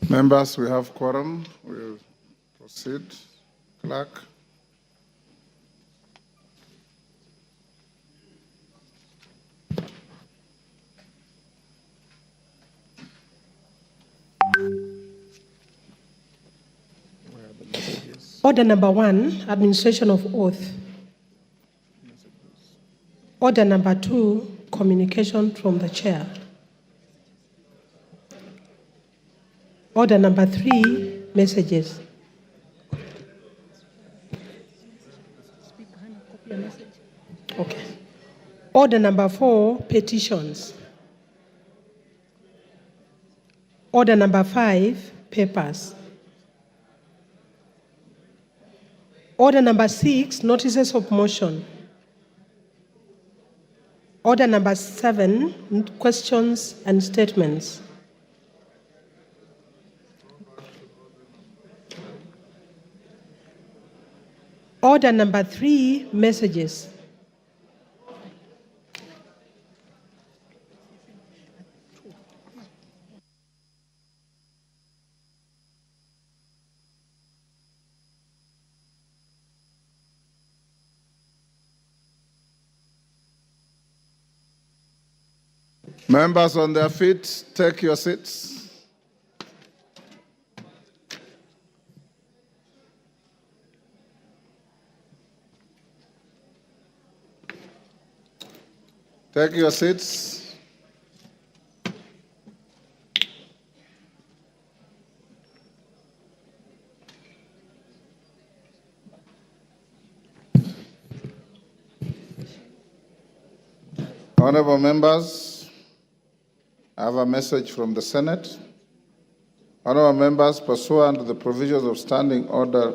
Members, we have quorum. We'll proceed. Clerk. Order number 1, administration of oath. Order number 2, communication from the chair. Order number 3, messages. Okay. Order number 4, petitions. Order number 5, papers. Order number 6, notices of motion. Order number 7, questions and statements. Order number 3, messages. Members on their feet, take your seats. Take your seats. Honorable members, I have a message from the Senate. Honorable members, pursuant to the provisions of Standing Order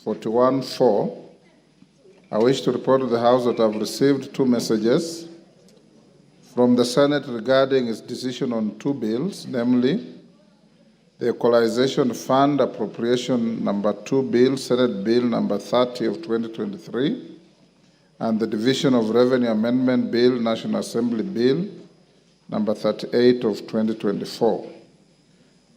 41-4, I wish to report to the House that I have received 2 messages from the Senate regarding its decision on 2 bills, namely the Equalization Fund Appropriation Number 2 Bill, Senate Bill Number 30 of 2023, and the Division of Revenue Amendment Bill, National Assembly Bill Number 38 of 2024.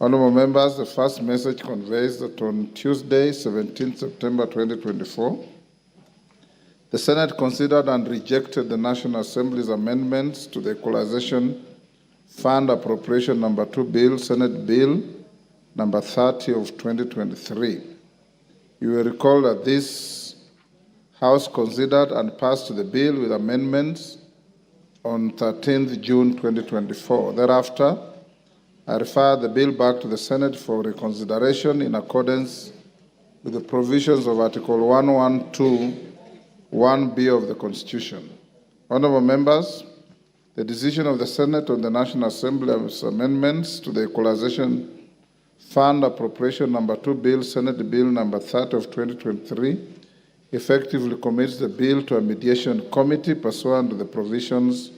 Honorable members, the first message conveys that on Tuesday, 17 September 2024, the Senate considered and rejected the National Assembly's amendments to the Equalization Fund Appropriation Number 2 Bill, Senate Bill Number 30 of 2023. You will recall that this House considered and passed the bill with amendments on 13th June 2024. Thereafter, I referred the bill back to the Senate for reconsideration in accordance with the provisions of Article 112(1)(b) of the Constitution. Honorable members, the decision of the Senate on the National Assembly's amendments to the Equalization Fund Appropriation Number 2 Bill, Senate Bill Number 30 of 2023, effectively commits the bill to a mediation committee pursuant to the provisions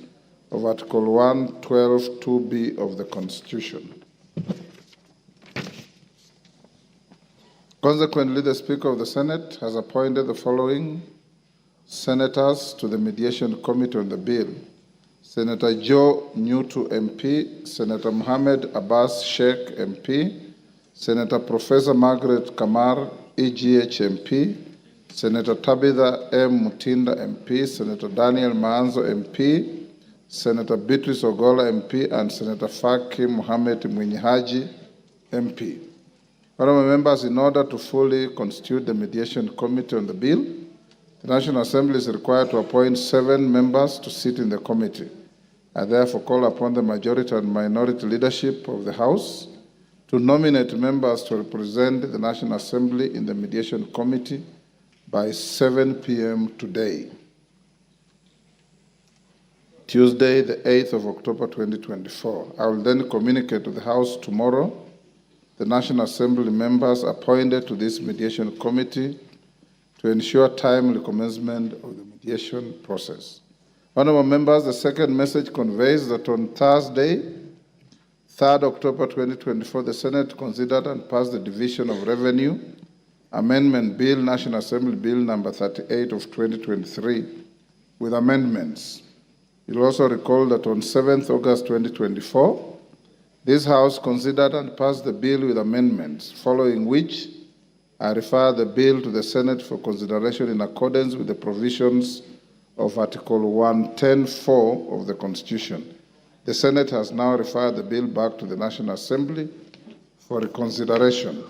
of Article 112(2)(b) of the Constitution. Consequently, the Speaker of the Senate has appointed the following senators to the mediation committee on the bill: Senator Joe Nyutu MP, Senator Mohammed Abbas Sheikh MP, Senator Professor Margaret Kamar EGH MP, Senator Tabitha M. Mutinda MP, Senator Daniel Maanzo MP, Senator Beatrice Ogola MP, and Senator Faki Mohamed Mwinyihaji MP. Honorable members, in order to fully constitute the mediation committee on the bill, the National Assembly is required to appoint 7 members to sit in the committee. I therefore call upon the majority and minority leadership of the House to nominate members to represent the National Assembly in the mediation committee by 7 p.m. today, Tuesday, the 8th of October 2024. I will then communicate to the House tomorrow the National Assembly members appointed to this mediation committee to ensure timely commencement of the mediation process. Honorable members, the second message conveys that on Thursday, 3rd October 2024, the Senate considered and passed the Division of Revenue Amendment Bill, National Assembly Bill Number 38 of 2023, with amendments. You'll also recall that on 7th August 2024, This House considered and passed the bill with amendments, following which I refer the bill to the Senate for consideration in accordance with the provisions of Article 110(4) of the Constitution. The Senate has now referred the bill back to the National Assembly for reconsideration.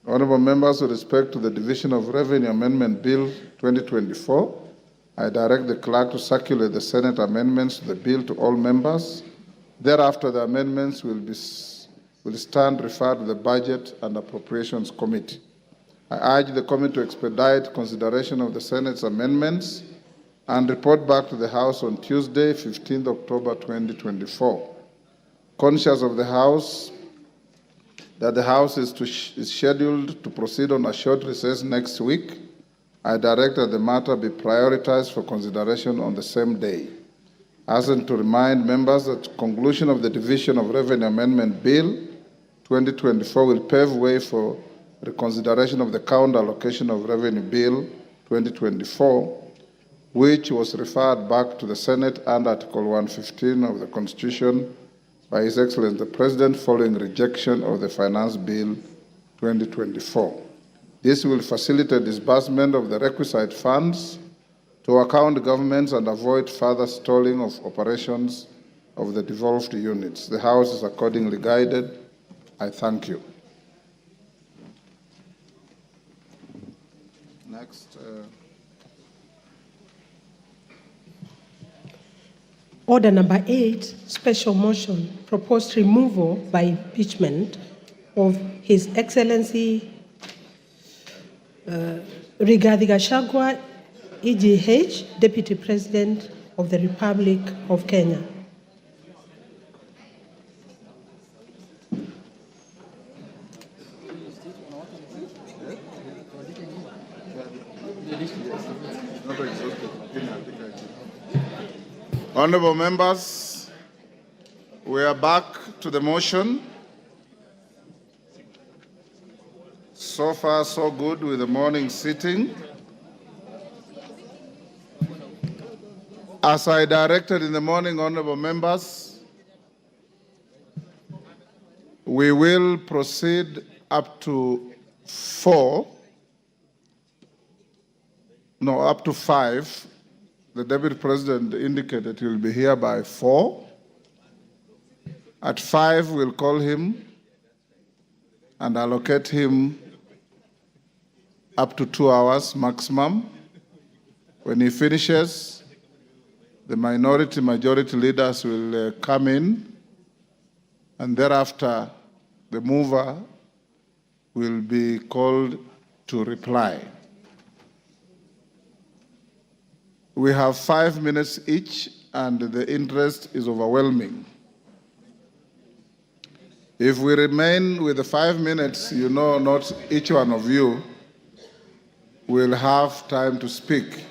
Honourable members, with respect to the Division of Revenue Amendment Bill 2024, I direct the clerk to circulate the Senate amendments to the bill to all members. Thereafter, the amendments will stand referred to the Budget and Appropriations Committee. I urge the committee to expedite consideration of the Senate's amendments and report back to the House on Tuesday, 15 October 2024. Conscious of the House, that the House is scheduled to proceed on a short recess next week, I direct that the matter be prioritized for consideration on the same day. As and to remind members that conclusion of the Division of Revenue Amendment Bill 2024 will pave way for reconsideration of the Counter Allocation of Revenue Bill 2024, which was referred back to the Senate under Article 115 of the Constitution by His Excellency the President following rejection of the Finance Bill 2024. This will facilitate disbursement of the requisite funds to account governments and avoid further stalling of operations of the devolved units. The House is accordingly guided. I thank you. Next. Order number 8, special motion, proposed removal by impeachment of His Excellency Rigathi Gachagua, EGH, Deputy President of the Republic of Kenya. Honourable members, we are back to the motion. So far, so good with the morning sitting. As I directed in the morning, honourable members, we will proceed up to 5. The Deputy President indicated he will be here by 4. At 5, we'll call him and allocate him up to 2 hours maximum. When he finishes, the majority leaders will come in, and thereafter the mover will be called to reply. We have 5 minutes each, and the interest is overwhelming. If we remain with the 5 minutes, you know, not each one of you will have time to speak.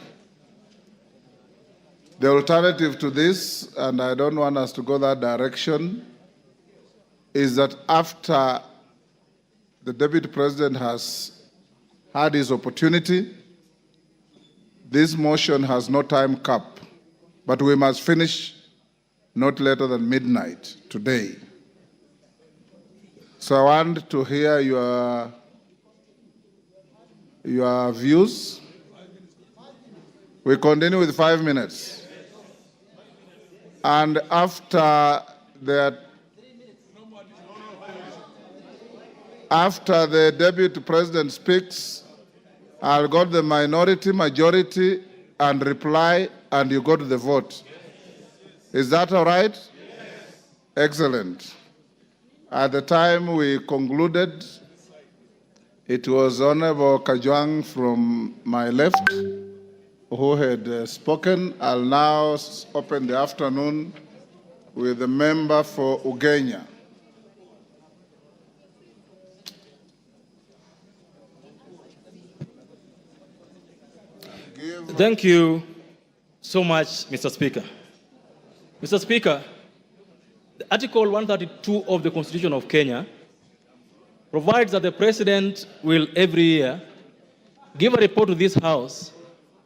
The alternative to this, and I don't want us to go that direction, is that after the Deputy President has had his opportunity, this motion has no time cap, but we must finish not later than midnight today. So I want to hear your views. We continue with 5 minutes. And after the Deputy President speaks, I'll go to the minority, majority, and reply, and you go to the vote. Is that all right? Yes. Excellent. At the time we concluded, it was Honorable Kajwang from my left who had spoken. I'll now open the afternoon with the member for Ugenya. Thank you so much, Mr. Speaker. Mr. Speaker, the Article 132 of the Constitution of Kenya provides that the President will every year give a report to this House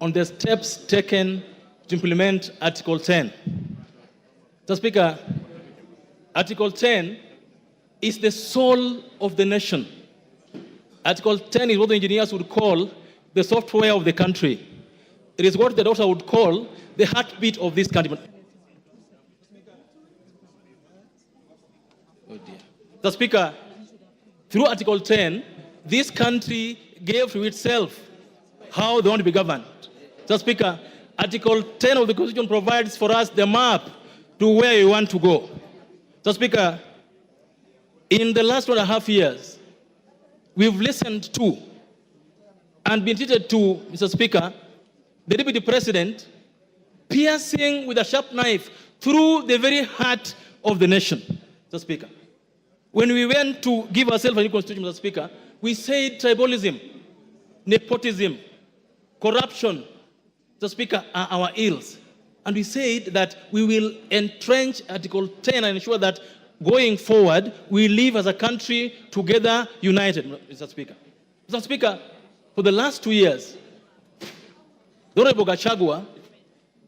on the steps taken to implement Article 10. Mr. Speaker, Article 10 is the soul of the nation. Article 10 is what the engineers would call the software of the country. It is what the doctor would call the heartbeat of this country. Oh dear. The Speaker, through Article 10, this country gave to itself how they want to be governed. The Speaker, Article 10 of the Constitution provides for us the map to where we want to go. The Speaker, in the last 1.5 years, we've listened to and been treated to, Mr. Speaker, the Deputy President piercing with a sharp knife through the very heart of the nation, Mr. Speaker. When we went to give ourselves a new constitution, Mr. Speaker, we said tribalism, nepotism, corruption, Mr. Speaker, are our ills. And we said that we will entrench Article 10 and ensure that going forward, we live as a country together, united, Mr. Speaker. Mr. Speaker, for the last 2 years, the Honorable Gachagua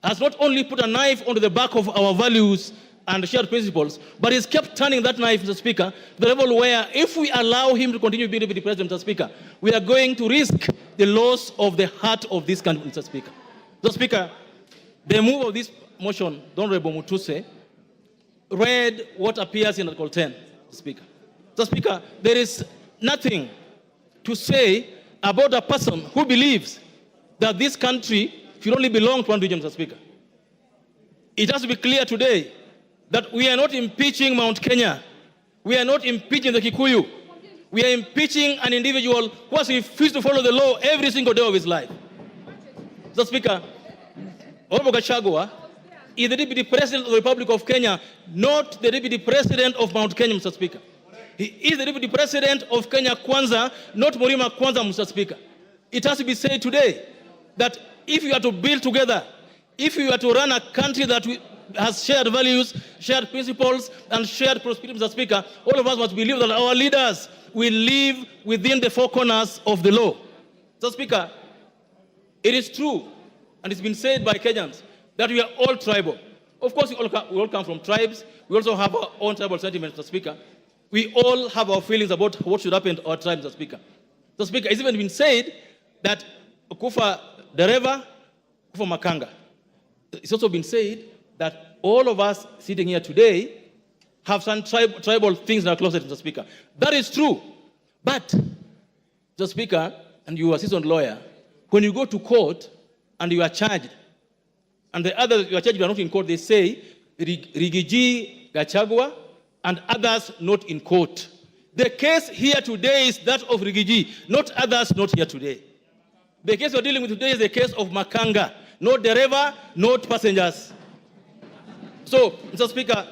has not only put a knife onto the back of our values and shared principles, but he's kept turning that knife, Mr. Speaker, to the level where if we allow him to continue being Deputy President, Mr. Speaker, we are going to risk the loss of the heart of this country, Mr. Speaker. Mr. Speaker, the move of this motion, the Honorable Mutuse, read what appears in Article 10, Mr. Speaker. Mr. Speaker, there is nothing to say about a person who believes that this country should only belong to one region, Mr. Speaker. It has to be clear today that we are not impeaching Mount Kenya. We are not impeaching the Kikuyu. We are impeaching an individual who has refused to follow the law every single day of his life. Mr. Speaker, Honorable Gachagua is the Deputy President of the Republic of Kenya, not the Deputy President of Mount Kenya, Mr. Speaker. He is the Deputy President of Kenya Kwanza, not Mlima Kwanza, Mr. Speaker. It has to be said today that if you are to build together, if you are to run a country that has shared values, shared principles, and shared prosperity, Mr. Speaker, all of us must believe that our leaders will live within the four corners of the law. Mr. Speaker, it is true, and it's been said by Kenyans, that we are all tribal. Of course, we all come from tribes. We also have our own tribal sentiments, Mr. Speaker. We all have our feelings about what should happen to our tribe, Mr. Speaker. Mr. Speaker, it's even been said that Kufa Dereva, Kufa Makanga. It's also been said that all of us sitting here today have some tribal things in our closet, Mr. Speaker. That is true. But, Mr. Speaker, and you are a seasoned lawyer, when you go to court and you are charged, and the others you are charged are not in court, they say, Rigathi, Gachagua, and others not in court. The case here today is that of Rigathi, not others not here today. The case we're dealing with today is the case of Makanga, not Dereva, not passengers. So, Mr. Speaker,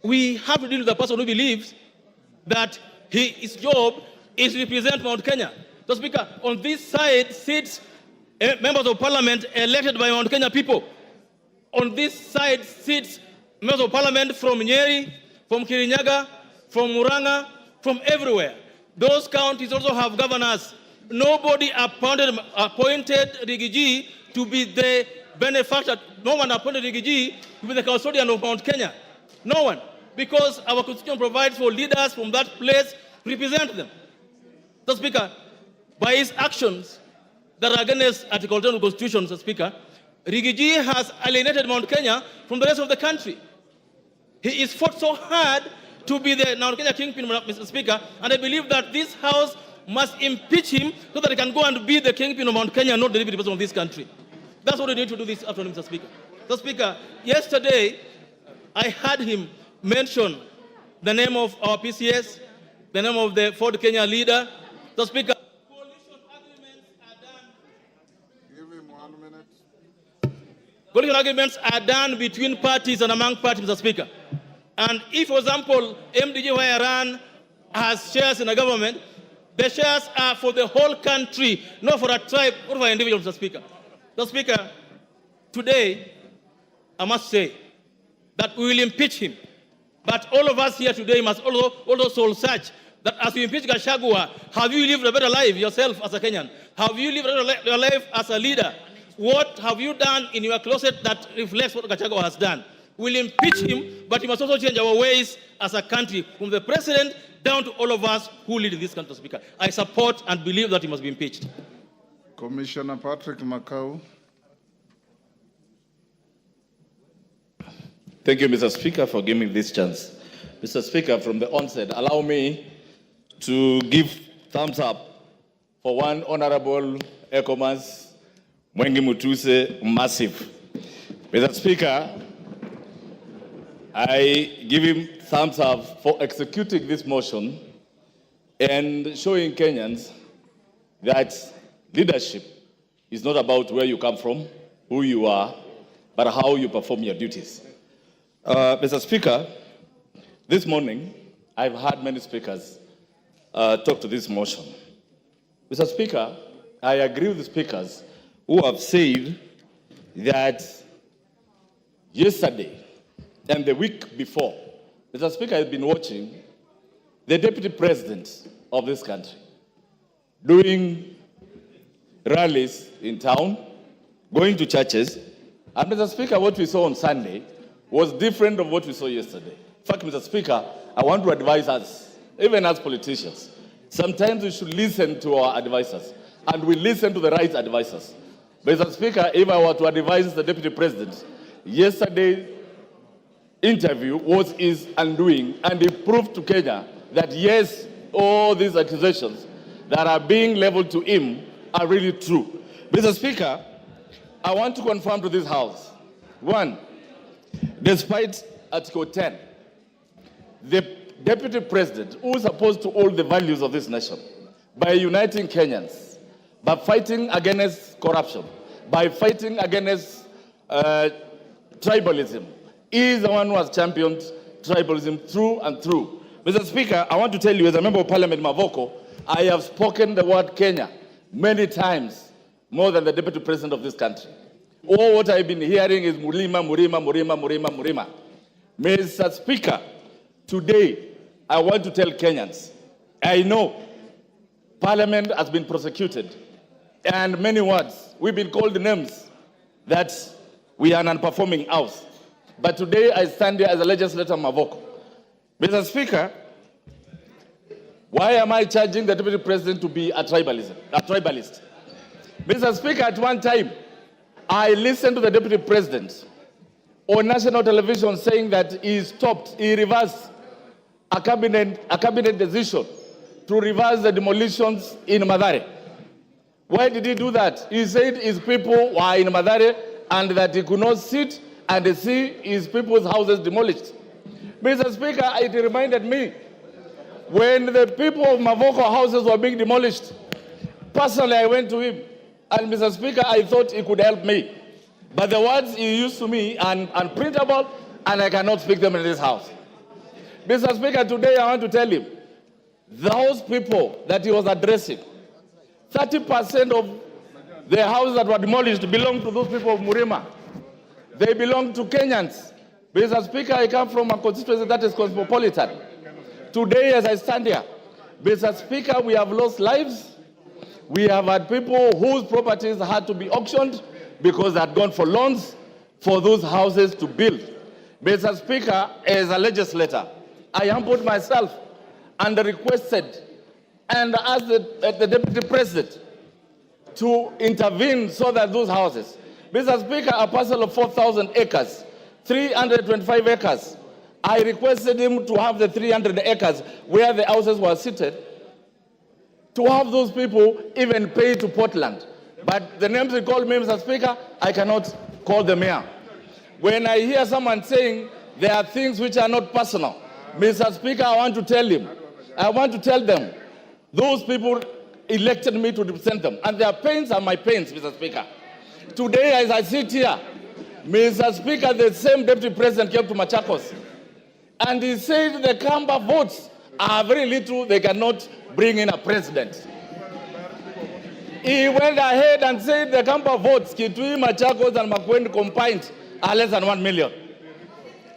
we have to deal with a person who believes that his job is to represent Mount Kenya. Mr. Speaker, on this side sits members of parliament elected by Mount Kenya people. On this side sits members of parliament from Nyeri, from Kirinyaga, from Muranga, from everywhere. Those counties also have governors. Nobody appointed Rigathi to be the benefactor. No one appointed Rigathi to be the custodian of Mount Kenya. No one. Because our constitution provides for leaders from that place to represent them. Mr. Speaker, by his actions that are against Article 10 of the Constitution, Mr. Speaker, Rigathi has alienated Mount Kenya from the rest of the country. He is fought so hard to be the Mount Kenya kingpin, Mr. Speaker, and I believe that this House must impeach him so that he can go and be the kingpin of Mount Kenya, not the deputy president of this country. That's what we need to do this afternoon, Mr. Speaker. Mr. Speaker, yesterday I heard him mention the name of our PCS, the name of the Ford Kenya leader. Mr. Speaker, coalition agreements are done. Give him 1 minute. Coalition agreements are done between parties and among parties, Mr. Speaker. And if, for example, MDG where I ran has shares in the government, the shares are for the whole country, not for a tribe or for an individual, Mr. Speaker. Mr. Speaker, today, I must say that we will impeach him. But all of us here today must also soul search that as you impeach Gachagua, have you lived a better life yourself as a Kenyan? Have you lived a better life as a leader? What have you done in your closet that reflects what Gachagua has done? We'll impeach him, but he must also change our ways as a country, from the president down to all of us who lead in this country, Speaker. I support and believe that he must be impeached. Commissioner Patrick Makau. Thank you, Mr. Speaker, for giving me this chance. Mr. Speaker, from the onset, allow me to give thumbs up for one Honorable Ecomas Mwengi Mutuse, massive. Mr. Speaker, I give him thumbs up for executing this motion and showing Kenyans that leadership is not about where you come from, who you are, but how you perform your duties. Mr. Speaker, this morning, I've heard many speakers talk to this motion. Mr. Speaker, I agree with the speakers who have said that yesterday and the week before, Mr. Speaker, I've been watching the Deputy President of this country doing rallies in town, going to churches, and Mr. Speaker, what we saw on Sunday was different from what we saw yesterday. In fact, Mr. Speaker, I want to advise us, even as politicians, sometimes we should listen to our advisors, and we listen to the right advisors. Mr. Speaker, if I were to advise the Deputy President, yesterday's interview was his undoing, and he proved to Kenya that yes, all these accusations that are being leveled to him are really true. Mr. Speaker, I want to confirm to this House, one, despite Article 10, the Deputy President, who is supposed to hold the values of this nation, by uniting Kenyans, by fighting against corruption, by fighting against tribalism, he is the one who has championed tribalism through and through. Mr. Speaker, I want to tell you, as a member of Parliament, Mavoko, I have spoken the word Kenya many times, more than the Deputy President of this country. All what I've been hearing is Murima, Murima, Murima, Murima, Murima. Mr. Speaker, today I want to tell Kenyans, I know Parliament has been prosecuted, and many words, we've been called names that we are an unperforming house. But today I stand here as a legislator Mavoko. Mr. Speaker, why am I charging the Deputy President to be a tribalist? Mr. Speaker, at one time, I listened to the Deputy President on national television saying that he reversed a cabinet decision to reverse the demolitions in Mathare. Why did he do that? He said his people were in Mathare and that he could not sit and see his people's houses demolished. Mr. Speaker, it reminded me when the people of Mavoko houses were being demolished. Personally, I went to him, and Mr. Speaker, I thought he could help me. But the words he used to me are unprintable, and I cannot speak them in this house. Mr. Speaker, today I want to tell him, those people that he was addressing, 30% of the houses that were demolished belong to those people of Murima. They belong to Kenyans. Mr. Speaker, I come from a constituency that is cosmopolitan. Today, as I stand here, Mr. Speaker, we have lost lives. We have had people whose properties had to be auctioned because they had gone for loans for those houses to build. Mr. Speaker, as a legislator, I humbled myself and requested and asked the Deputy President to intervene so that those houses, Mr. Speaker, a parcel of 4,000 acres, 325 acres, I requested him to have the 300 acres where the houses were seated, to have those people even pay to Portland. But the names he called me, Mr. Speaker, I cannot call them here. When I hear someone saying there are things which are not personal, Mr. Speaker, I want to tell them, those people elected me to represent them, and their pains are my pains, Mr. Speaker. Today, as I sit here, Mr. Speaker, the same Deputy President came to Machakos, and he said the Kamba votes are very little, they cannot bring in a president. He went ahead and said the Kamba votes, Kitui, Machakos, and Makueni combined are less than 1 million.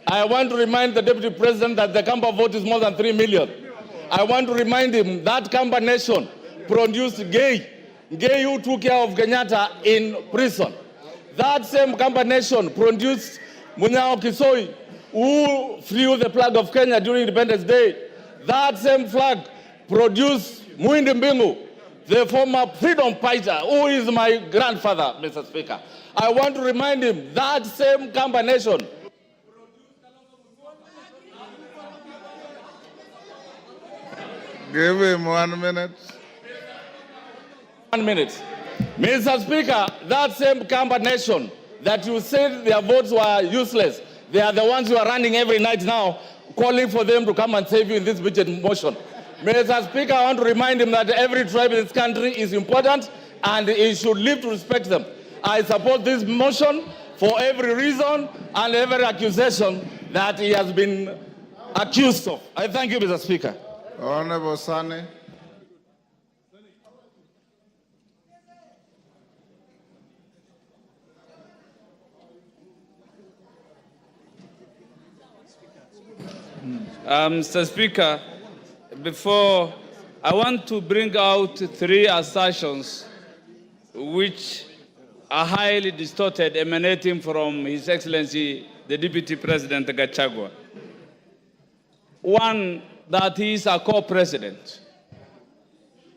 I want to remind the Deputy President that the Kamba vote is more than 3 million. I want to remind him that Kamba nation produced Gay who took care of Kenyatta in prison. That same Kamba nation produced Munyao Kisoi, who flew the flag of Kenya during Independence Day, that same flag produced Muindi Mbingu, the former freedom fighter, who is my grandfather, Mr. Speaker. I want to remind him that same Kamba nation Give him 1 minute. 1 minute. Mr. Speaker, that same Kamba nation that you said their votes were useless, they are the ones who are running every night now, calling for them to come and save you in this budget motion. Mr. Speaker, I want to remind him that every tribe in this country is important and he should live to respect them. I support this motion for every reason and every accusation that he has been accused of. I thank you, Mr. Speaker. Honorable Sane. Mr. Speaker, before I want to bring out 3 assertions which are highly distorted, emanating from His Excellency the Deputy President Gachagua. One, that he is a co-president.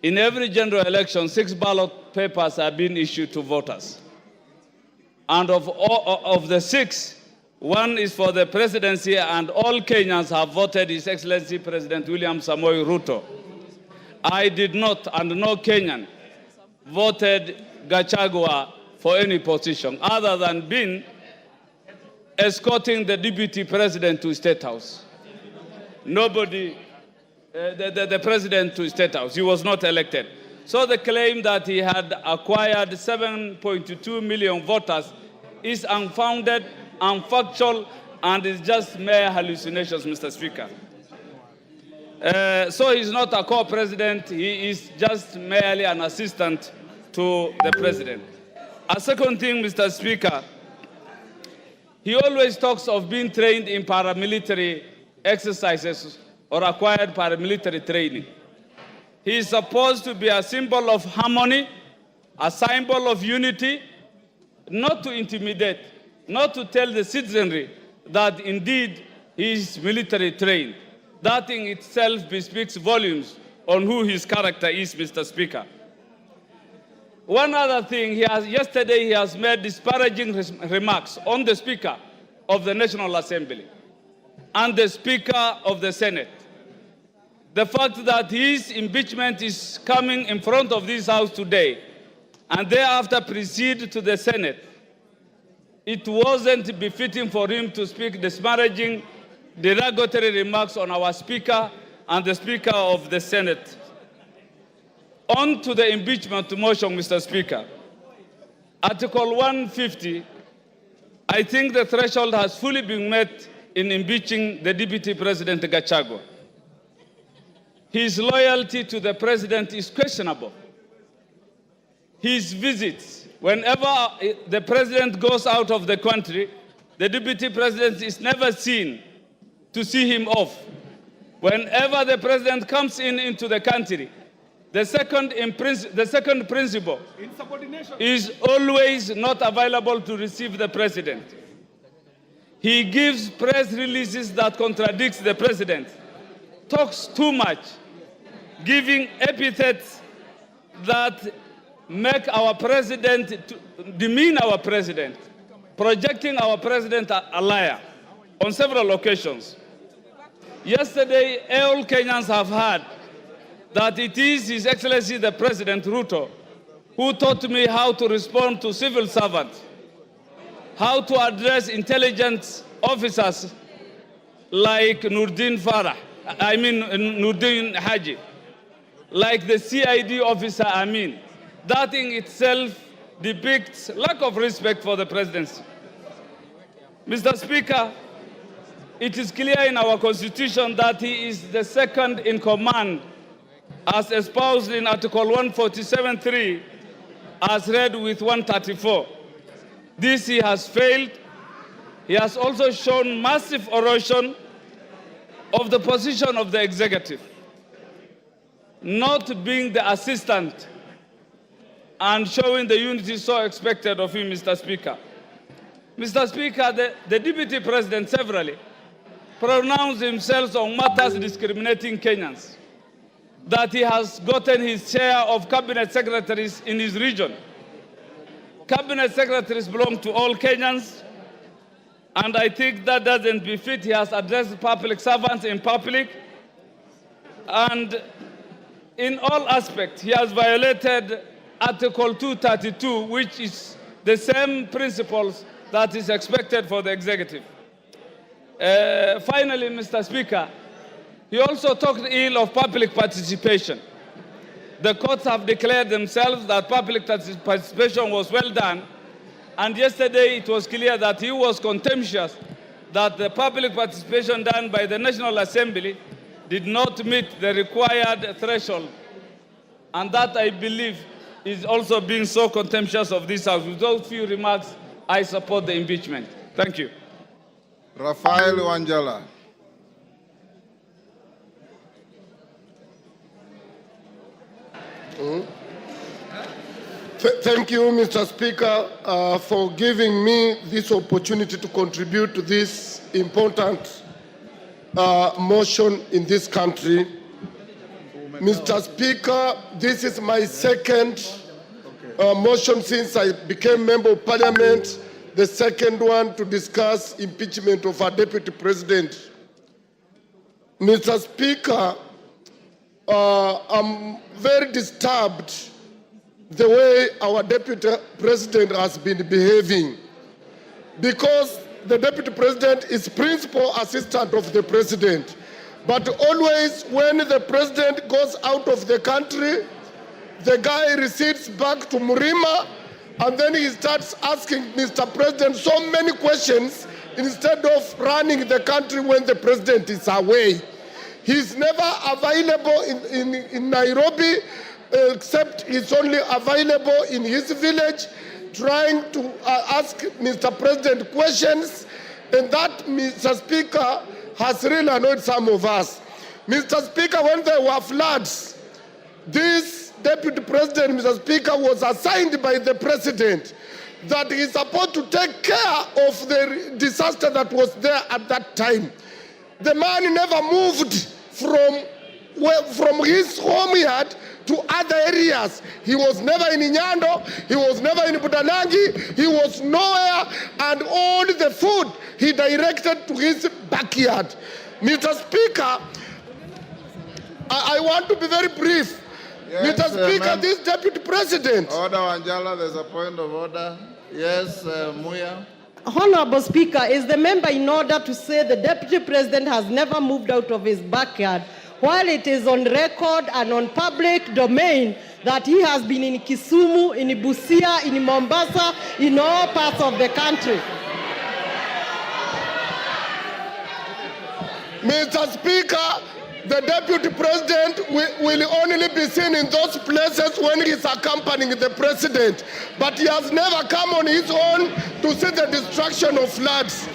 In every general election, 6 ballot papers are being issued to voters. And of the 6, 1 is for the presidency, and all Kenyans have voted His Excellency President William Samoei Ruto. I did not, and no Kenyan, voted Gachagua for any position other than being escorting the deputy president to State House. Nobody, the president to State House. He was not elected. So the claim that he had acquired 7.2 million voters is unfounded, unfactual, and is just mere hallucinations, Mr. Speaker. So he's not a co-president, he is just merely an assistant to the president. A second thing, Mr. Speaker, he always talks of being trained in paramilitary exercises or acquired paramilitary training. He is supposed to be a symbol of harmony, a symbol of unity, not to intimidate, not to tell the citizenry that indeed he is military trained. That in itself bespeaks volumes on who his character is, Mr. Speaker. One other thing, yesterday he has made disparaging remarks on the Speaker of the National Assembly and the Speaker of the Senate. The fact that his impeachment is coming in front of this House today and thereafter proceed to the Senate, it wasn't befitting for him to speak disparaging, derogatory remarks on our Speaker and the Speaker of the Senate. On to the impeachment motion, Mr. Speaker. Article 150, I think the threshold has fully been met in impeaching the Deputy President Gachagua. His loyalty to the President is questionable. His visits, whenever the President goes out of the country, the Deputy President is never seen to see him off. Whenever the President comes into the country, the second principle is always not available to receive the President. He gives press releases that contradicts the President, talks too much, giving epithets that make our President, demean our President, projecting our President a liar on several occasions. Yesterday, all Kenyans have heard that it is His Excellency the President Ruto who taught me how to respond to civil servants, how to address intelligence officers like Nurdin Haji, like the CID officer Amin. That in itself depicts lack of respect for the presidency. Mr. Speaker, it is clear in our Constitution that he is the second in command, as espoused in Article 147.3, as read with 134. This he has failed. He has also shown massive erosion of the position of the executive, not being the assistant and showing the unity so expected of him, Mr. Speaker. Mr. Speaker, the Deputy President severally pronounced himself on matters discriminating Kenyans, that he has gotten his share of cabinet secretaries in his region. Cabinet secretaries belong to all Kenyans, and I think that doesn't befit. He has addressed public servants in public, and in all aspects, he has violated Article 232, which is the same principles that is expected for the executive. Finally, Mr. Speaker, he also talked ill of public participation. The courts have declared themselves that public participation was well done, and yesterday it was clear that he was contemptuous that the public participation done by the National Assembly did not meet the required threshold, and that, I believe, is also being so contemptuous of this House. With those few remarks, I support the impeachment. Thank you. Rafael Wanjala. Thank you, Mr. Speaker, for giving me this opportunity to contribute to this important motion in this country. Mr. Speaker, this is my second motion since I became Member of Parliament, the second one to discuss impeachment of our Deputy President. Mr. Speaker, I'm very disturbed the way our Deputy President has been behaving, because the Deputy President is principal assistant of the President. But always when the President goes out of the country, the guy recedes back to Murima, and then he starts asking Mr. President so many questions instead of running the country when the President is away. He's never available in Nairobi, except he's only available in his village, trying to ask Mr. President questions, and that, Mr. Speaker, has really annoyed some of us. Mr. Speaker, when there were floods, this Deputy President, Mr. Speaker, was assigned by the President that he's supposed to take care of the disaster that was there at that time. The man never moved from his home yard to other areas. He was never in Nyando, he was never in Budanangi, he was nowhere, and all the food he directed to his backyard. Mr. Speaker, I want to be very brief. Yes, Mr. Speaker, this Deputy President. Order, Wanjala, there's a point of order. Yes, Muya. Honorable Speaker, is the member in order to say the Deputy President has never moved out of his backyard, while it is on record and on public domain that he has been in Kisumu, in Busia, in Mombasa, in all parts of the country? Mr. Speaker, the Deputy President will only be seen in those places when he is accompanying the President. But he has never come on his own to see the destruction of floods.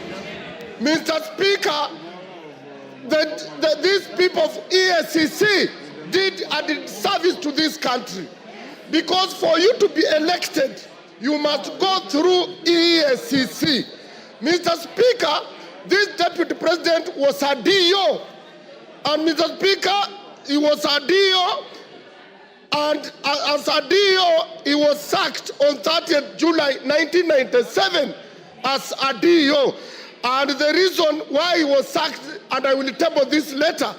Mr. Speaker, these people of EACC did a service to this country. Because for you to be elected, you must go through EACC. Mr. Speaker, this Deputy President was a DO. And Mr. Speaker, he was a DO, and as a DO, he was sacked on 30th July 1997 as a DO. And the reason why he was sacked, and I will table this later,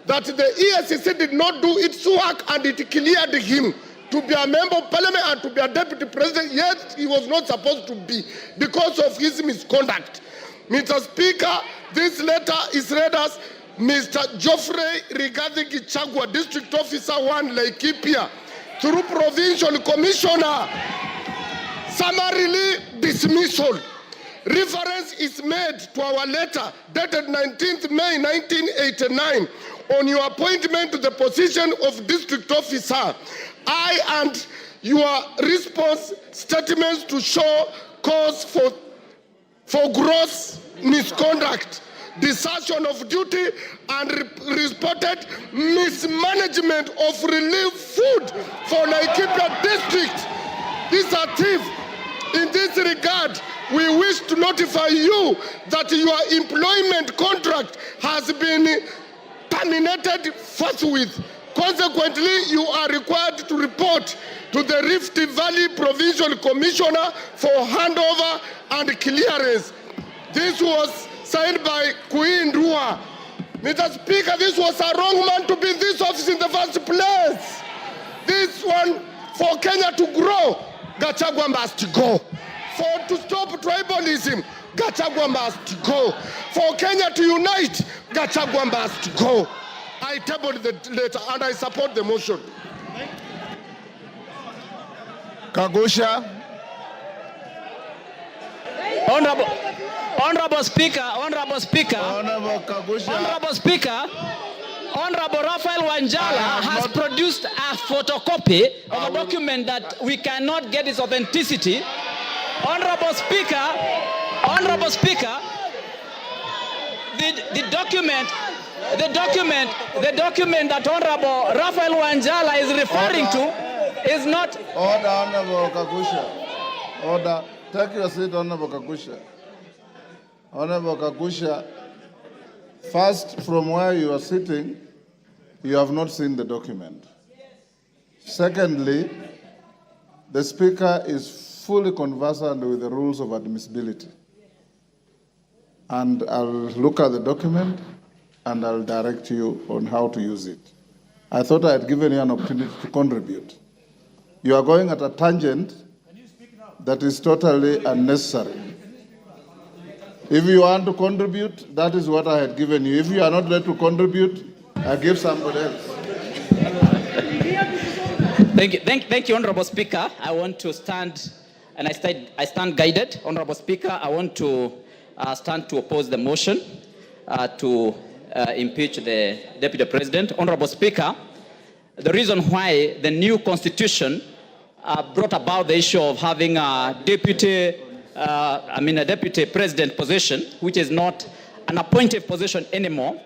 that the ESCC did not do its work and it cleared him to be a member of Parliament and to be a Deputy President, yet he was not supposed to be because of his misconduct. Mr. Speaker, this letter is read as Mr. Geoffrey Rigathi Gachagua, District Officer 1, Laikipia, through Provincial Commissioner, summarily dismissal. Reference is made to our letter dated 19th May 1989 on your appointment to the position of District Officer. I and your response statements to show cause for gross misconduct, desertion of duty, and reported mismanagement of relief food for Laikipia District. These are thieves. In this regard, we wish to notify you that your employment contract has been terminated forthwith. Consequently, you are required to report to the Rift Valley Provincial Commissioner for handover and clearance. This was signed by Queen Rua. Mr. Speaker, this was a wrong man to be in this office in the first place. This one, for Kenya to grow, Gachagua must go. To stop tribalism, Gachagua must go. For Kenya to unite, Gachagua must go. I tabled the letter and I support the motion. Kagusha. Honorable Speaker, Honorable Kagusha. Honorable Speaker, Honorable Raphael Wanjala has produced a photocopy of a document that we cannot get its authenticity. Honorable Speaker, the document that Honorable Raphael Wanjala is referring to is not. Order, Honorable Kagusha. Order. Take your seat, Honorable Kagusha. Honorable Kagusha, first, from where you are sitting, you have not seen the document. Secondly, the Speaker is fully conversant with the rules of admissibility. And I'll look at the document and I'll direct you on how to use it. I thought I had given you an opportunity to contribute. You are going at a tangent that is totally unnecessary. If you want to contribute, that is what I had given you. If you are not ready to contribute, I give somebody else. Thank you, Honorable Speaker. I want to stand, and I stand guided. Honorable Speaker, I want to stand to oppose the motion to impeach the Deputy President. Honorable Speaker, the reason why the new constitution brought about the issue of having a deputy president position, which is not an appointed position anymore,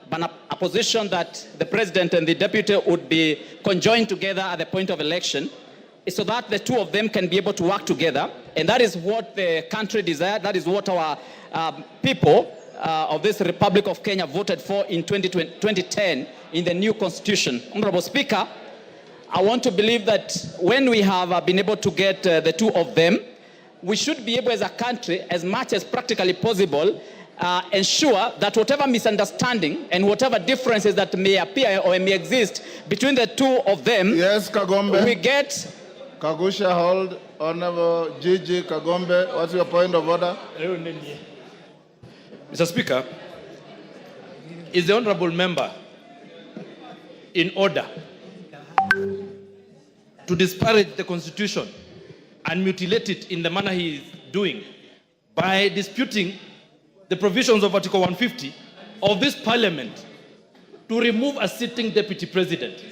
but a position that the president and the deputy would be conjoined together at the point of election, is so that the two of them can be able to work together. And that is what the country desired. That is what our people of this Republic of Kenya voted for in 2010 in the new constitution. Honorable Speaker, I want to believe that when we have been able to get the two of them, we should be able as a country, as much as practically possible, ensure that whatever misunderstanding and whatever differences that may appear or may exist between the two of them, yes, Kagombe. We get... Kagusha, hold. Honorable Gigi Kagombe, what's your point of order? Mr. Speaker, is the honorable member in order to disparage the Constitution and mutilate it in the manner he is doing by disputing the provisions of Article 150 of this Parliament to remove a sitting Deputy President?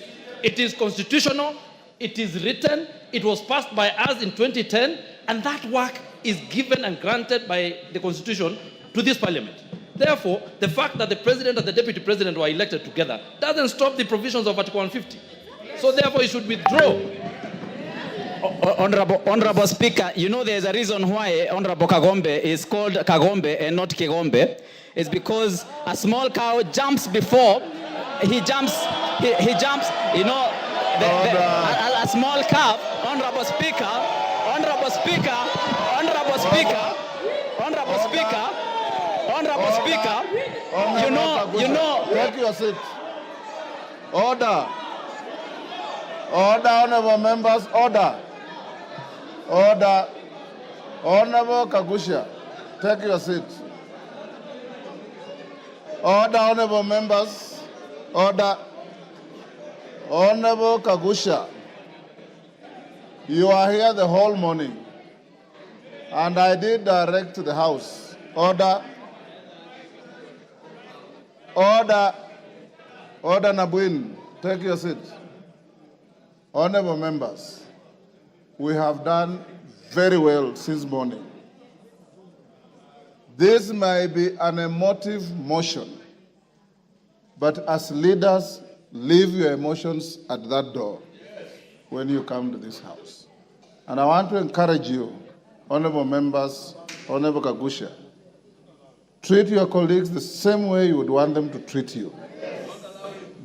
It is constitutional, it is written, it was passed by us in 2010, and that work is given and granted by the Constitution to this Parliament. Therefore, the fact that the President and the Deputy President were elected together doesn't stop the provisions of Article 150. So therefore, he should withdraw. Honorable Speaker, you know there's a reason why Honorable Kagombe is called Kagombe and not Kigombe. It's because a small cow jumps before he jumps, you know, a small calf. Honorable Speaker, you know. Take your seat. Order. Order, honorable members, order. Order. Honorable Kagusha, take your seat. Order, honorable members, order. Honorable Kagusha, you are here the whole morning, and I did direct the House. Order. Order. Order, Nabuin, take your seat. Honorable members, we have done very well since morning. This may be an emotive motion, but as leaders, leave your emotions at that door when you come to this House. And I want to encourage you, honorable members, Honorable Kagusha, treat your colleagues the same way you would want them to treat you.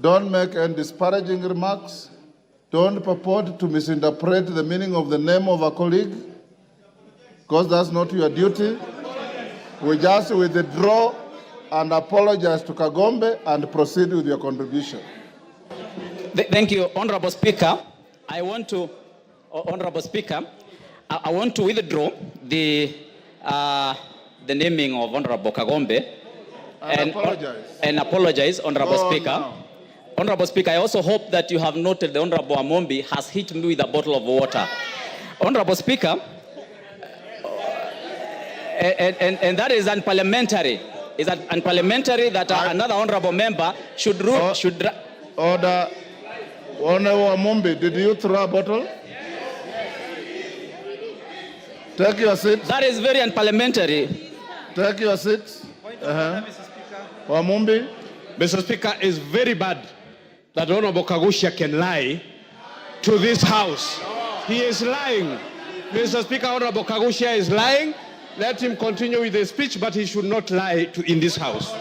Don't make any disparaging remarks. Don't purport to misinterpret the meaning of the name of a colleague, because that's not your duty. We just withdraw and apologize to Kagombe and proceed with your contribution. Thank you, Honorable Speaker. Honorable Speaker, I want to withdraw the naming of Honorable Kagombe and apologize, Honorable Speaker. Now. Honorable Speaker, I also hope that you have noted the Honorable Amombi has hit me with a bottle of water. Honorable Speaker, and that is unparliamentary. Is that unparliamentary that another honorable member should rule? Order. Honorable Amombi, did you throw a bottle? Take your seat. That is very unparliamentary. Take your seat. Amombi. Mr. Speaker, it's very bad that Honorable Kagusha can lie to this House. He is lying. Mr. Speaker, Honorable Kagusha is lying. Let him continue with the speech, but he should not lie in this House.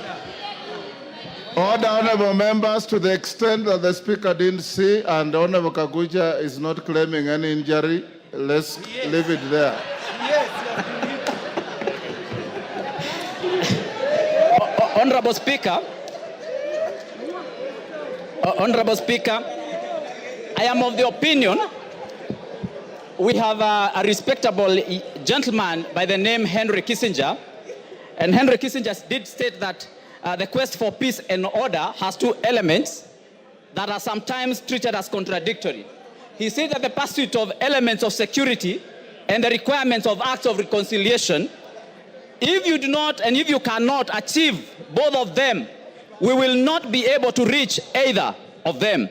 Order, honorable members, to the extent that the Speaker didn't see and Honorable Kagusha is not claiming any injury, let's leave it there. Honorable Speaker, I am of the opinion we have a respectable gentleman by the name Henry Kissinger, and Henry Kissinger did state that the quest for peace and order has two elements that are sometimes treated as contradictory. He said that the pursuit of elements of security and the requirements of acts of reconciliation, if you do not and if you cannot achieve both of them, we will not be able to reach either of them.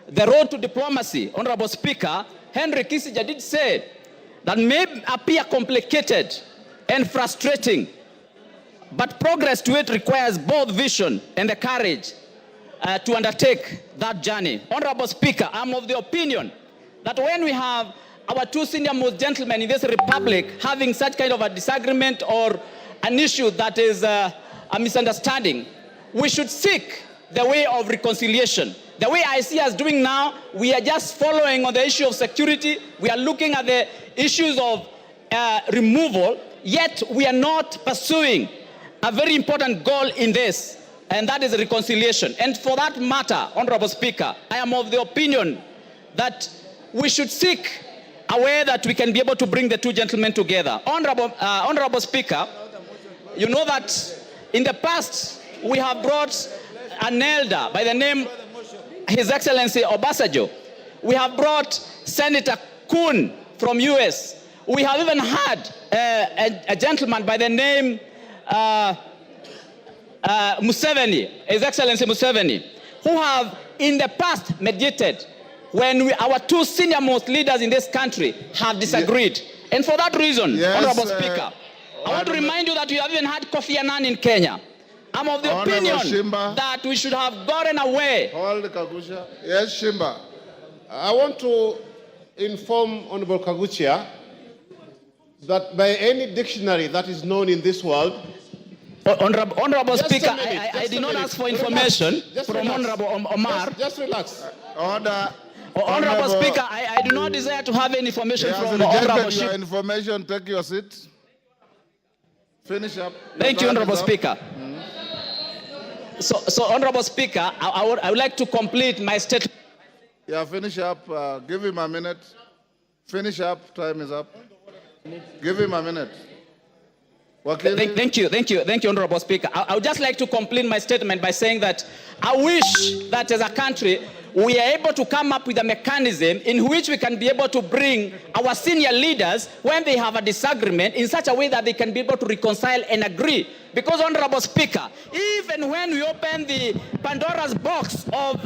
The road to diplomacy, Honorable Speaker, Henry Kissinger did say that may appear complicated and frustrating, but progress to it requires both vision and the courage to undertake that journey. Honorable Speaker, I'm of the opinion that when we have our two senior most gentlemen in this republic having such kind of a disagreement or an issue that is a misunderstanding, we should seek the way of reconciliation. The way I see us doing now, we are just following on the issue of security. We are looking at the issues of removal, yet we are not pursuing a very important goal in this, and that is reconciliation. And for that matter, Honorable Speaker, I am of the opinion that we should seek a way that we can be able to bring the two gentlemen together. Honorable Speaker, you know that in the past we have brought an elder by the name His Excellency Obasanjo. We have brought Senator Kuhn from US. We have even had a gentleman by the name Museveni, His Excellency Museveni, who have in the past mediated when our two senior most leaders in this country have disagreed. And for that reason, Honorable Speaker, I want to remind you that we have even had Kofi Annan in Kenya. I'm of the opinion that we should have gotten away. Hold Kagusha. Yes, Shimba. I want to inform Honorable Kagusha that by any dictionary that is known in this world, Honorable Speaker, I did not ask for information from Honorable Omar. Just relax. Order. Honorable Speaker, I do not desire to have any information from Honorable Your information, take your seat. Finish up. Thank you, Honorable Speaker. So, Honorable Speaker, I would like to complete my statement. Yeah, finish up. Give him a minute. Finish up. Time is up. Give him a minute. Thank you, Honorable Speaker. I would just like to complete my statement by saying that I wish that as a country, we are able to come up with a mechanism in which we can be able to bring our senior leaders when they have a disagreement in such a way that they can be able to reconcile and agree. Because, Honorable Speaker, even when we open the Pandora's box of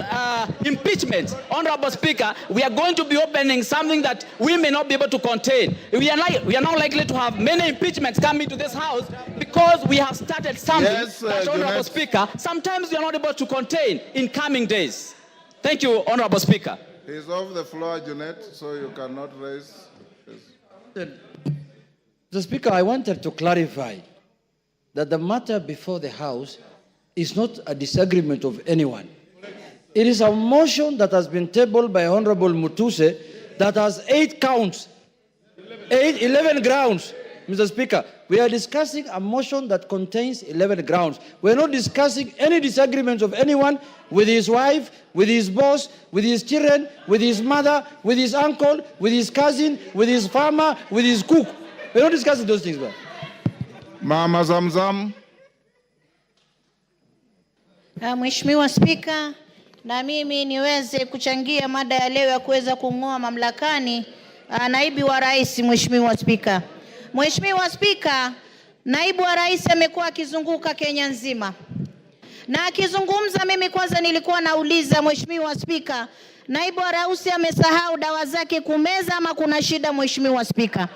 impeachment, Honorable Speaker, we are going to be opening something that we may not be able to contain. We are now likely to have many impeachments coming to this House because we have started something that, Honorable Speaker, sometimes we are not able to contain in coming days. Thank you, Honorable Speaker. He's off the floor, Jeanette, so you cannot raise. Mr. Speaker, I wanted to clarify that the matter before the House is not a disagreement of anyone. It is a motion that has been tabled by Honorable Mutuse that has 8 counts, 11 grounds. Mr. Speaker, we are discussing a motion that contains 11 grounds. We're not discussing any disagreements of anyone with his wife, with his boss, with his children, with his mother, with his uncle, with his cousin, with his farmer, with his cook. We're not discussing those things, bro. Mama Zamzam. Mheshimiwa Spika, na mimi niweze kuchangia mada ya leo ya kuweza kung'oa mamlakani naibu wa rais. Mheshimiwa Spika, Mheshimiwa Spika, naibu wa rais amekuwa akizunguka Kenya nzima na akizungumza. Mimi kwanza nilikuwa nauliza Mheshimiwa Spika, naibu wa rais amesahau dawa zake kumeza ama kuna shida Mheshimiwa Spika?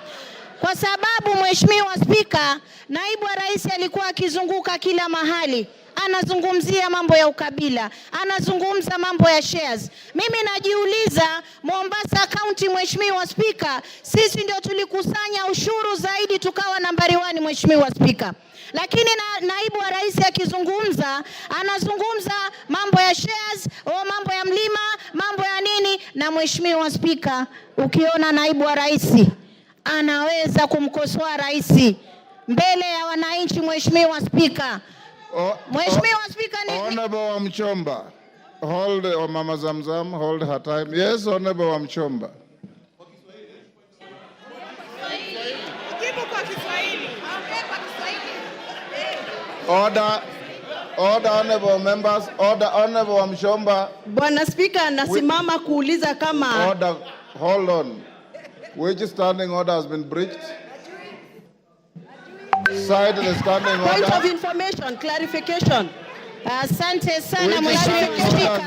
Kwa sababu Mheshimiwa Spika, naibu wa rais alikuwa akizunguka kila mahali, anazungumzia mambo ya ukabila, anazungumza mambo ya shares. Mimi najiuliza, Mombasa County Mheshimiwa Spika, sisi ndio tulikusanya ushuru zaidi tukawa nambari 1 Mheshimiwa Spika. Lakini naibu wa rais akizungumza, anazungumza mambo ya shares, mambo ya mlima, mambo ya nini. Na Mheshimiwa Spika, ukiona naibu wa rais anaweza kumkosoa rais mbele ya wananchi Mheshimiwa Spika. Mheshimiwa Spika, Honorable Wamchomba, hold Mama Zamzam, hold her time. Yes, Honorable Wamchomba. Order, honorable members, order, Honorable Wamchomba. Bwana Spika, nasimama kuuliza kama... Order, hold on. Which standing order has been breached? Side the standing order. Point of information, clarification. Asante sana Mheshimiwa Spika.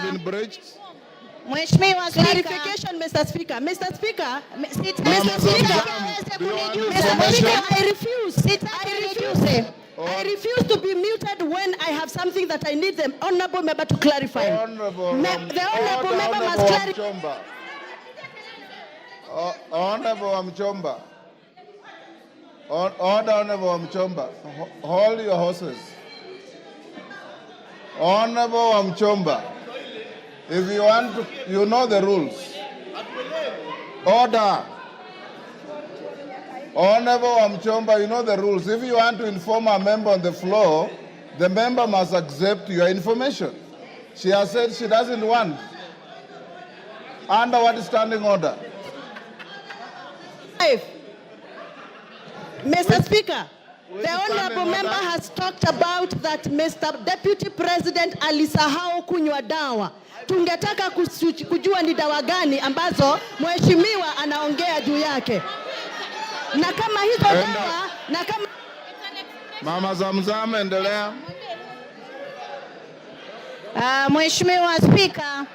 Mheshimiwa Spika. Clarification, Mr. Speaker. Mr. Speaker. Mr. Speaker. I refuse to be muted when I have something that I need the honorable member to clarify. The honorable member must clarify. Honorable Wamchomba. Order, Honorable Wamchomba. Hold your horses. Honorable Wamchomba. If you want to, you know the rules. Order. Honorable Wamchomba, you know the rules. If you want to inform a member on the floor, the member must accept your information. She has said she doesn't want. Under what standing order? Mr. Speaker, the honorable member has talked about that Mr. Deputy President alisahau kunywa dawa. Tungetaka kujua ni dawa gani ambazo mheshimiwa anaongea juu yake. Na kama hizo dawa, na kama... Mama Zamzam, endelea. Mheshimiwa Spika,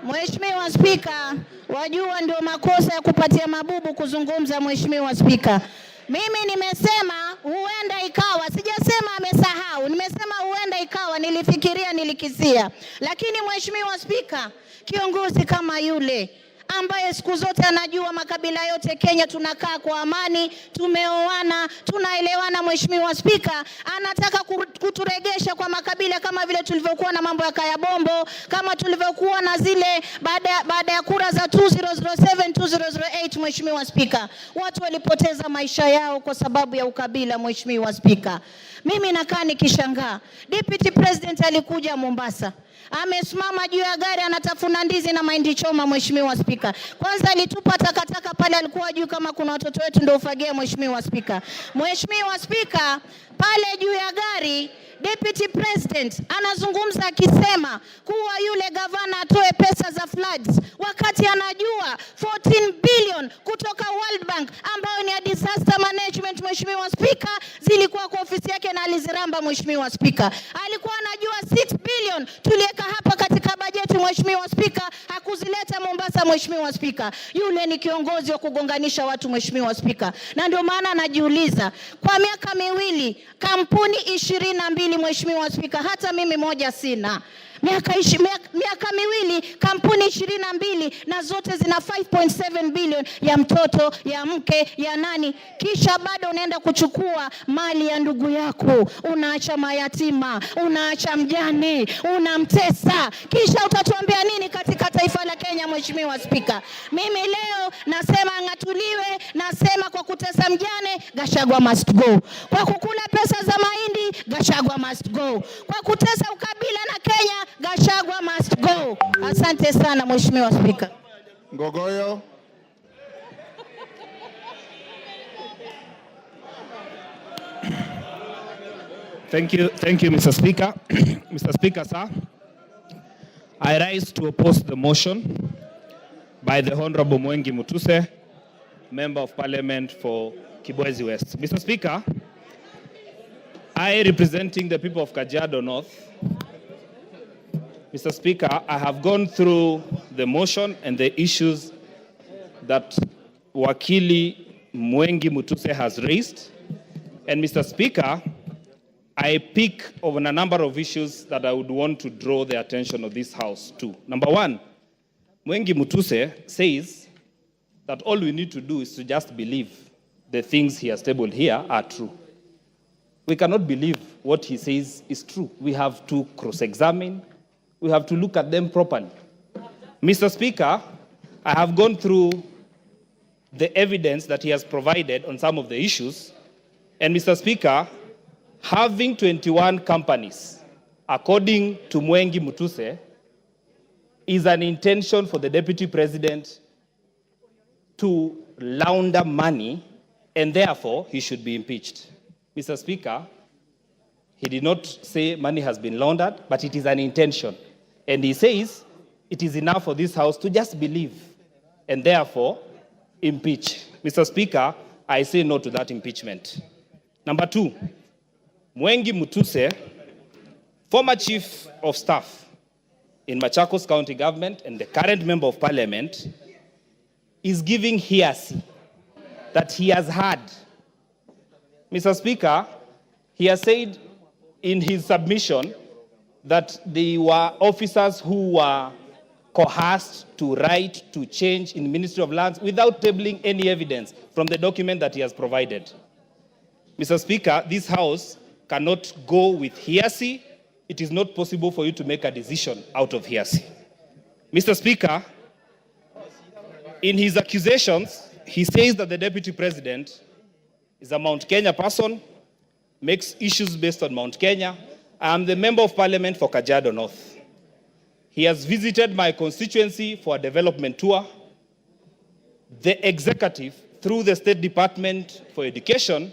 Mheshimiwa Spika, wajua ndio makosa ya kupatia mabubu kuzungumza. Mheshimiwa Spika, mimi nimesema huenda ikawa, sijasema amesahau, nimesema huenda ikawa, nilifikiria, nilikisia. Lakini Mheshimiwa Spika, kiongozi kama yule ambaye siku zote anajua makabila yote Kenya tunakaa kwa amani, tumeoana, tunaelewana, Mheshimiwa Spika, anataka kuturegesha kwa makabila kama vile tulivyokuwa na mambo ya Kaya Bombo, kama tulivyokuwa na zile baada ya kura za 2007 2008. Mheshimiwa Spika, watu walipoteza maisha yao kwa sababu ya ukabila. Mheshimiwa Spika, mimi nakaa nikishangaa. Deputy President alikuja Mombasa, amesimama juu ya gari anatafuna ndizi na mahindi choma. Mheshimiwa Spika, kwanza alitupa takataka pale, alikuwa juu kama kuna watoto wetu ndio ufagia. Mheshimiwa Spika, Mheshimiwa Spika, pale juu ya gari Deputy President anazungumza akisema kuwa yule gavana atoe pesa za floods, wakati anajua 14 billion kutoka World Bank ambayo ni ya disaster management. Mheshimiwa Spika, zilikuwa kwa ofisi yake na aliziramba. Mheshimiwa Spika, alikuwa anajua 6 billion tuliweka hapa katika bajeti. Mheshimiwa Spika, hakuzileta Mombasa. Mheshimiwa Spika, yule ni kiongozi wa kugonganisha watu. Mheshimiwa Spika, na ndio maana najiuliza, kwa miaka miwili kampuni 22. Mheshimiwa Spika, hata mimi moja sina. Miaka miwili, kampuni 22 na zote zina 5.7 billion ya mtoto, ya mke, ya nani. Kisha bado unaenda kuchukua mali ya ndugu yako. Unaacha mayatima, unaacha mjane, unamtesa. Kisha utatuambia nini katika taifa la Kenya, Mheshimiwa Spika? Mimi leo nasema angatuliwe, nasema kwa kutesa mjane, Gachagua must go. Kwa kukula pesa za mahindi, Gachagua must go. Kwa kutesa ukabila na Kenya, Gachagua must go. Asante sana Mheshimiwa Spika. Ngogoyo. Thank you, Mr. Speaker. Mr. Speaker, sir, I rise to oppose the motion by the Honorable Mwengi Mutuse, Member of Parliament for Kibwezi West. Mr. Speaker, I, representing the people of Kajiado North, Mr. Speaker, I have gone through the motion and the issues that Wakili Mwengi Mutuse has raised. And Mr. Speaker, I pick on a number of issues that I would want to draw the attention of this House to. Number one, Mwengi Mutuse says that all we need to do is to just believe the things he has tabled here are true. We cannot believe what he says is true. We have to cross-examine. We have to look at them properly. Mr. Speaker, I have gone through the evidence that he has provided on some of the issues. And Mr. Speaker, having 21 companies, according to Mwengi Mutuse, is an intention for the Deputy President to launder money, and therefore he should be impeached. Mr. Speaker, he did not say money has been laundered, but it is an intention. And he says it is enough for this House to just believe and therefore impeach. Mr. Speaker, I say no to that impeachment. Number two, Mwengi Mutuse, former Chief of Staff in Machakos County Government and the current Member of Parliament, is giving hearsay that he has heard. Mr. Speaker, he has said in his submission that they were officers who were coerced to write to change in the Ministry of Lands without tabling any evidence from the document that he has provided. Mr. Speaker, this House cannot go with hearsay. It is not possible for you to make a decision out of hearsay. Mr. Speaker, in his accusations, he says that the Deputy President is a Mount Kenya person, makes issues based on Mount Kenya. I am the Member of Parliament for Kajiado North. He has visited my constituency for a development tour. The executive, through the State Department for Education,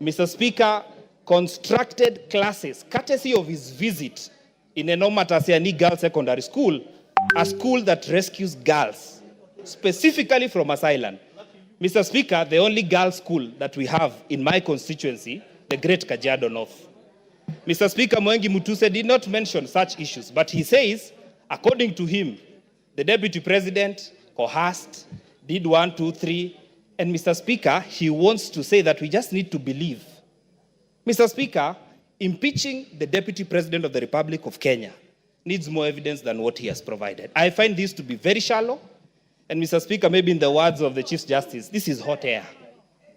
Mr. Speaker, constructed classes, courtesy of his visit in Enoma Tasiani Girls Secondary School, a school that rescues girls, specifically from asylum. Mr. Speaker, the only girls' school that we have in my constituency, the Great Kajiado North. Mr. Speaker, Mwengi Mutuse did not mention such issues, but he says, according to him, the Deputy President coerced, did 1, 2, 3, and Mr. Speaker, he wants to say that we just need to believe. Mr. Speaker, impeaching the Deputy President of the Republic of Kenya needs more evidence than what he has provided. I find this to be very shallow, and Mr. Speaker, maybe in the words of the Chief Justice, this is hot air,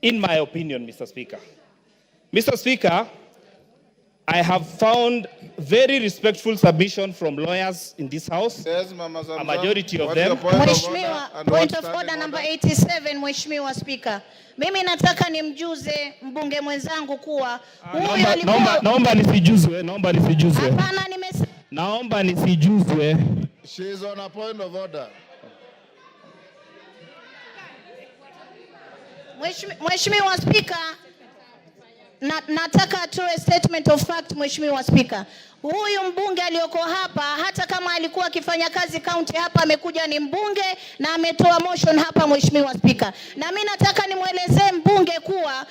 in my opinion, Mr. Speaker. Mr. Speaker, I have found very respectful submission from lawyers in this House, Yes, Mama Zamzam. a majority of What's them. your point of Mheshimiwa, order and point what's of order standing number order? 87, Mheshimiwa Spika. Mimi nataka nimjuze mbunge mwenzangu kuwa huyo alikuwa... Naomba nisijuzwe. Hapana, nimesema... Naomba nisijuzwe. She is on a point of order. Mheshimiwa Spika, nataka atoe statement of fact, Mheshimiwa Spika. Huyu mbunge aliyoko hapa, hata kama alikuwa akifanya kazi county hapa, amekuja ni mbunge na ametoa motion hapa, Mheshimiwa Spika. Na mimi nataka nimwelezee mbunge kuwa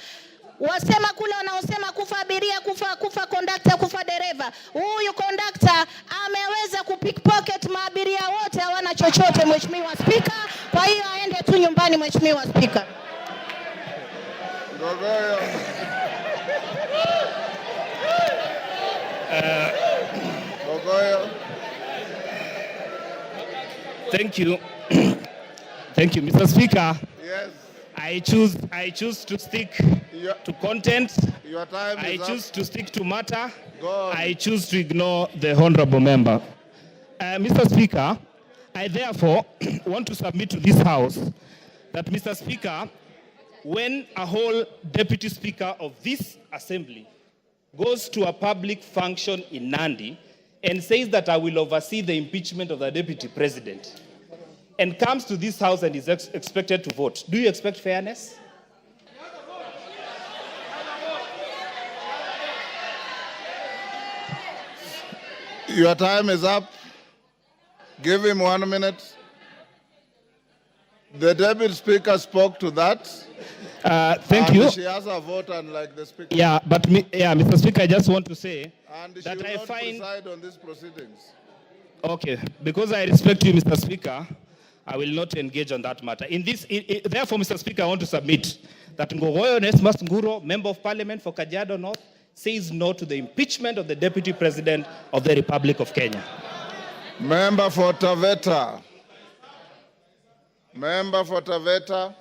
wasema kule wanaosema kufa abiria, kufa conductor, kufa dereva. Huyu conductor ameweza kupickpocket maabiria wote, hawana chochote, Mheshimiwa Spika. Kwa hiyo aende tu nyumbani, Mheshimiwa Spika. Ngogoyo. Ngogoyo. Thank you. Thank you, Mr. Speaker. Yes. I choose to stick to content. Your time I is choose up. to stick to matter. Go on. I choose to ignore the honorable member. Mr. Speaker, I therefore want to submit to this House that, Mr. Speaker, when a whole deputy speaker of this assembly goes to a public function in Nandi and says that I will oversee the impeachment of the deputy president, and comes to this House and is expected to vote, do you expect fairness? Your time is up. Give him 1 minute. The deputy speaker spoke to that. Thank you. She has a vote unlike the speaker. Yeah, but Mr. Speaker, I just want to say And she that will I not find... preside on these proceedings. Okay, because I respect you, Mr. Speaker, I will not engage on that matter. Therefore, Mr. Speaker, I want to submit that Ngogoyo Onesmus Nguro, Member of Parliament for Kajiado North, says no to the impeachment of the Deputy President of the Republic of Kenya. Member for Taveta. Member for Taveta.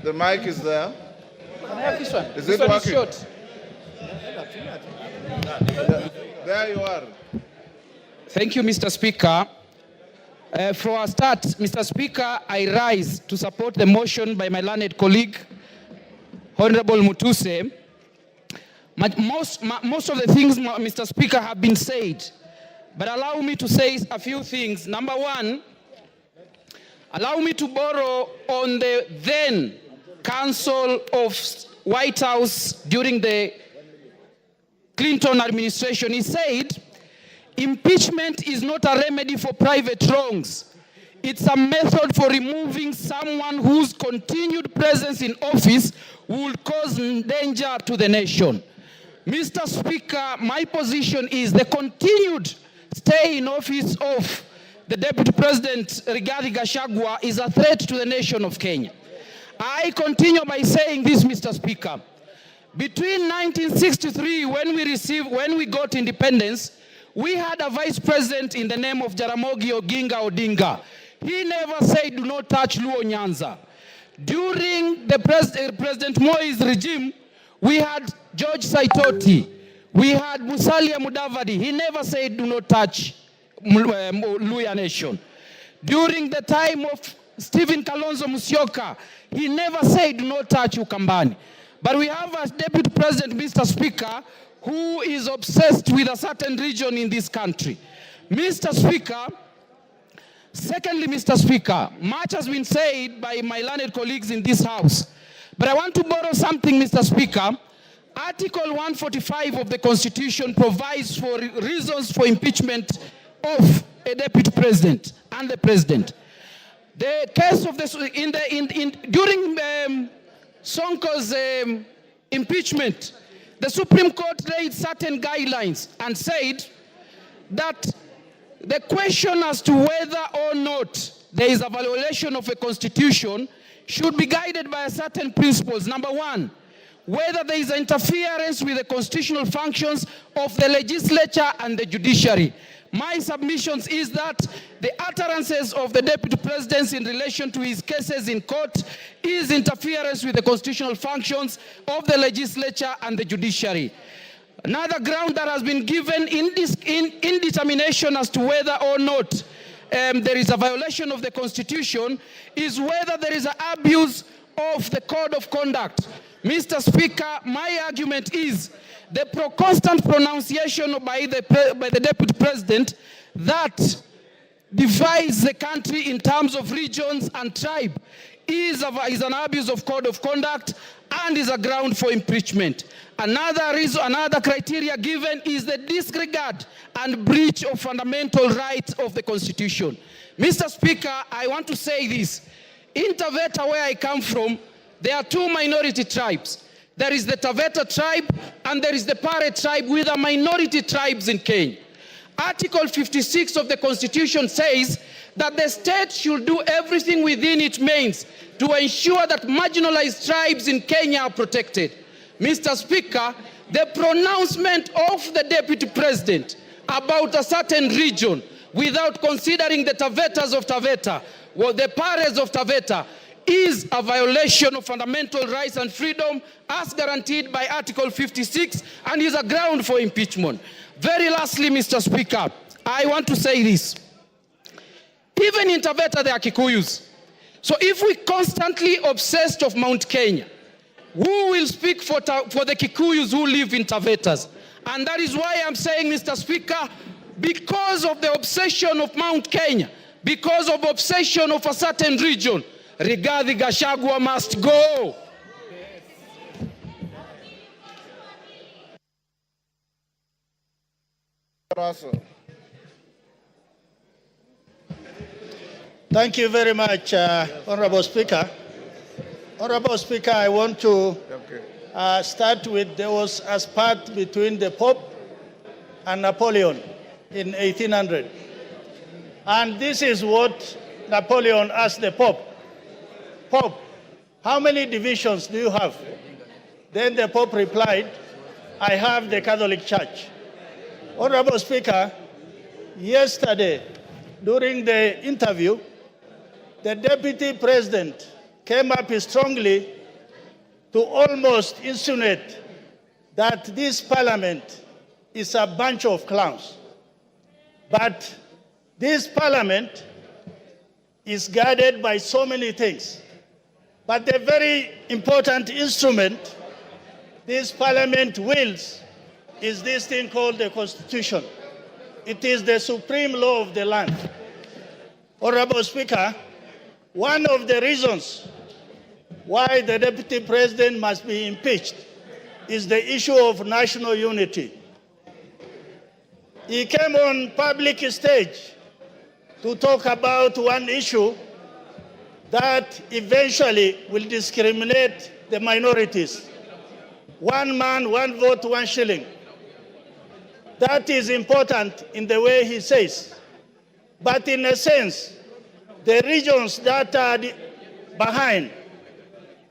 The mic is there. Is it working? There you are. Thank you, Mr. Speaker. For a start, Mr. Speaker, I rise to support the motion by my learned colleague, Honorable Mutuse. Most of the things, Mr. Speaker, have been said, but allow me to say a few things. Number one, allow me to borrow on the then Council of White House during the Clinton administration. He said, impeachment is not a remedy for private wrongs. It's a method for removing someone whose continued presence in office will cause danger to the nation. Mr. Speaker, my position is the continued stay in office of the Deputy President Rigathi Gachagua is a threat to the nation of Kenya. I continue by saying this, Mr. Speaker. Between 1963, when we got independence, we had a vice president in the name of Jaramogi Oginga Odinga. He never said, do not touch Luo Nyanza. During the President Moi's regime, we had George Saitoti. We had Musalia Mudavadi. He never said, do not touch Luya Nation. During the time of Stephen Kalonzo Musyoka, he never said, do not touch Ukambani. But we have a deputy president, Mr. Speaker, who is obsessed with a certain region in this country. Mr. Speaker, secondly, Mr. Speaker, much has been said by my learned colleagues in this House. But I want to borrow something, Mr. Speaker. Article 145 of the Constitution provides for reasons for impeachment of a deputy president and the president. The case of this during Sonko's impeachment, the Supreme Court laid certain guidelines and said that the question as to whether or not there is a violation of a constitution should be guided by certain principles. Number one, whether there is interference with the constitutional functions of the legislature and the judiciary. My submissions is that the utterances of the deputy president in relation to his cases in court is interference with the constitutional functions of the legislature and the judiciary. Another ground that has been given in determination as to whether or not there is a violation of the constitution is whether there is an abuse of the code of conduct. Mr. Speaker, my argument is the constant pronunciation by the deputy president that divides the country in terms of regions and tribe is an abuse of code of conduct and is a ground for impeachment. Another criteria given is the disregard and breach of fundamental rights of the Constitution. Mr. Speaker, I want to say this. In Taveta, where I come from, there are two minority tribes. There is the Taveta tribe and there is the Pare tribe, with the minority tribes in Kenya. Article 56 of the Constitution says that the state should do everything within its means to ensure that marginalized tribes in Kenya are protected. Mr. Speaker, the pronouncement of the Deputy President about a certain region without considering the Tavetas of Taveta, or the APEARS of Taveta, is a violation of fundamental rights and freedom as guaranteed by Article 56 and is a ground for impeachment. Very lastly, Mr. Speaker, I want to say this. Even in Taveta, there are Kikuyus. So if we constantly obsessed of Mount Kenya, who will speak for the Kikuyus who live in Tavetas? And that is why I'm saying, Mr. Speaker, because of the obsession of Mount Kenya, because of obsession of a certain region, Rigathi Gachagua must go. Thank you very much, Honorable Speaker. Honorable Speaker, I want to start with, there was a spat between the Pope and Napoleon in 1800. And this is what Napoleon asked the Pope. Pope, how many divisions do you have? Then the Pope replied, I have the Catholic Church. Honorable Speaker, yesterday, during the interview, the Deputy President came up strongly to almost insinuate that this Parliament is a bunch of clowns. But this Parliament is guarded by so many things. But the very important instrument this Parliament wields is this thing called the Constitution. It is the supreme law of the land. Honorable Speaker, one of the reasons why the Deputy President must be impeached is the issue of national unity. He came on public stage to talk about one issue that eventually will discriminate the minorities. One man, one vote, one shilling. That is important in the way he says. But in a sense, the regions that are behind,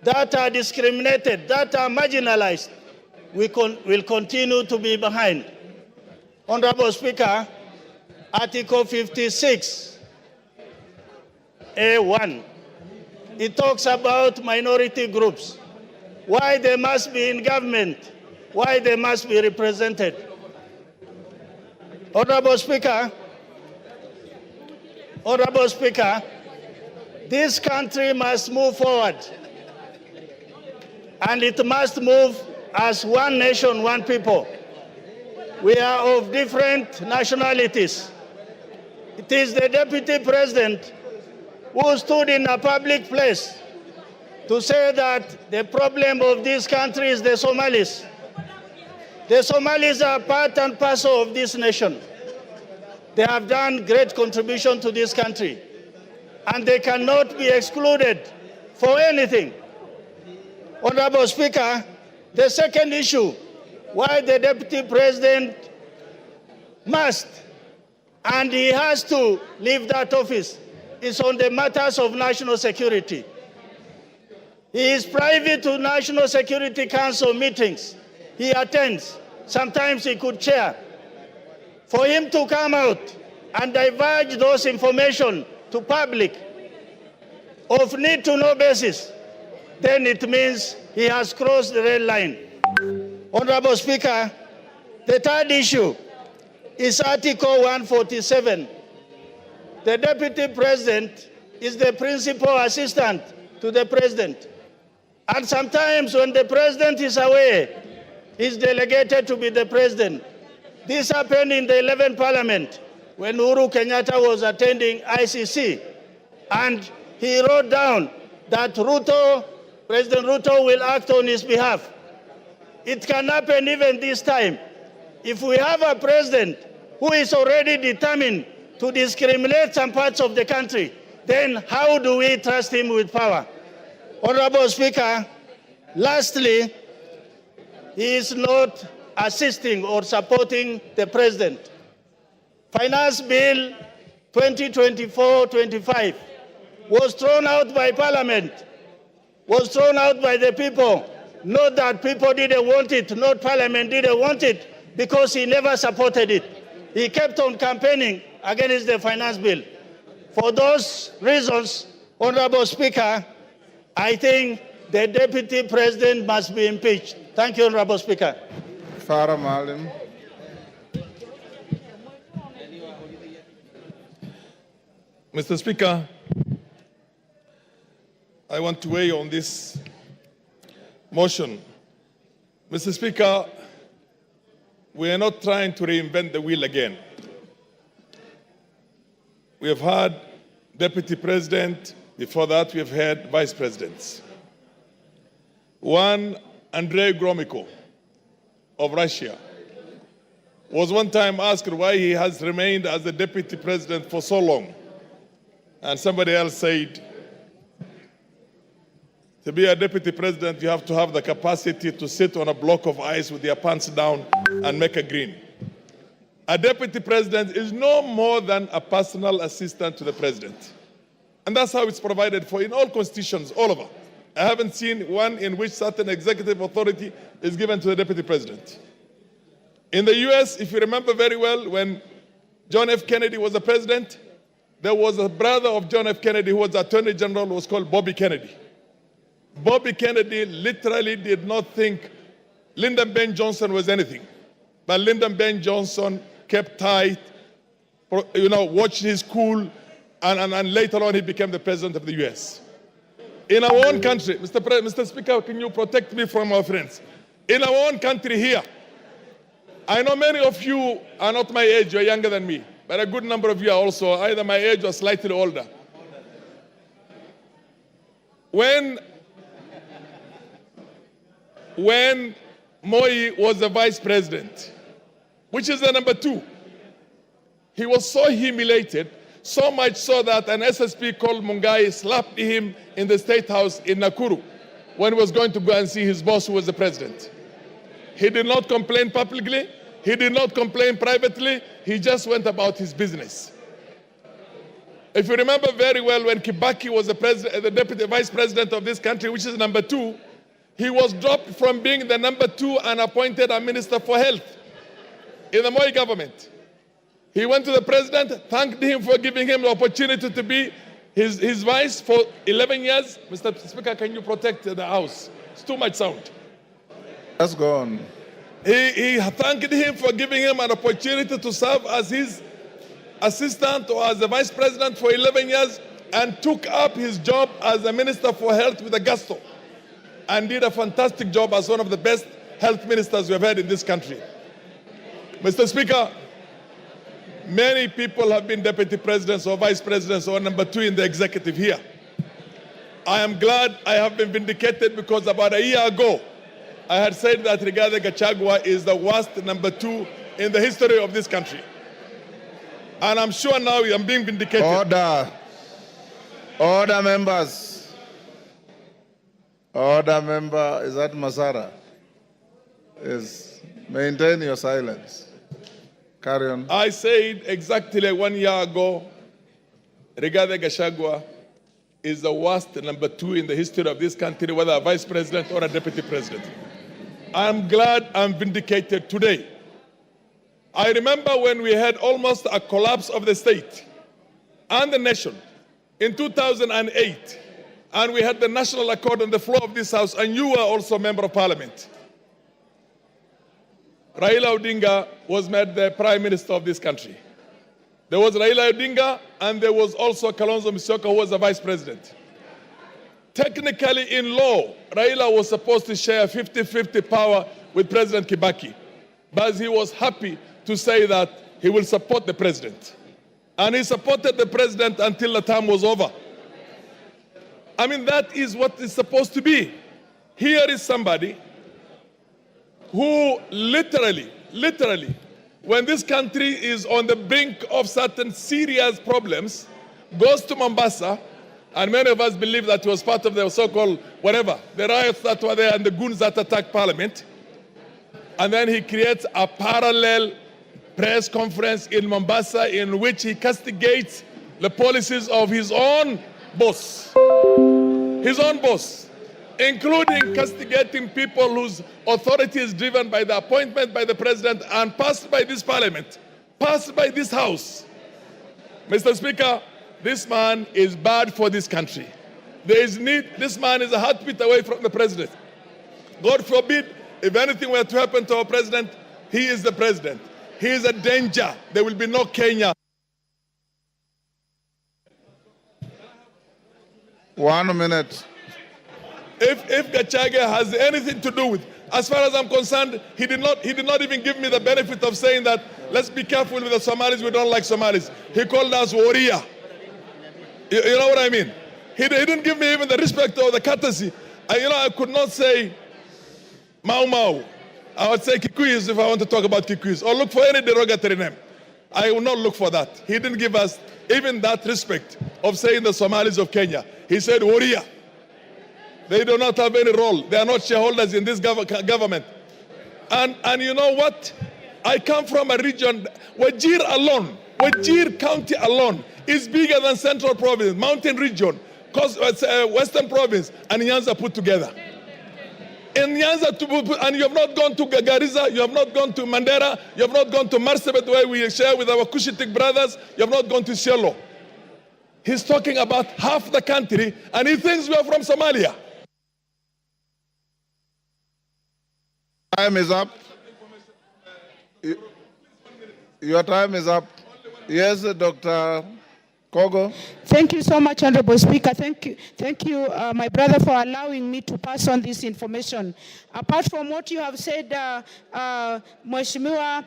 that are discriminated, that are marginalized, will continue to be behind. Honorable Speaker, Article 56, A1, it talks about minority groups, why they must be in government, why they must be represented. Honorable Speaker, this country must move forward, and it must move as one nation, one people. We are of different nationalities. It is the Deputy President who stood in a public place to say that the problem of this country is the Somalis. The Somalis are part and parcel of this nation. They have done great contribution to this country, and they cannot be excluded for anything. Honorable Speaker, the second issue why the Deputy President must and he has to leave that office is on the matters of national security. He is privy to National Security Council meetings. He attends. Sometimes he could chair. For him to come out and divulge those information to public of need-to-know basis, then it means he has crossed the red line. Honorable Speaker, the third issue is Article 147. The Deputy President is the principal assistant to the President. And sometimes when the President is away, he's delegated to be the President. This happened in the 11th Parliament when Uhuru Kenyatta was attending ICC. And he wrote down that President Ruto will act on his behalf. It can happen even this time. If we have a president who is already determined to discriminate some parts of the country, then how do we trust him with power? Honorable Speaker, lastly, he is not assisting or supporting the president. Finance Bill 2024-25 was thrown out by Parliament, was thrown out by the people. Not that people didn't want it, not Parliament didn't want it, because he never supported it. He kept on campaigning against the finance bill. For those reasons, Honorable Speaker, I think the Deputy President must be impeached. Thank you, Honorable Speaker. Farah Maalim. Mr. Speaker, I want to weigh on this motion. Mr. Speaker, we are not trying to reinvent the wheel again. We have had Deputy President, before that we have had Vice Presidents. One, Andrei Gromyko of Russia, was one time asked why he has remained as the Deputy President for so long. And somebody else said, to be a Deputy President, you have to have the capacity to sit on a block of ice with your pants down and make a green. A Deputy President is no more than a personal assistant to the President. And that's how it's provided for in all constitutions, all over. I haven't seen one in which certain executive authority is given to the Deputy President. In the US, if you remember very well, when John F. Kennedy was the president, there was a brother of John F. Kennedy who was Attorney General, who was called Bobby Kennedy. Bobby Kennedy literally did not think Lyndon B. Johnson was anything. But Lyndon B. Johnson kept tight, watched his cool, and later on he became the president of the US. In our own country, Mr. Speaker, can you protect me from our friends? In our own country here, I know many of you are not my age, you're younger than me, but a good number of you are also either my age or slightly older. When Moi was the vice president, which is the number 2, he was so humiliated, so much so that an SSP called Mungai slapped him in the State House in Nakuru when he was going to go and see his boss, who was the president. He did not complain publicly. He did not complain privately. He just went about his business. If you remember very well, when Kibaki was the deputy vice president of this country, which is number 2, he was dropped from being the number 2 and appointed a minister for health in the Moi government. He went to the president, thanked him for giving him the opportunity to be his vice for 11 years. Mr. Speaker, can you protect the House? It's too much sound. Let's go on. He thanked him for giving him an opportunity to serve as his assistant or as the vice president for 11 years and took up his job as the minister for health with a gusto and did a fantastic job as one of the best health ministers we've had in this country. Mr. Speaker, many people have been deputy presidents or vice presidents or number 2 in the executive here. I am glad I have been vindicated because about a year ago, I had said that Rigathi Gachagua is the worst number 2 in the history of this country. And I'm sure now I'm being vindicated. Order. Order, members. Order, member. Is that Masara? Yes. Maintain your silence. Carry on. I said exactly 1 year ago, Rigathi Gachagua is the worst number 2 in the history of this country, whether a vice president or a deputy president. I'm glad I'm vindicated today. I remember when we had almost a collapse of the state and the nation in 2008, and we had the national accord on the floor of this house, and you were also a member of parliament. Raila Odinga was made the prime minister of this country. There was Raila Odinga, and there was also Kalonzo Musyoka, who was the vice president. Technically, in law, Raila was supposed to share 50-50 power with President Kibaki, but he was happy to say that he will support the president. And he supported the president until the term was over. I mean, that is what it's supposed to be. Here is somebody who literally, when this country is on the brink of certain serious problems, goes to Mombasa, and many of us believe that he was part of the so-called whatever, the riots that were there and the goons that attacked parliament. And then he creates a parallel press conference in Mombasa in which he castigates the policies of his own boss, including castigating people whose authority is driven by the appointment by the president and passed by this parliament, passed by this house. Mr. Speaker, this man is bad for this country. There is need, this man is a heartbeat away from the president. God forbid, if anything were to happen to our president, he is the president. He is a danger. There will be no Kenya. 1 minute. If Gachagua has anything to do with, as far as I'm concerned, he did not even give me the benefit of saying that, let's be careful with the Somalis, we don't like Somalis. He called us warrior. You know what I mean? He didn't give me even the respect or the courtesy. I could not say Mau Mau. I would say Kikuyus if I want to talk about Kikuyus, or look for any derogatory name. I will not look for that. He didn't give us even that respect of saying the Somalis of Kenya. He said warrior. They do not have any role. They are not shareholders in this government. And you know what? I come from a region, Wajir alone, Wajir County alone is bigger than Central Province, Mountain Region, Western Province, and Nyanza put together. In Nyanza, and you have not gone to Garissa, you have not gone to Mandera, you have not gone to Marsabit, where we share with our Cushitic brothers, you have not gone to Shelo. He's talking about half the country, and he thinks we are from Somalia. Time is up. Your time is up. Yes, Dr. Kogo. Thank you so much, Honorable Speaker. Thank you, my brother, for allowing me to pass on this information. Apart from what you have said, Mheshimiwa,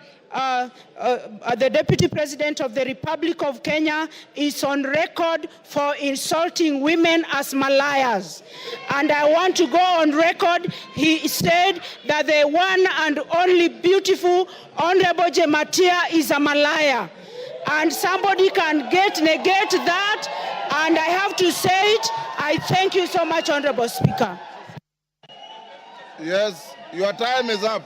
the Deputy President of the Republic of Kenya is on record for insulting women as Malayas. And I want to go on record. He said that the one and only beautiful Honorable Jematia is a Malaya. And somebody can negate that, and I have to say it. I thank you so much, Honorable Speaker. Yes, your time is up.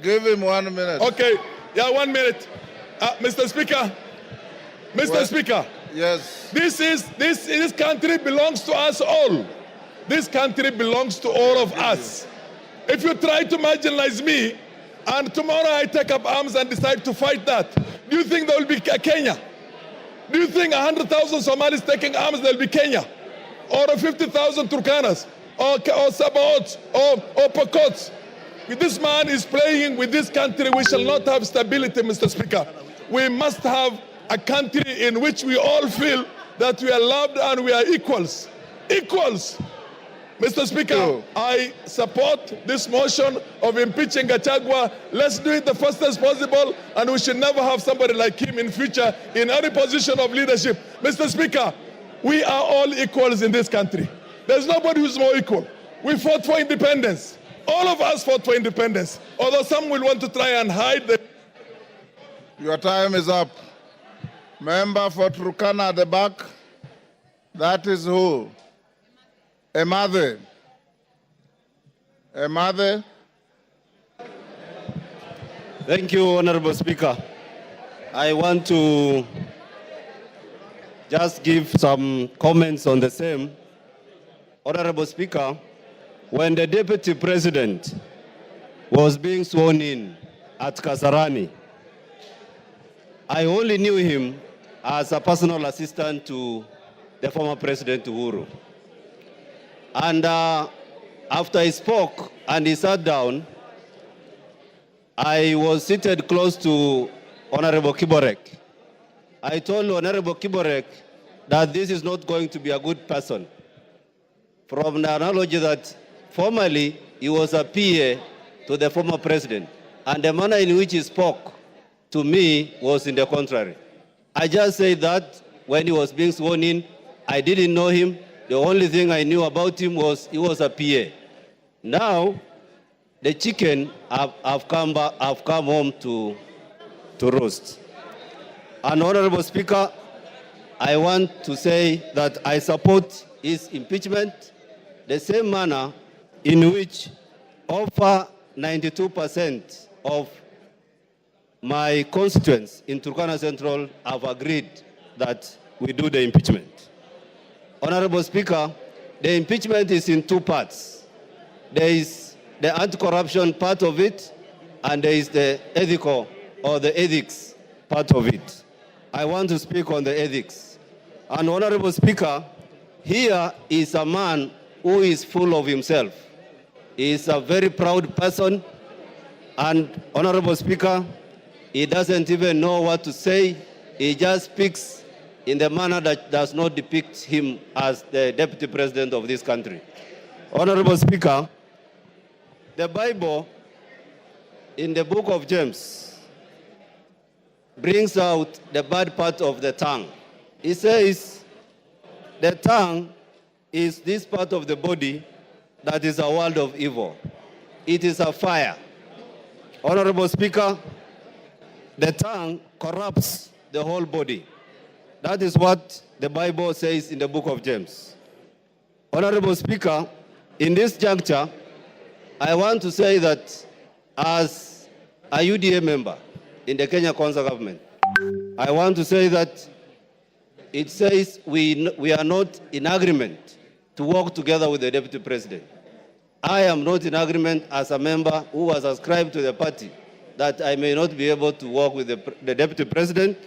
Give him 1 minute. Okay, yeah, 1 minute. Mr. Speaker, Speaker. Yes. This country belongs to us all. This country belongs to all of us. If you try to marginalize me, and tomorrow I take up arms and decide to fight that, do you think there will be Kenya? Do you think 100,000 Somalis taking arms, there will be Kenya? Or 50,000 Turkanas? Or Sabaots? Or Pokots? This man is playing with this country. We shall not have stability, Mr. Speaker. We must have a country in which we all feel that we are loved and we are equals. Equals. Mr. Speaker, I support this motion of impeaching Gachagua. Let's do it the fastest possible, and we should never have somebody like him in future in any position of leadership. Mr. Speaker, we are all equals in this country. There's nobody who's more equal. We fought for independence. All of us fought for independence, although some will want to try and hide the... Your time is up. Member for Turkana at the back. That is who? Emathe. Thank you, Honorable Speaker. I want to just give some comments on the same. Honorable Speaker, when the Deputy President was being sworn in at Kasarani, I only knew him as a personal assistant to the former President Uhuru. And after he spoke and he sat down, I was seated close to Honorable Kiborek. I told Honorable Kiborek that this is not going to be a good person, from the analogy that formerly he was a PA to the former president, and the manner in which he spoke to me was in the contrary. I just said that when he was being sworn in, I didn't know him. The only thing I knew about him was he was a PA. Now, the chicken have come home to roast. And Honorable Speaker, I want to say that I support his impeachment the same manner in which over 92% of my constituents in Turkana Central have agreed that we do the impeachment. Honorable Speaker, the impeachment is in two parts. There is the anti-corruption part of it, and there is the ethical or the ethics part of it. I want to speak on the ethics. And Honorable Speaker, here is a man who is full of himself. He is a very proud person, and Honorable Speaker, he doesn't even know what to say. He just speaks in the manner that does not depict him as the Deputy President of this country. Honorable Speaker, the Bible in the book of James brings out the bad part of the tongue. It says the tongue is this part of the body that is a world of evil. It is a fire. Honorable Speaker, the tongue corrupts the whole body. That is what the Bible says in the book of James. Honorable Speaker, in this juncture, I want to say that as a UDA member in the Kenya Kwanza government, I want to say that it says we are not in agreement to work together with the Deputy President. I am not in agreement as a member who was ascribed to the party that I may not be able to work with the Deputy President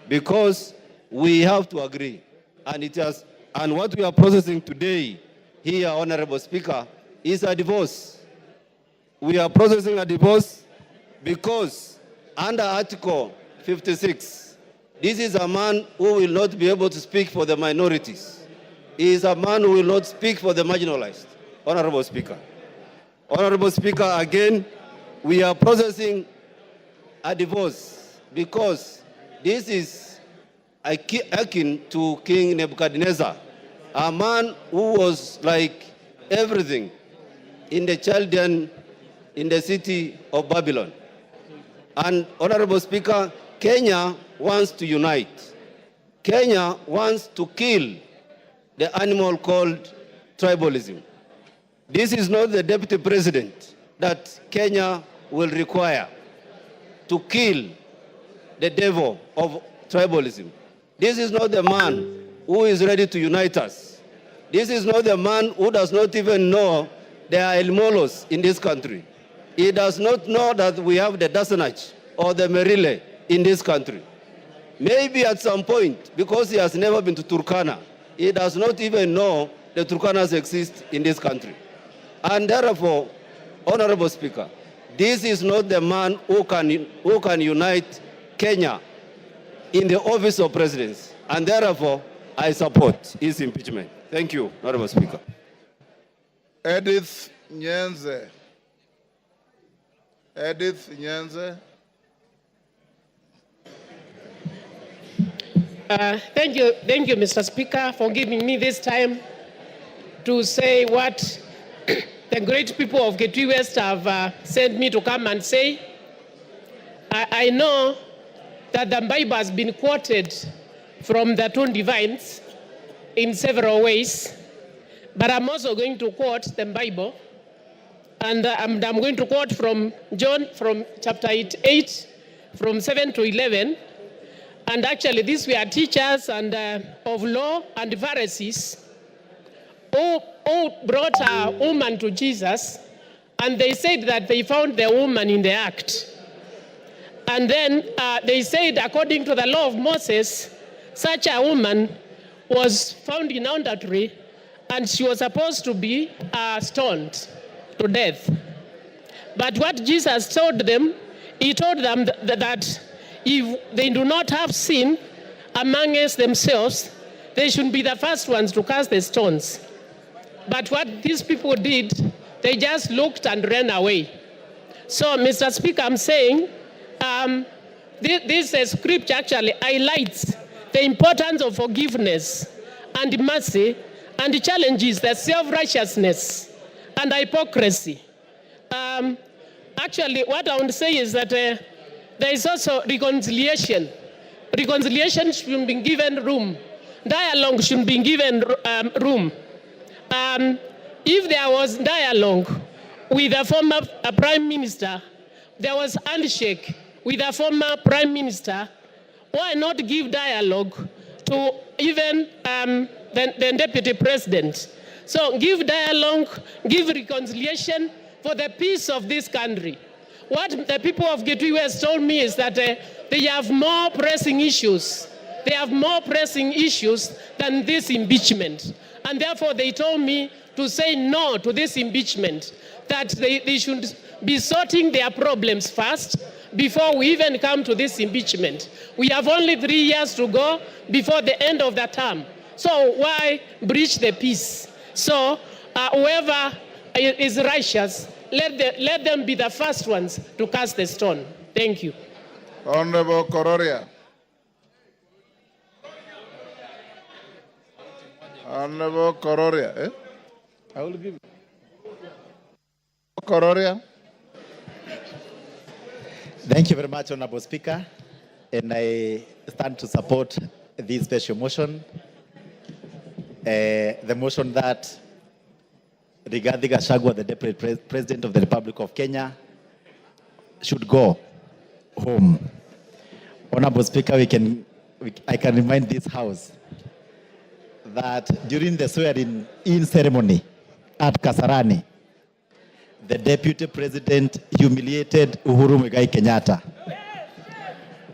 because we have to agree. And what we are processing today here, Honorable Speaker, is a divorce. We are processing a divorce because under Article 56, this is a man who will not be able to speak for the minorities. He is a man who will not speak for the marginalized. Honorable Speaker. Honorable Speaker, again, we are processing a divorce because this is akin to King Nebuchadnezzar, a man who was like everything in the Chaldean, in the city of Babylon. And Honorable Speaker, Kenya wants to unite. Kenya wants to kill the animal called tribalism. This is not the Deputy President that Kenya will require to kill the devil of tribalism. This is not the man who is ready to unite us. This is not the man who does not even know there are Elmolos in this country. He does not know that we have the Dasanach or the Merile in this country. Maybe at some point, because he has never been to Turkana, he does not even know the Turkanas exist in this country. And therefore, Honorable Speaker, this is not the man who can unite Kenya in the office of presidency. And therefore, I support his impeachment. Thank you, Honorable Speaker. Edith Nyenze. Edith Nyenze. Thank you, Mr. Speaker, for giving me this time to say what the great people of Kitui West have sent me to come and say. I know that the Bible has been quoted from the two divines in several ways, but I'm also going to quote the Bible, and I'm going to quote from John, from chapter 8, from 7 to 11. And actually, these were teachers and of law and Pharisees who brought a woman to Jesus, and they said that they found the woman in the act. And then they said, according to the law of Moses, such a woman was found in adultery, and she was supposed to be stoned to death. But what Jesus told them, he told them that if they do not have sin amongst themselves, they should be the first ones to cast the stones. But what these people did, they just looked and ran away. So, Mr. Speaker, I'm saying this scripture actually highlights the importance of forgiveness and mercy and challenges the self-righteousness and hypocrisy. Actually, what I want to say is that there is also reconciliation. Reconciliation should be given room. Dialogue should be given room. If there was dialogue with the former Prime Minister, there was handshake with a former prime minister, why not give dialogue to even the deputy president? So give dialogue, give reconciliation for the peace of this country. What the people of Gitwe has told me is that they have more pressing issues. They have more pressing issues than this impeachment. And therefore they told me to say no to this impeachment, that they should be sorting their problems first before we even come to this impeachment. We have only 3 years to go before the end of the term. So why breach the peace? So whoever is righteous, let them be the first ones to cast the stone. Thank you. Honorable Kororia. Honorable Kororia. I will give you. Kororia. Thank you very much, Honorable Speaker. And I stand to support this special motion. The motion that Rigathi Gachagua, the Deputy President of the Republic of Kenya, should go home. Honorable Speaker, I can remind this House that during the swearing-in ceremony at Kasarani, the Deputy President humiliated Uhuru Muigai Kenyatta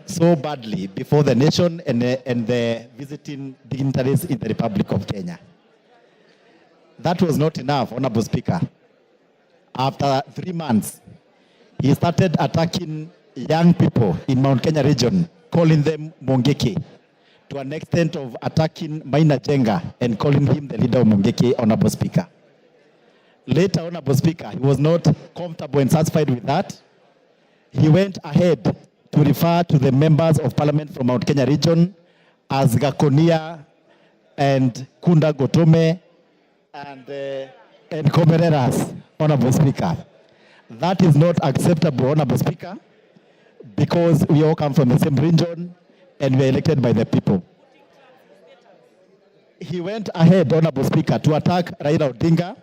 so badly before the nation and the visiting dignitaries in the Republic of Kenya. That was not enough, Honorable Speaker. After 3 months, he started attacking young people in Mount Kenya region, calling them Mongeki, to an extent of attacking Maina Jenga and calling him the leader of Mongeki, Honorable Speaker. Later, Honorable Speaker, he was not comfortable and satisfied with that. He went ahead to refer to the members of parliament from Mount Kenya region as Gakonia and Kunda Gotome and Komereras, Honorable Speaker. That is not acceptable, Honorable Speaker, because we all come from the same region and we are elected by the people. He went ahead, Honorable Speaker, to attack Raila Odinga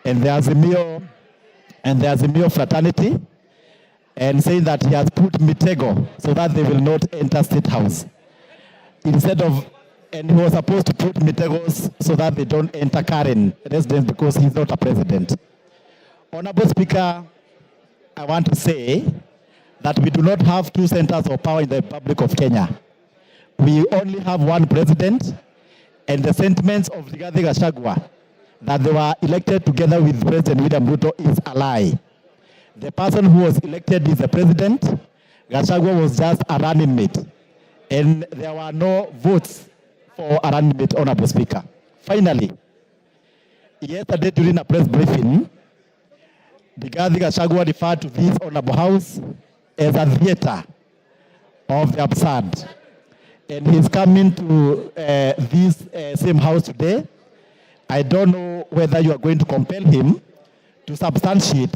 and the Azimio fraternity, and saying that he has put Mitego so that they will not enter State House. And he was supposed to put Mitegos so that they don't enter Karen residence because he's not a president. Honorable Speaker, I want to say that we do not have 2 centers of power in the Republic of Kenya. We only have 1 president, and the sentiments of Rigathi Gachagua that they were elected together with President William Ruto is a lie. The person who was elected is the president. Gachagua was just a running mate. And there were no votes for a running mate, Honorable Speaker. Finally, yesterday during a press briefing, Rigathi Gachagua referred to this Honorable House as a theater of the absurd. And he's coming to this same house today. I don't know whether you are going to compel him to substantiate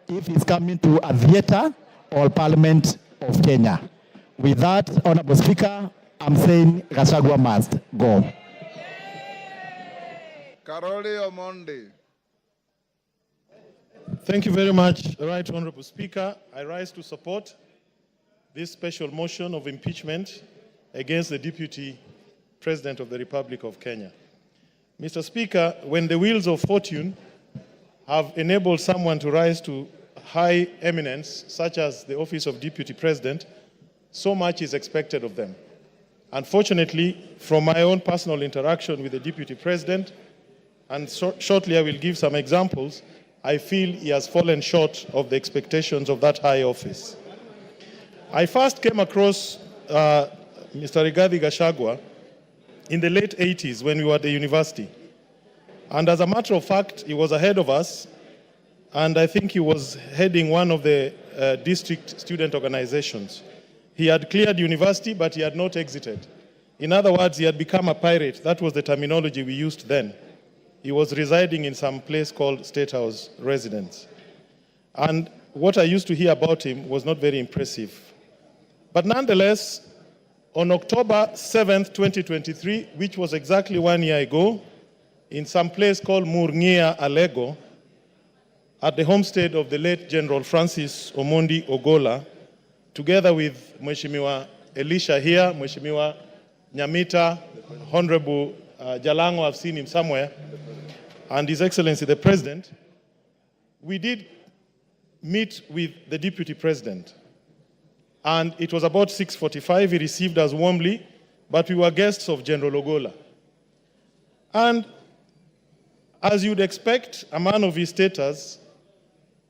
if he's coming to a theater or Parliament of Kenya. With that, Honorable Speaker, I'm saying Gachagua must go. Karoli Omondi. Thank you very much, Right Honorable Speaker. I rise to support this special motion of impeachment against the Deputy President of the Republic of Kenya. Mr. Speaker, when the wheels of fortune have enabled someone to rise to high eminence, such as the office of Deputy President, so much is expected of them. Unfortunately, from my own personal interaction with the Deputy President, and shortly I will give some examples, I feel he has fallen short of the expectations of that high office. I first came across Mr. Rigathi Gachagua in the late 80s when we were at the university. And as a matter of fact, he was ahead of us, and I think he was heading one of the district student organizations. He had cleared university, but he had not exited. In other words, he had become a pirate. That was the terminology we used then. He was residing in some place called State House residence. And what I used to hear about him was not very impressive. But nonetheless, on October 7th, 2023, which was exactly 1 year ago, in some place called Murngia, Alego, at the homestead of the late General Francis Omondi Ogola, together with Mheshimiwa Elisha here, Mheshimiwa Nyamita, Honorable Jalango, I've seen him somewhere, and His Excellency the President, we did meet with the Deputy President. And it was about 6:45. He received us warmly, but we were guests of General Ogola. And as you'd expect, a man of his status,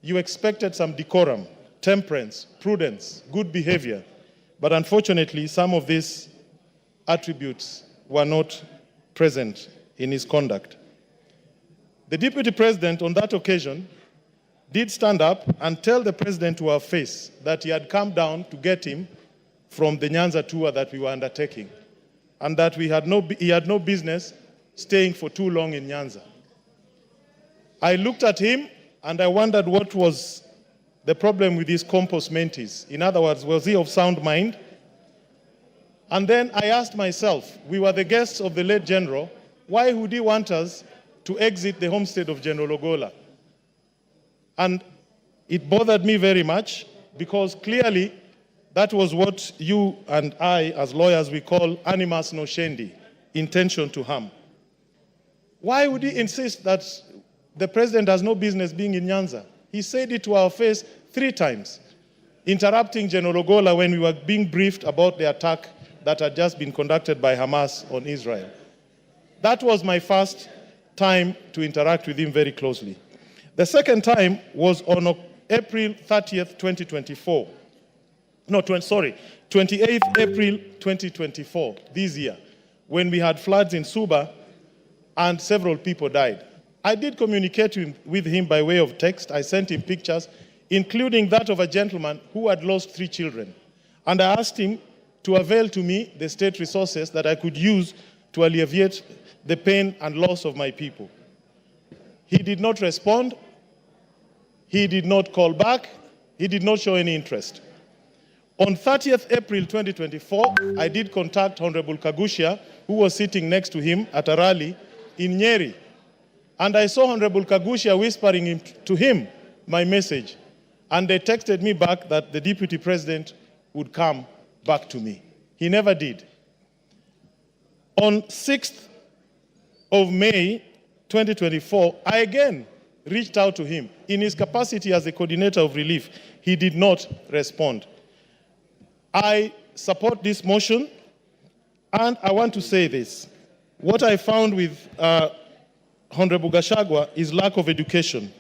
you expected some decorum, temperance, prudence, good behavior. But unfortunately, some of these attributes were not present in his conduct. The Deputy President on that occasion did stand up and tell the President to our face that he had come down to get him from the Nyanza tour that we were undertaking, and that he had no business staying for too long in Nyanza. I looked at him and I wondered what was the problem with his compos mentis. In other words, was he of sound mind? And then I asked myself, we were the guests of the late General, why would he want us to exit the homestead of General Ogola? And it bothered me very much, because clearly that was what you and I, as lawyers, we call animus nocendi, intention to harm. Why would he insist that the President has no business being in Nyanza? He said it to our face 3 times, interrupting General Ogola when we were being briefed about the attack that had just been conducted by Hamas on Israel. That was my first time to interact with him very closely. The second time was on April 30th, 2024. No, 28th April 2024, this year, when we had floods in Suba and several people died. I did communicate with him by way of text. I sent him pictures, including that of a gentleman who had lost 3 children. And I asked him to avail to me the state resources that I could use to alleviate the pain and loss of my people. He did not respond. He did not call back. He did not show any interest. On 30th April 2024, I did contact Honorable Kagushia, who was sitting next to him at a rally in Nyeri. And I saw Honorable Kagushia whispering to him my message. And they texted me back that the Deputy President would come back to me. He never did. On 6th of May 2024, I again reached out to him in his capacity as the coordinator of relief. He did not respond. I support this motion, and I want to say this. What I found with Honorable Gachagua is lack of education.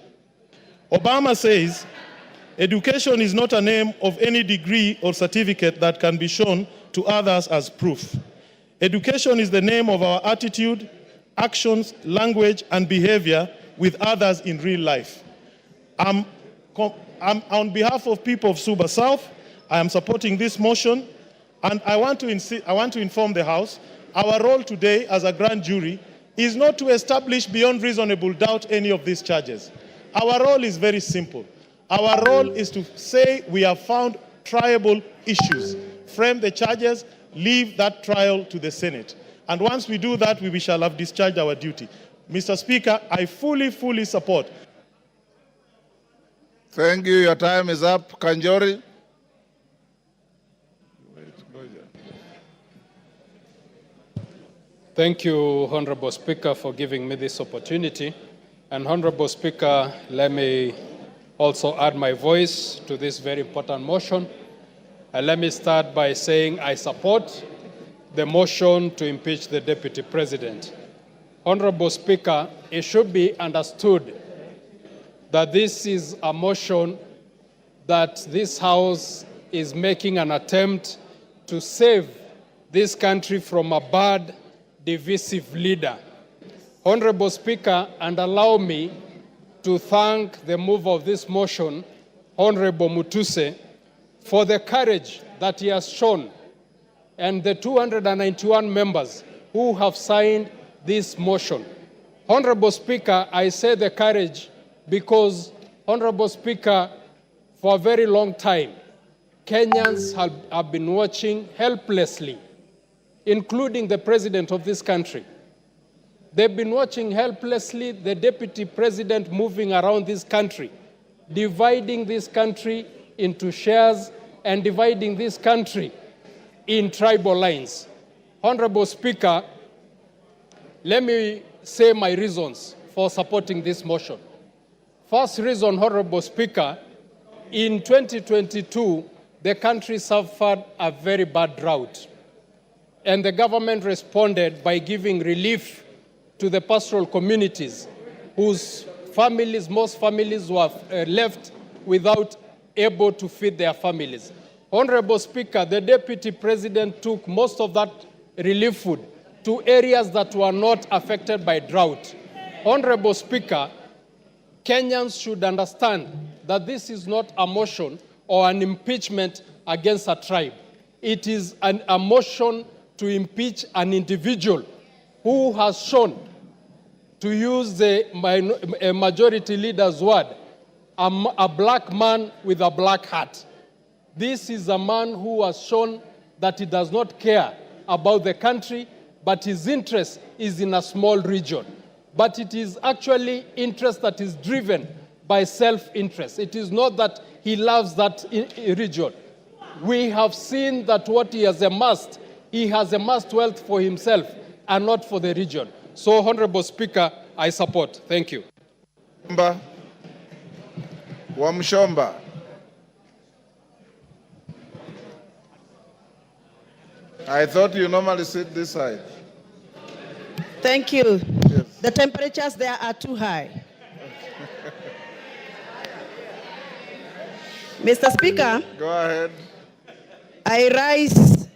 Obama says, education is not a name of any degree or certificate that can be shown to others as proof. Education is the name of our attitude, actions, language, and behavior with others in real life. I'm on behalf of people of Suba South, I am supporting this motion, and I want to inform the House, our role today as a grand jury is not to establish beyond reasonable doubt any of these charges. Our role is very simple. Our role is to say we have found triable issues, frame the charges, leave that trial to the Senate. And once we do that, we shall have discharged our duty. Mr. Speaker, I fully support. Thank you. Your time is up. Kanjori. Thank you, Honorable Speaker, for giving me this opportunity. And Honorable Speaker, let me also add my voice to this very important motion. And let me start by saying I support the motion to impeach the Deputy President. Honorable Speaker, it should be understood that this is a motion that this House is making an attempt to save this country from a bad, divisive leader. Honorable Speaker, and allow me to thank the mover of this motion, Honorable Mutuse, for the courage that he has shown, and the 291 members who have signed this motion. Honorable Speaker, I say the courage because, Honorable Speaker, for a very long time, Kenyans have been watching helplessly, including the President of this country. They've been watching helplessly the Deputy President moving around this country, dividing this country into shares and dividing this country in tribal lines. Honorable Speaker, let me say my reasons for supporting this motion. First reason, Honorable Speaker, in 2022, the country suffered a very bad drought, and the government responded by giving relief to the pastoral communities whose families, most families were left without able to feed their families. Honorable Speaker, the Deputy President took most of that relief food to areas that were not affected by drought. Honorable Speaker, Kenyans should understand that this is not a motion or an impeachment against a tribe. It is a motion to impeach an individual who has shown, to use the majority leader's word, a black man with a black heart. This is a man who has shown that he does not care about the country, but his interest is in a small region. But it is actually interest that is driven by self-interest. It is not that he loves that region. We have seen that what he has amassed wealth for himself and not for the region. So, Honorable Speaker, I support. Thank you. Wamshomba. I thought you normally sit this side. Thank you. Yes. The temperatures there are too high. Mr. Speaker, Go ahead. I rise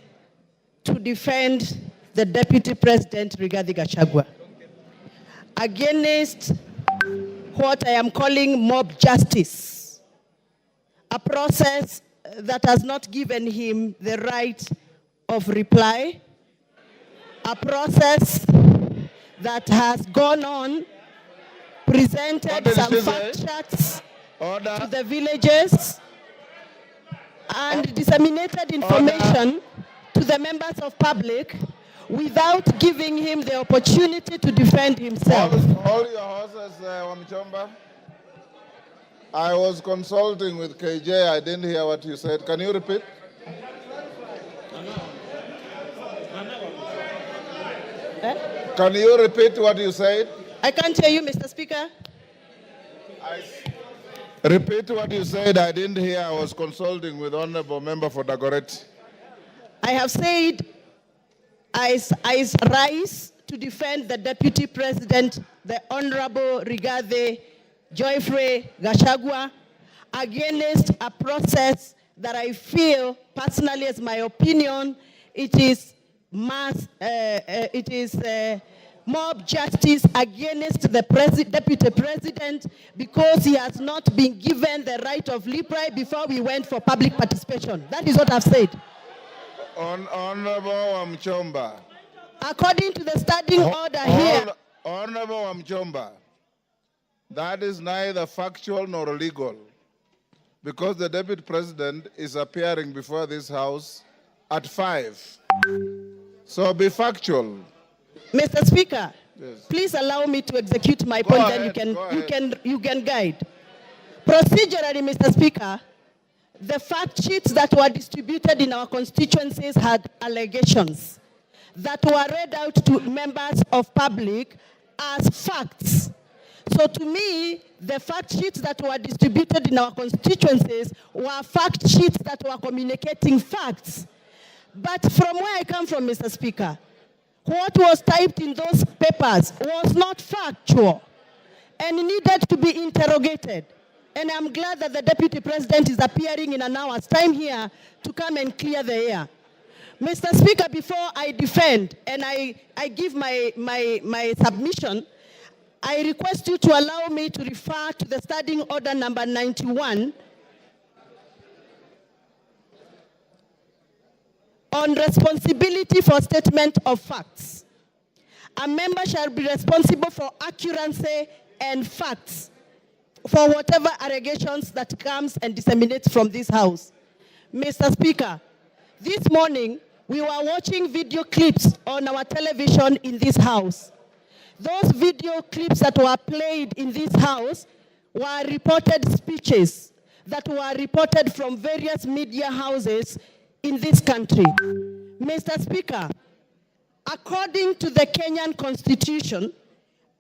to defend the Deputy President, Rigathi Gachagua, against what I am calling mob justice, a process that has not given him the right of reply, a process that has gone on, presented some fact charts to the villages, and disseminated information to the members of public without giving him the opportunity to defend himself. Hold your horses, Wamchomba. I was consulting with KJ. I didn't hear what you said. Can you repeat? Can you repeat what you said? I can't hear you, Mr. Speaker. Repeat what you said. I didn't hear. I was consulting with Honorable Member for Dagoretti. I have said I rise to defend the Deputy President, the Honorable Rigathi Joyfrey Gachagua, against a process that I feel, personally as my opinion, it is mob justice against the Deputy President, because he has not been given the right of reply before we went for public participation. That is what I've said. Honorable Wamchomba. According to the standing order here. Honorable Wamchomba, that is neither factual nor legal, because the Deputy President is appearing before this House at 5. So be factual. Mr. Speaker, yes. Please allow me to execute my point, and you can guide. Procedurally, Mr. Speaker, the fact sheets that were distributed in our constituencies had allegations that were read out to members of public as facts. So to me, the fact sheets that were distributed in our constituencies were fact sheets that were communicating facts. But from where I come from, Mr. Speaker, what was typed in those papers was not factual and needed to be interrogated. And I'm glad that the Deputy President is appearing in an hour's time here to come and clear the air. Mr. Speaker, before I defend and I give my submission, I request you to allow me to refer to the standing order number 91 on responsibility for statement of facts. A member shall be responsible for accuracy and facts for whatever allegations that comes and disseminates from this House. Mr. Speaker, this morning we were watching video clips on our television in this House. Those video clips that were played in this House were reported speeches that were reported from various media houses in this country. Mr. Speaker, according to the Kenyan Constitution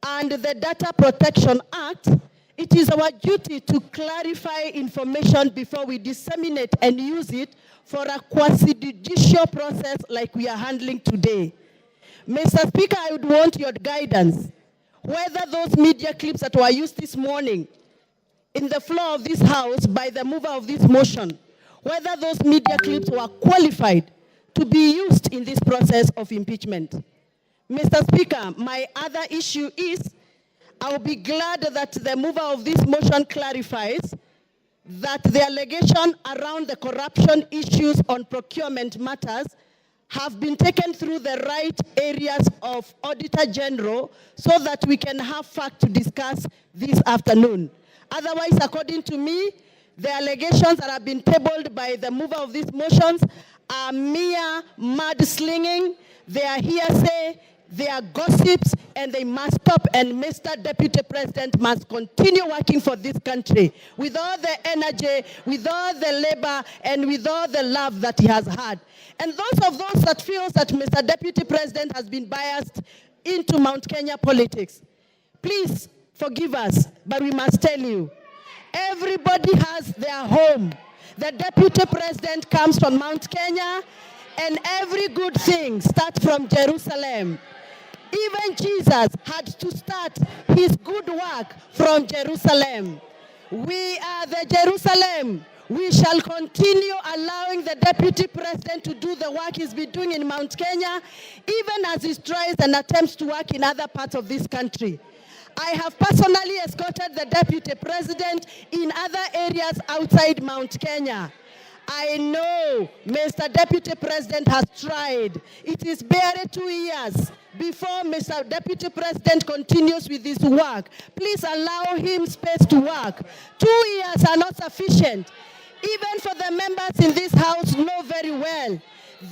and the Data Protection Act, it is our duty to clarify information before we disseminate and use it for a quasi-judicial process like we are handling today. Mr. Speaker, I would want your guidance whether those media clips that were used this morning in the floor of this House by the mover of this motion, whether those media clips were qualified to be used in this process of impeachment. Mr. Speaker, my other issue is, I'll be glad that the mover of this motion clarifies that the allegation around the corruption issues on procurement matters have been taken through the right areas of Auditor General so that we can have fact to discuss this afternoon. Otherwise, according to me, the allegations that have been tabled by the mover of these motions are mere mudslinging, they are hearsay, they are gossips, and they must stop. And Mr. Deputy President must continue working for this country with all the energy, with all the labor, and with all the love that he has had. And those that feel that Mr. Deputy President has been biased into Mount Kenya politics, please forgive us, but we must tell you, everybody has their home. The Deputy President comes from Mount Kenya, and every good thing starts from Jerusalem. Even Jesus had to start his good work from Jerusalem. We are the Jerusalem. We shall continue allowing the Deputy President to do the work he's been doing in Mount Kenya, even as he tries and attempts to work in other parts of this country. I have personally escorted the Deputy President in other areas outside Mount Kenya. I know Mr. Deputy President has tried. It is barely 2 years before Mr. Deputy President continues with this work. Please allow him space to work. 2 years are not sufficient. Even for the members in this House know very well,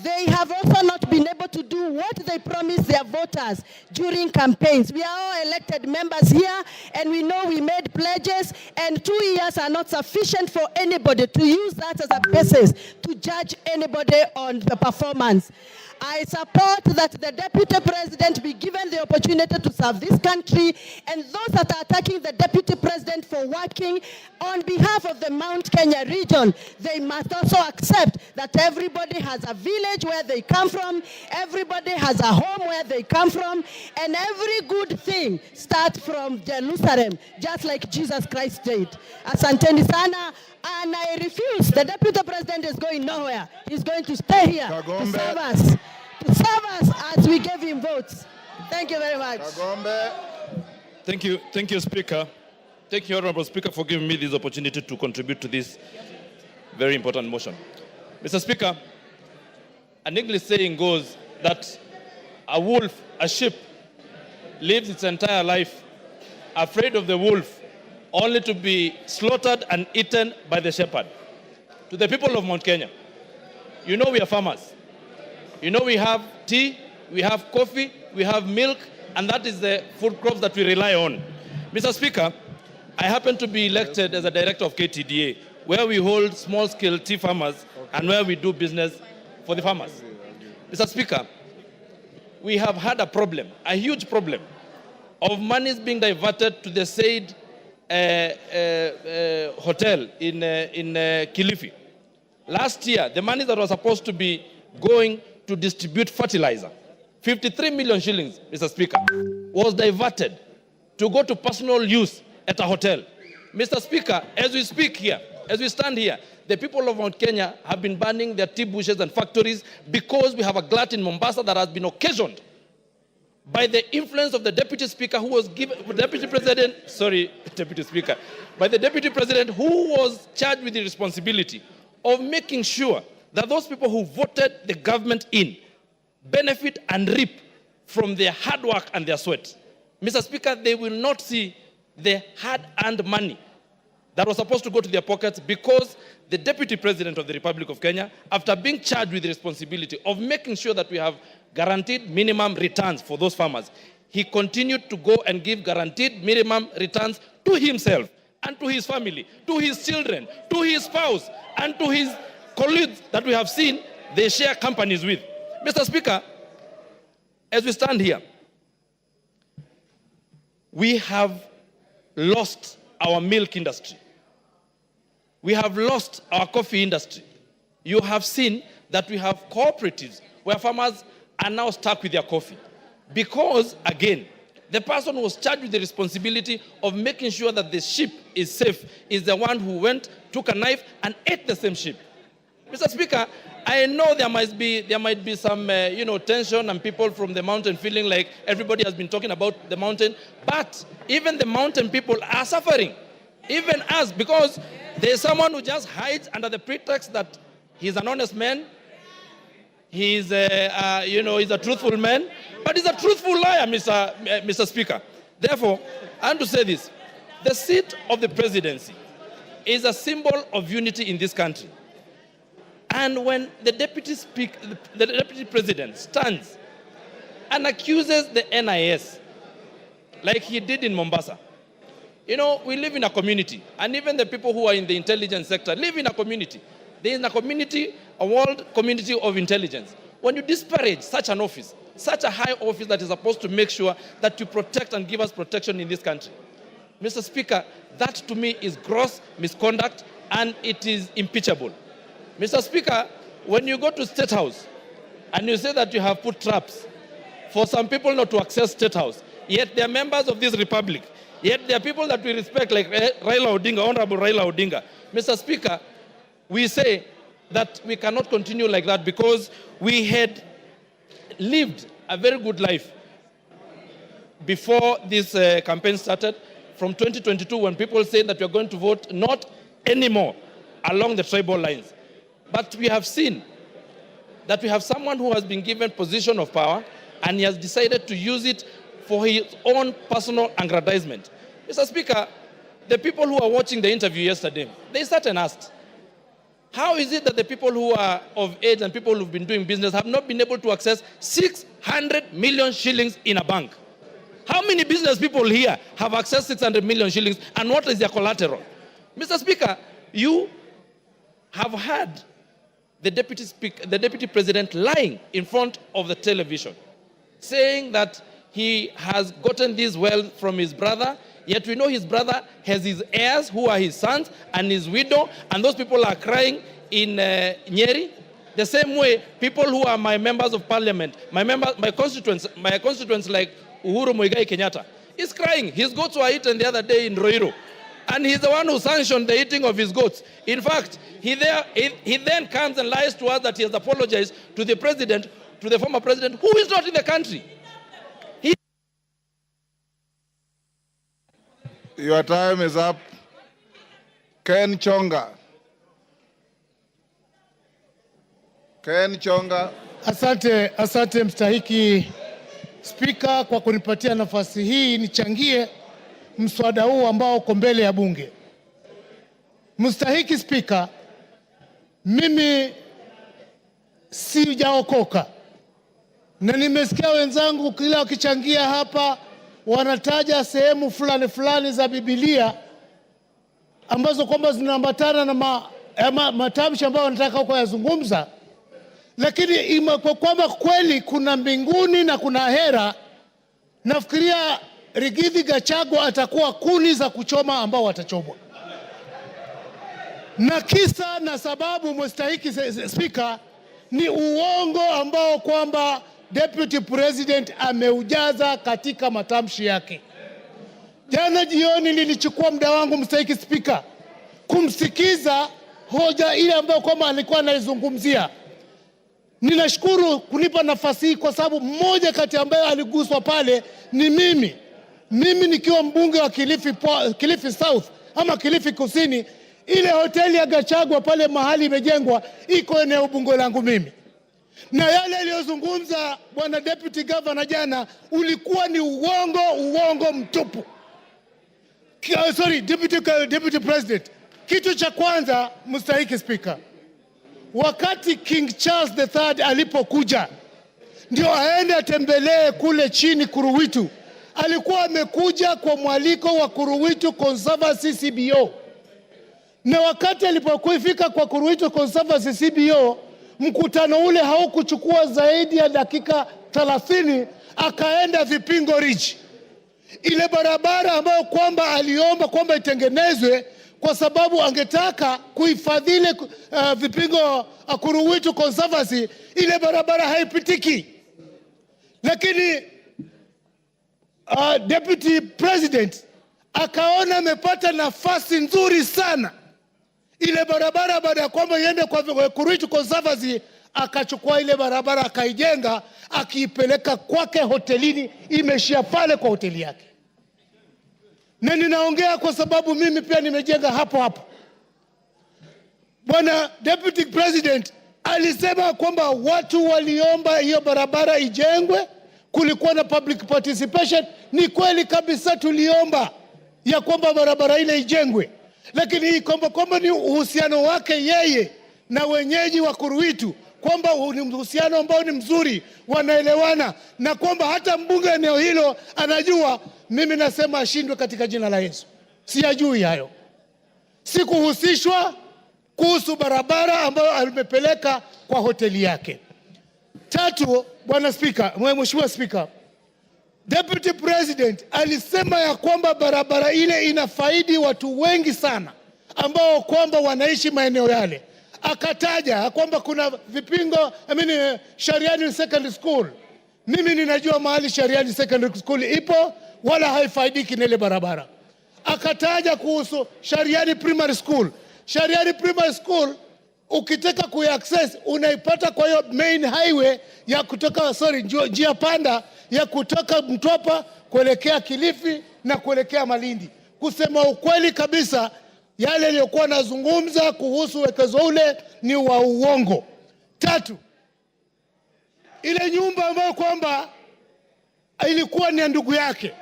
they have also not been able to do what they promised their voters during campaigns. We are all elected members here, and we know we made pledges, and 2 years are not sufficient for anybody to use that as a basis to judge anybody on the performance. I support that the Deputy President be given the opportunity to serve this country, and those that are attacking the Deputy President for working on behalf of the Mount Kenya region, they must also accept that everybody has a village where they come from, everybody has a home where they come from, and every good thing starts from Jerusalem, just like Jesus Christ did. Asanteni sana, and I refuse. The Deputy President is going nowhere. He's going to stay here to serve us. To serve us as we gave him votes. Thank you very much. Thank you, Speaker. Thank you, Honorable Speaker, for giving me this opportunity to contribute to this very important motion. Mr. Speaker, an English saying goes that a sheep lives its entire life afraid of the wolf, only to be slaughtered and eaten by the shepherd. To the people of Mount Kenya, you know we are farmers. You know we have tea, we have coffee, we have milk, and that is the food crops that we rely on. Mr. Speaker, I happen to be elected as a director of KTDA, where we hold small-scale tea farmers and where we do business for the farmers. Mr. Speaker, we have had a problem, a huge problem, of monies being diverted to the said hotel in Kilifi. Last year, the money that was supposed to be going to distribute fertilizer, 53 million shillings, Mr. Speaker, was diverted to go to personal use at a hotel. Mr. Speaker, as we speak here, as we stand here, the people of Mount Kenya have been burning their tea bushes and factories because we have a glut in Mombasa that has been occasioned by the influence of the Deputy Speaker who was given, by the Deputy President who was charged with the responsibility of making sure that those people who voted the government in benefit and reap from their hard work and their sweat. Mr. Speaker, they will not see the hard-earned money that was supposed to go to their pockets because the Deputy President of the Republic of Kenya, after being charged with the responsibility of making sure that we have guaranteed minimum returns for those farmers, he continued to go and give guaranteed minimum returns to himself and to his family, to his children, to his spouse, and to his colleagues that we have seen they share companies with. Mr. Speaker, as we stand here, we have lost our milk industry. We have lost our coffee industry. You have seen that we have cooperatives where farmers are now stuck with their coffee. Because, again, the person who was charged with the responsibility of making sure that the sheep is safe is the one who went, took a knife, and ate the same sheep. Mr. Speaker, I know there might be some tension and people from the mountain feeling like everybody has been talking about the mountain, but even the mountain people are suffering, even us, because there's someone who just hides under the pretext that he's an honest man, he's a truthful man, but he's a truthful liar, Mr. Speaker. Therefore, I want to say this: the seat of the presidency is a symbol of unity in this country. And when the deputy president stands and accuses the NIS, like he did in Mombasa, we live in a community, and even the people who are in the intelligence sector live in a community. There is a community, a world community of intelligence. When you disparage such an office, such a high office that is supposed to make sure that you protect and give us protection in this country, Mr. Speaker, that to me is gross misconduct and it is impeachable. Mr. Speaker, when you go to State House and you say that you have put traps for some people not to access State House, yet they are members of this republic, yet there are people that we respect like Raila Odinga, Honorable Raila Odinga. Mr. Speaker, we say that we cannot continue like that because we had lived a very good life before this campaign started, from 2022, when people say that we are going to vote not anymore along the tribal lines. But we have seen that we have someone who has been given position of power and he has decided to use it for his own personal aggrandizement. Mr. Speaker, the people who are watching the interview yesterday, they sat and asked, how is it that the people who are of age and people who've been doing business have not been able to access 600 million shillings in a bank? How many business people here have accessed 600 million shillings, and what is their collateral? Mr. Speaker, you have had the deputy president lying in front of the television, saying that he has gotten this wealth from his brother, yet we know his brother has his heirs who are his sons and his widow, and those people are crying in Nyeri. The same way, people who are my members of parliament, my constituents like Uhuru Muigai Kenyatta, is crying. His goats were eaten the other day in Roiro. And he's the one who sanctioned the eating of his goats. In fact, he then comes and lies to us that he has apologized to the president, to the former president, who is not in the country. Your time is up. Ken Chonga. Ken Chonga. Asante mstahiki Spika kwa kunipatia nafasi hii nichangie mswada huu ambao uko mbele ya bunge. Mstahiki Spika, mimi sijaokoka na nimesikia wenzangu kila wakichangia hapa wanataja sehemu fulani fulani za Biblia ambazo kwamba zinaambatana na matamshi ambayo wanataka huko yazungumza, lakini kwa kwamba kweli kuna mbinguni na kuna hera, nafikiria Rigathi Gachagua atakuwa kuni za kuchoma ambao watachomwa. Na kisa na sababu, mstahiki Spika, ni uongo ambao kwamba Deputy President ameujaza katika matamshi yake. Jana jioni nilichukua muda wangu, mstahiki Spika, kumsikiza hoja ile ambayo kwamba alikuwa anaizungumzia. Ninashukuru kunipa nafasi hii kwa sababu mmoja kati ambaye aliguswa pale ni mimi. Mimi nikiwa mbunge wa Kilifi South ama Kilifi Kusini, ile hoteli ya Gachagua pale mahali imejengwa iko eneo bunge langu mimi. Na yale aliyozungumza bwana Deputy Governor jana ulikuwa ni uongo mtupu. Deputy President. Kitu cha kwanza, mstahiki Speaker, wakati King Charles III alipokuja ndio aende atembelee kule chini Kuruwitu, alikuwa amekuja kwa mwaliko wa Kuruwitu Conservancy CBO, na wakati alipofika kwa Kuruwitu Conservancy CBO, mkutano ule haukuchukua zaidi ya dakika 30, akaenda Vipingo Ridge, ile barabara ambayo kwamba aliomba kwamba itengenezwe kwa sababu angetaka kuhifadhili Vipingo Kuruwitu Conservancy. Ile barabara haipitiki, lakini Deputy President akaona amepata nafasi nzuri sana. Ile barabara baada ya kwamba iende kwa Kuruwitu Conservancy, akachukua ile barabara akaijenga, akiipeleka kwake hotelini, imeshia pale kwa hoteli yake. Na ninaongea kwa sababu mimi pia nimejenga hapo hapo. Bwana Deputy President alisema kwamba watu waliomba hiyo barabara ijengwe, kulikuwa na public participation. Ni kweli kabisa, tuliomba ya kwamba barabara ile ijengwe, lakini hii kwamba ni uhusiano wake yeye na wenyeji wa Kuruwitu, kwamba ni uhusiano ambao ni mzuri, wanaelewana, na kwamba hata mbunge eneo hilo anajua. Mimi nasema ashindwe katika jina la Yesu. Siyajui hayo, sikuhusishwa kuhusu barabara ambayo alimepeleka kwa hoteli yake. Tatu, Bwana Spika, Mheshimiwa Spika, Deputy President alisema ya kwamba barabara ile inafaidi watu wengi sana ambao kwamba wanaishi maeneo yale. Akataja kwamba kuna Vipingo, Shariani Secondary School. Mimi ninajua mahali Shariani Secondary School ipo, wala haifaidiki na ile barabara. Akataja kuhusu Shariani Primary School. Shariani Primary School ukitaka kuaccess unaipata kwa hiyo main highway ya kutoka njia panda ya kutoka Mtwapa kuelekea Kilifi na kuelekea Malindi. Kusema ukweli kabisa, yale yaliyokuwa nazungumza kuhusu wekezo ule ni wa uongo. Tatu, ile nyumba ambayo kwamba ilikuwa ni ndugu yake,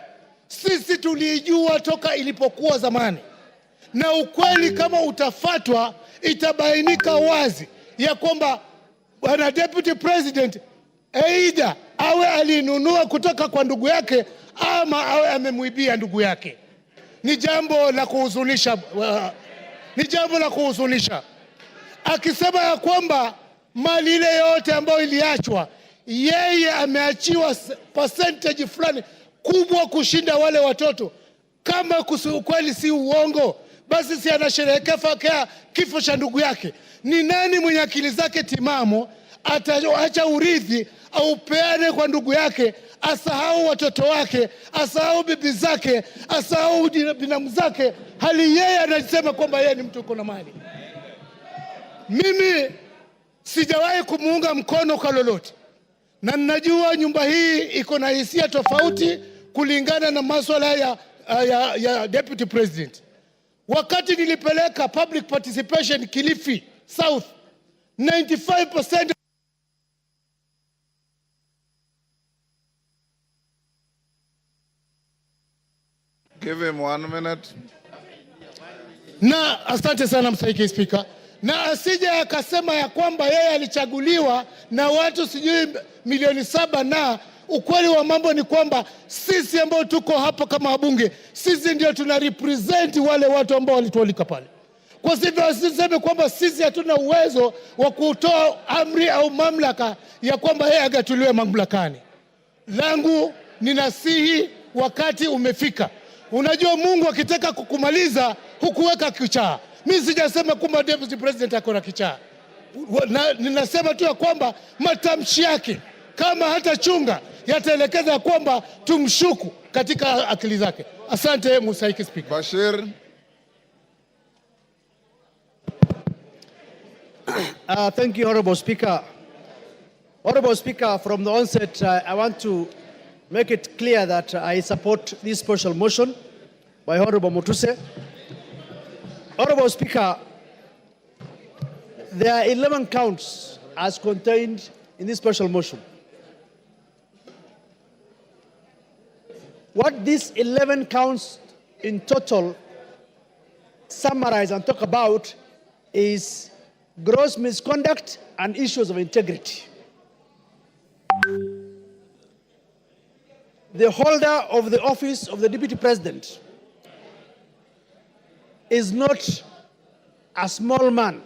sisi tulijua toka ilipokuwa zamani, na ukweli kama utafatwa itabainika wazi ya kwamba Bwana Deputy President aidha awe alinunua kutoka kwa ndugu yake ama awe amemwibia ndugu yake. Ni jambo la kuhuzunisha, ni jambo la kuhuzunisha. Akisema ya kwamba mali ile yote ambayo iliachwa, yeye ameachiwa percentage fulani kubwa kushinda wale watoto. Kama ukweli si uongo, basi si anasherehekea kifo cha ndugu yake. Ni nani mwenye akili zake timamu ataacha urithi au peane kwa ndugu yake, asahau watoto wake, asahau bibi zake, asahau binamu zake, hali yeye anasema kwamba yeye ni mtu uko na mali? Mimi sijawahi kumuunga mkono kwa lolote, na ninajua nyumba hii iko na hisia tofauti kulingana na masuala ya Deputy President. Wakati nilipeleka public participation Kilifi South, 95% Give him 1 minute. Na asante sana Mstahiki Spika. Na asije akasema ya kwamba yeye alichaguliwa na watu sijui milioni 7, na ukweli wa mambo ni kwamba sisi ambao tuko hapa kama wabunge, sisi ndio tuna represent wale watu ambao walitualika pale. Kwa hivyo asiseme kwamba sisi hatuna uwezo wa kutoa amri au mamlaka ya kwamba yeye agatuliwe mamlakani. Langu ninasihi, wakati umefika. Unajua Mungu akitaka kukumaliza hukuweka kichaa. Mimi sijasema kwamba Deputy President akona kichaa. Ninasema tu ya kwamba matamshi yake kama hata chunga yataelekeza kwamba tumshuku katika akili zake. Asante Mstahiki Spika. Bashir. Thank you, Honorable Speaker. Honorable Speaker, from the onset, I want to make it clear that I support this special motion by Honorable Mutuse. Honorable Speaker, there are 11 counts as contained in this special motion. What these 11 counts in total summarize and talk about is gross misconduct and issues of integrity. the holder of the office of the Deputy President is not a small man.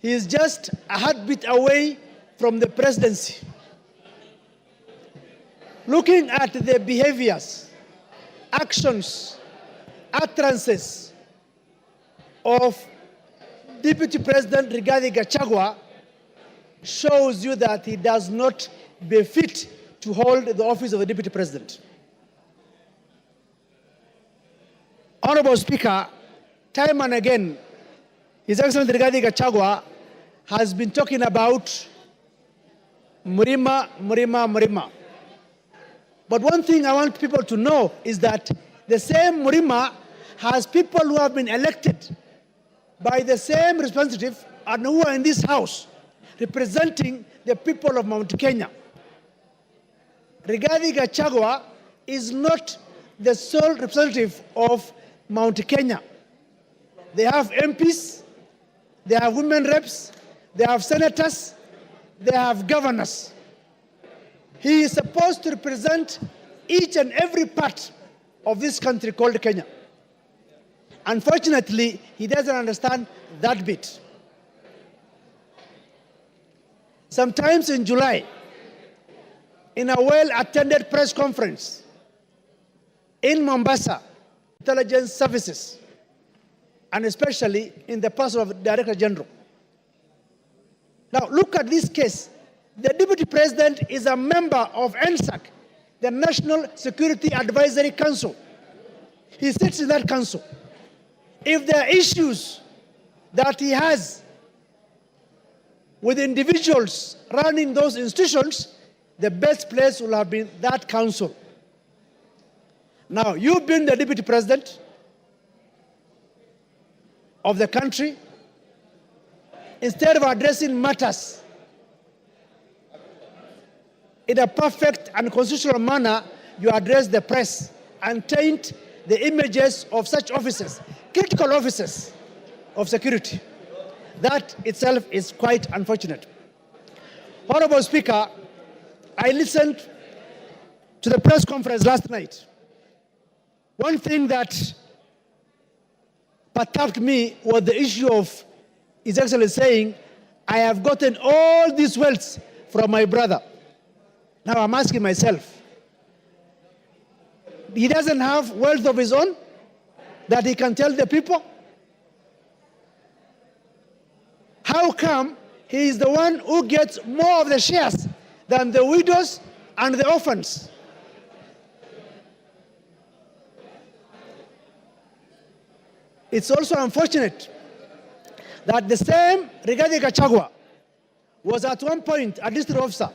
He is just a heartbeat away from the presidency. Looking at the behaviors, actions, utterances of Deputy President Rigathi Gachagua shows you that he does not befit to hold the office of the Deputy President. Honorable Speaker, time and again, His Excellency Rigathi Gachagua has been talking about Murima. But one thing I want people to know is that the same Murima has people who have been elected by the same representative and who are in this house representing the people of Mount Kenya. Rigathi Gachagua is not the sole representative of Mount Kenya. They have MPs, they have women reps, they have senators, they have governors. He is supposed to represent each and every part of this country called Kenya. Unfortunately, he doesn't understand that bit. Sometimes in July, in a well-attended press conference in Mombasa, intelligence services, and especially in the person of Director General. Now, look at this case. The Deputy President is a member of NSAC, the National Security Advisory Council. He sits in that council. If there are issues that he has with individuals running those institutions, the best place will have been that council. Now, you've been the Deputy President of the country. Instead of addressing matters in a perfect and constitutional manner, you address the press and taint the images of such officers, critical officers of security. That itself is quite unfortunate. Honorable Speaker, I listened to the press conference last night. One thing that perturbed me was the issue of His Excellency saying, I have gotten all these wealth from my brother. Now I'm asking myself, he doesn't have wealth of his own that he can tell the people? How come he is the one who gets more of the shares than the widows and the orphans? It's also unfortunate that the same Rigathi Gachagua was at one point a district officer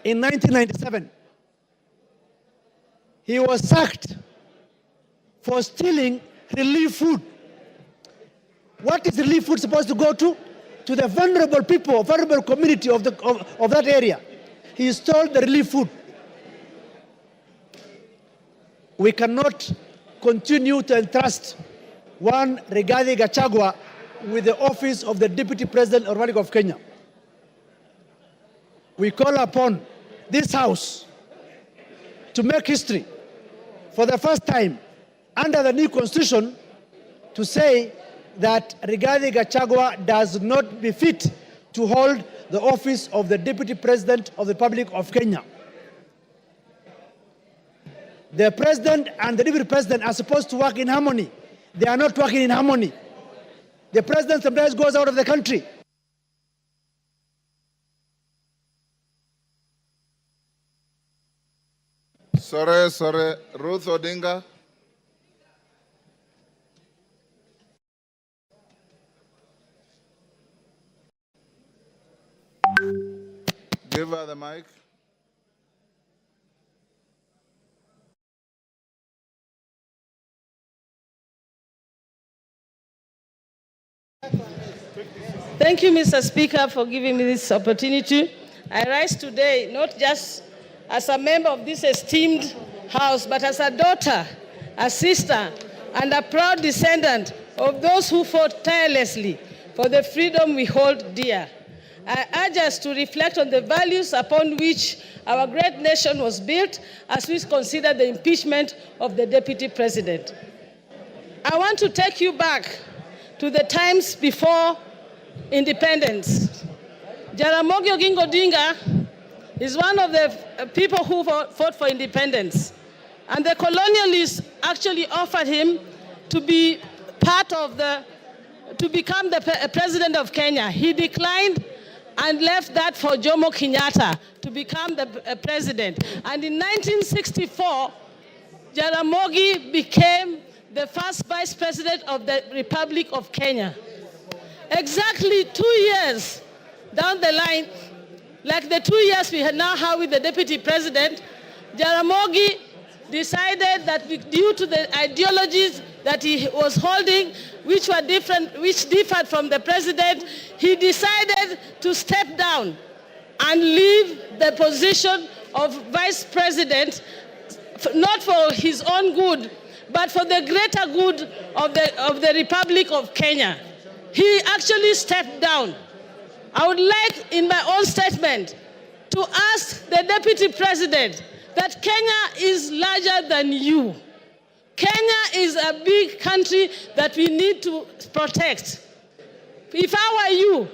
in 1997. He was sacked for stealing relief food. What is relief food supposed to go to? To the vulnerable people, vulnerable community of that area. He stole the relief food. We cannot continue to entrust one Rigathi Gachagua with the office of the Deputy President of the Republic of Kenya. We call upon this House to make history for the first time under the new Constitution to say that Rigathi Gachagua does not befit to hold the office of the Deputy President of the Republic of Kenya. The President and the Deputy President are supposed to work in harmony. They are not working in harmony. The President sometimes goes out of the country. Sorry. Ruth Odinga. Give her the mic. Thank you, Mr. Speaker, for giving me this opportunity. I rise today not just as a member of this esteemed House, but as a daughter, a sister, and a proud descendant of those who fought tirelessly for the freedom we hold dear. I urge us to reflect on the values upon which our great nation was built as we consider the impeachment of the Deputy President. I want to take you back to the times before independence. Jaramogi Oginga Odinga is one of the people who fought for independence. And the colonialists actually offered him to be to become the president of Kenya. He declined and left that for Jomo Kenyatta to become the president. And in 1964, Jaramogi became the first vice president of the Republic of Kenya. Exactly 2 years down the line, like the 2 years we now have with the deputy president, Jaramogi decided that due to the ideologies that he was holding, which differed from the president, he decided to step down and leave the position of vice president, not for his own good, but for the greater good of the Republic of Kenya. He actually stepped down. I would like, in my own statement, to ask the deputy president that Kenya is larger than you. Kenya is a big country that we need to protect. If I were you,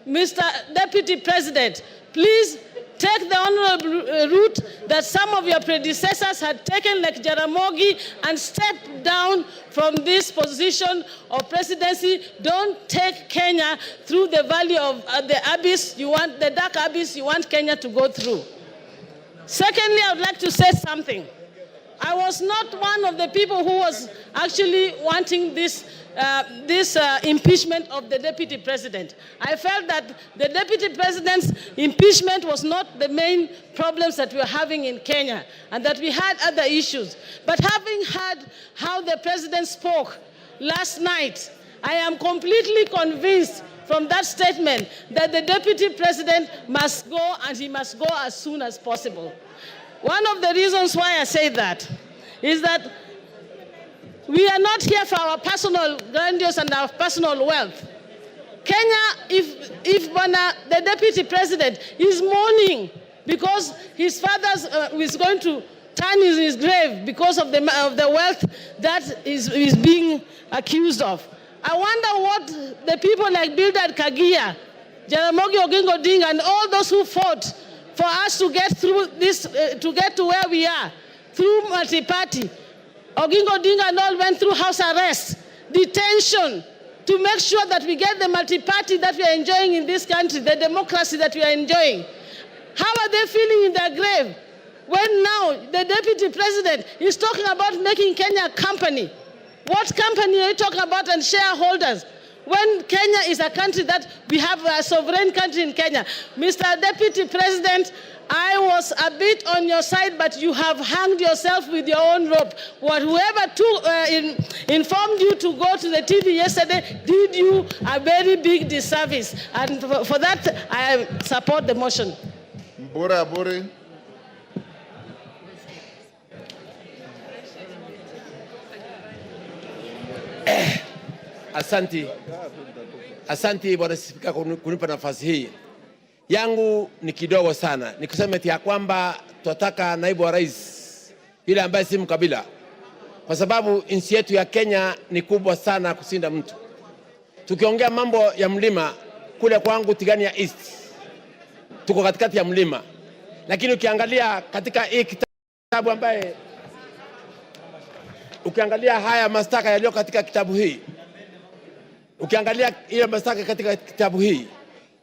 Mr. Deputy President, please take the honorable route that some of your predecessors had taken, like Jaramogi, and step down from this position of presidency. Don't take Kenya through the valley of the abyss the dark abyss you want Kenya to go through. Secondly, I would like to say something. I was not one of the people who was actually wanting this impeachment of the deputy president. I felt that the deputy president's impeachment was not the main problems that we were having in Kenya, and that we had other issues. But having heard how the president spoke last night, I am completely convinced from that statement that the deputy president must go, and he must go as soon as possible. One of the reasons why I say that is that we are not here for our personal grandiose and our personal wealth. Kenya, if the deputy president is mourning because his father is going to turn in his grave because of the wealth that is being accused of, I wonder what the people like Bildad Kagia, Jaramogi Oginga Odinga, and all those who fought for us to get through this, to get to where we are, through multi-party. Oginga Odinga and all went through house arrest, detention, to make sure that we get the multi-party that we are enjoying in this country, the democracy that we are enjoying. How are they feeling in their grave when now the deputy president is talking about making Kenya a company? What company are you talking about, and shareholders? When Kenya is a country that we have a sovereign country in Kenya. Mr. Deputy President, I was a bit on your side, but you have hanged yourself with your own rope. Whoever informed you to go to the TV yesterday did you a very big disservice. And for that, I support the motion. Mbura Aburi. Asanti Bwana Spika kunipa nafasi hii. Yangu ni kidogo sana. Nikusema eti ya kwamba tunataka naibu wa rais yule ambaye si mkabila. Kwa sababu nchi yetu ya Kenya ni kubwa sana kusinda mtu. Tukiongea mambo ya mlima kule kwangu Tigania East, tuko katikati ya mlima. Lakini ukiangalia katika hii kitabu ambaye ukiangalia haya mashtaka yaliyo katika kitabu hii, ukiangalia ile mashtaka katika kitabu hii,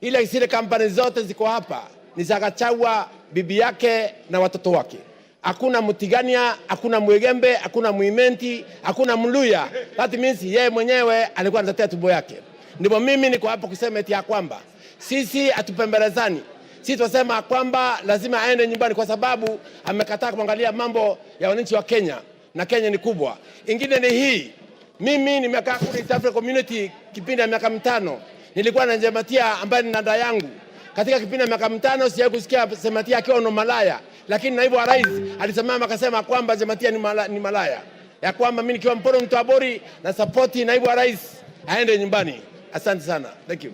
ile zile kampani zote ziko hapa ni za Gachagua, bibi yake na watoto wake. Hakuna Mutigania, hakuna Mwegembe, hakuna Muimenti, hakuna Mluya. That means yeye mwenyewe alikuwa anatetea tumbo yake. Ndipo mimi niko hapa kusema eti ya kwamba sisi atupembelezani. Sisi tunasema kwamba lazima aende nyumbani kwa sababu amekataa kuangalia mambo ya wananchi wa Kenya, na Kenya ni kubwa. Ingine ni hii. Mimi nimekaa kule East Africa Community kipindi ya miaka 5. Nilikuwa na Jematia ambaye ni dada yangu. Katika kipindi ya miaka 5 sijawahi kusikia Jematia akiwa no malaya, lakini naibu wa rais alisimama akasema kwamba Jematia ni malaya. Ya kwamba mimi nikiwa Mporo Mtwabori na support naibu wa rais aende nyumbani. Asante sana. Thank you.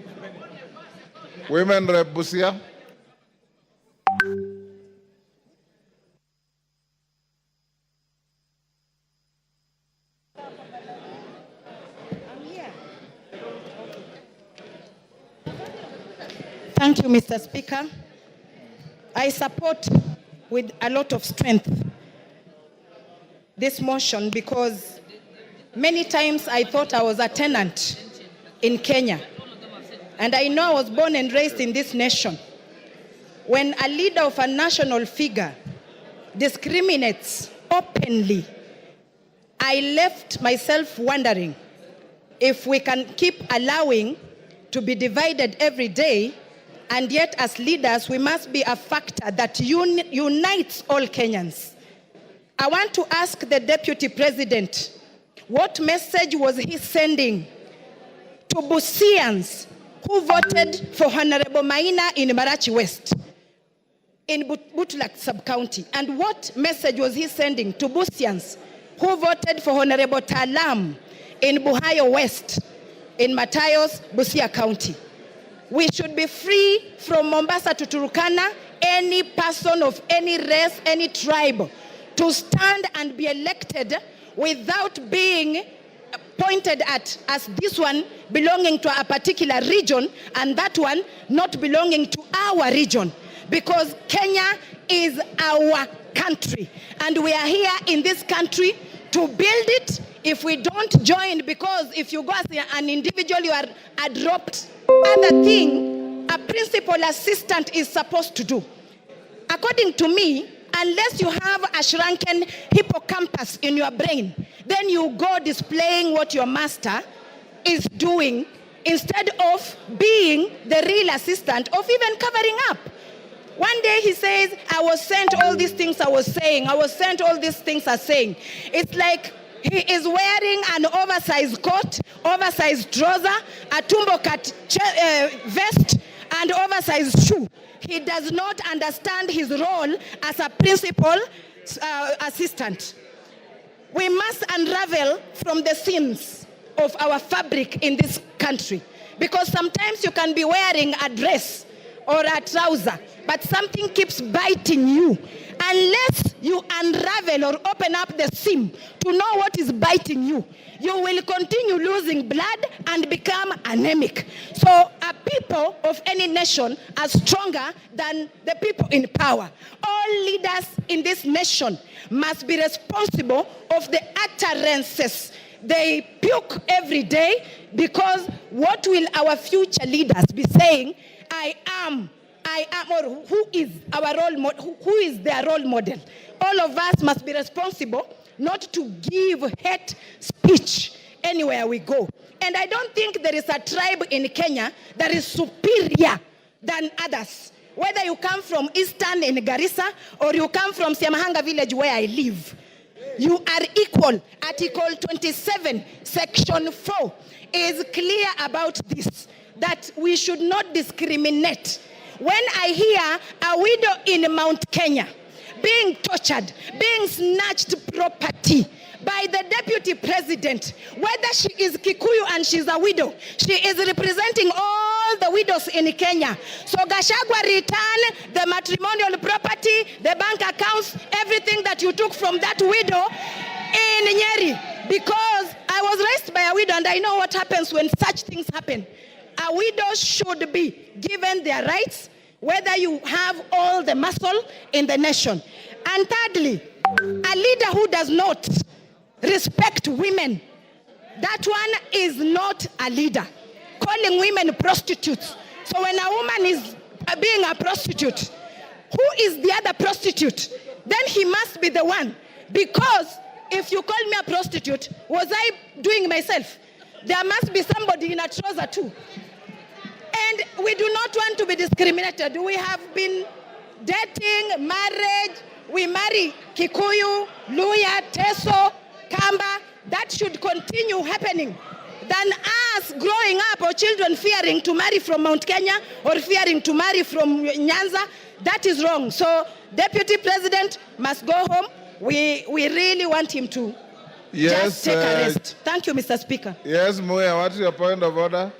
Women Rep Busia. Thank you, Mr. Speaker. I support with a lot of strength this motion because many times I thought I was a tenant in Kenya. And I know I was born and raised in this nation. When a leader of a national figure discriminates openly, I left myself wondering if we can keep allowing to be divided every day, and yet as leaders we must be a factor that unites all Kenyans. I want to ask the Deputy President, what message was he sending to Busians who voted for Honorable Maina in Marachi West, in Butlak sub-county? And what message was he sending to Busians who voted for Honorable Talam in Buhayo West, in Matayos, Busia County? We should be free from Mombasa to Turkana, any person of any race, any tribe, to stand and be elected without being pointed at as this one belonging to a particular region and that one not belonging to our region. Because Kenya is our country and we are here in this country to build it. If we don't join, because if you go as an individual, you are dropped. Other thing, a principal assistant is supposed to do. According to me, unless you have a shrunken hippocampus in your brain, then you go displaying what your master is doing instead of being the real assistant of even covering up. One day he says, I was sent all these things I was saying. I was sent all these things I'm saying. It's like he is wearing an oversized coat, oversized trouser, a tumbo cut vest, and oversized shoe. He does not understand his role as a principal assistant. We must unravel from the seams of our fabric in this country, because sometimes you can be wearing a dress or a trouser, but something keeps biting you. Unless you unravel or open up the seam to know what is biting you, you will continue losing blood and become anemic. So people of any nation are stronger than the people in power. All leaders in this nation must be responsible of the utterances they puke every day, because what will our future leaders be saying? I am, or who is our role model? Who is their role model? All of us must be responsible not to give hate speech anywhere we go. And I don't think there is a tribe in Kenya that is superior than others. Whether you come from Eastern in Garissa or you come from Siamahanga village where I live, you are equal. Article 27, Section 4 is clear about this, that we should not discriminate. When I hear a widow in Mount Kenya being tortured, being snatched property by the deputy president, whether she is Kikuyu and she's a widow, she is representing all the widows in Kenya. So Gachagua return the matrimonial property, the bank accounts, everything that you took from that widow in Nyeri. Because I was raised by a widow and I know what happens when such things happen. A widow should be given their rights, whether you have all the muscle in the nation. And thirdly, a leader who does not respect women, that one is not a leader. Calling women prostitutes. So when a woman is being a prostitute, who is the other prostitute? Then he must be the one. Because if you call me a prostitute, was I doing myself? There must be somebody in a trouser too. And we do not want to be discriminated. We have been dating, marriage, we marry Kikuyu, Luya, Teso, Kamba. That should continue happening than us growing up or children fearing to marry from Mount Kenya or fearing to marry from Nyanza. That is wrong. So Deputy President must go home. We really want him to just take a rest. Thank you, Mr. Speaker. Yes, Muya, what is your point of order?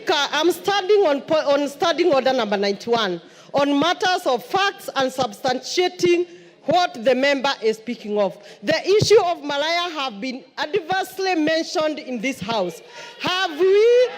I'm standing on standing order number 91 on matters of facts and substantiating what the member is speaking of. The issue of Malaya have been adversely mentioned in this house. Have you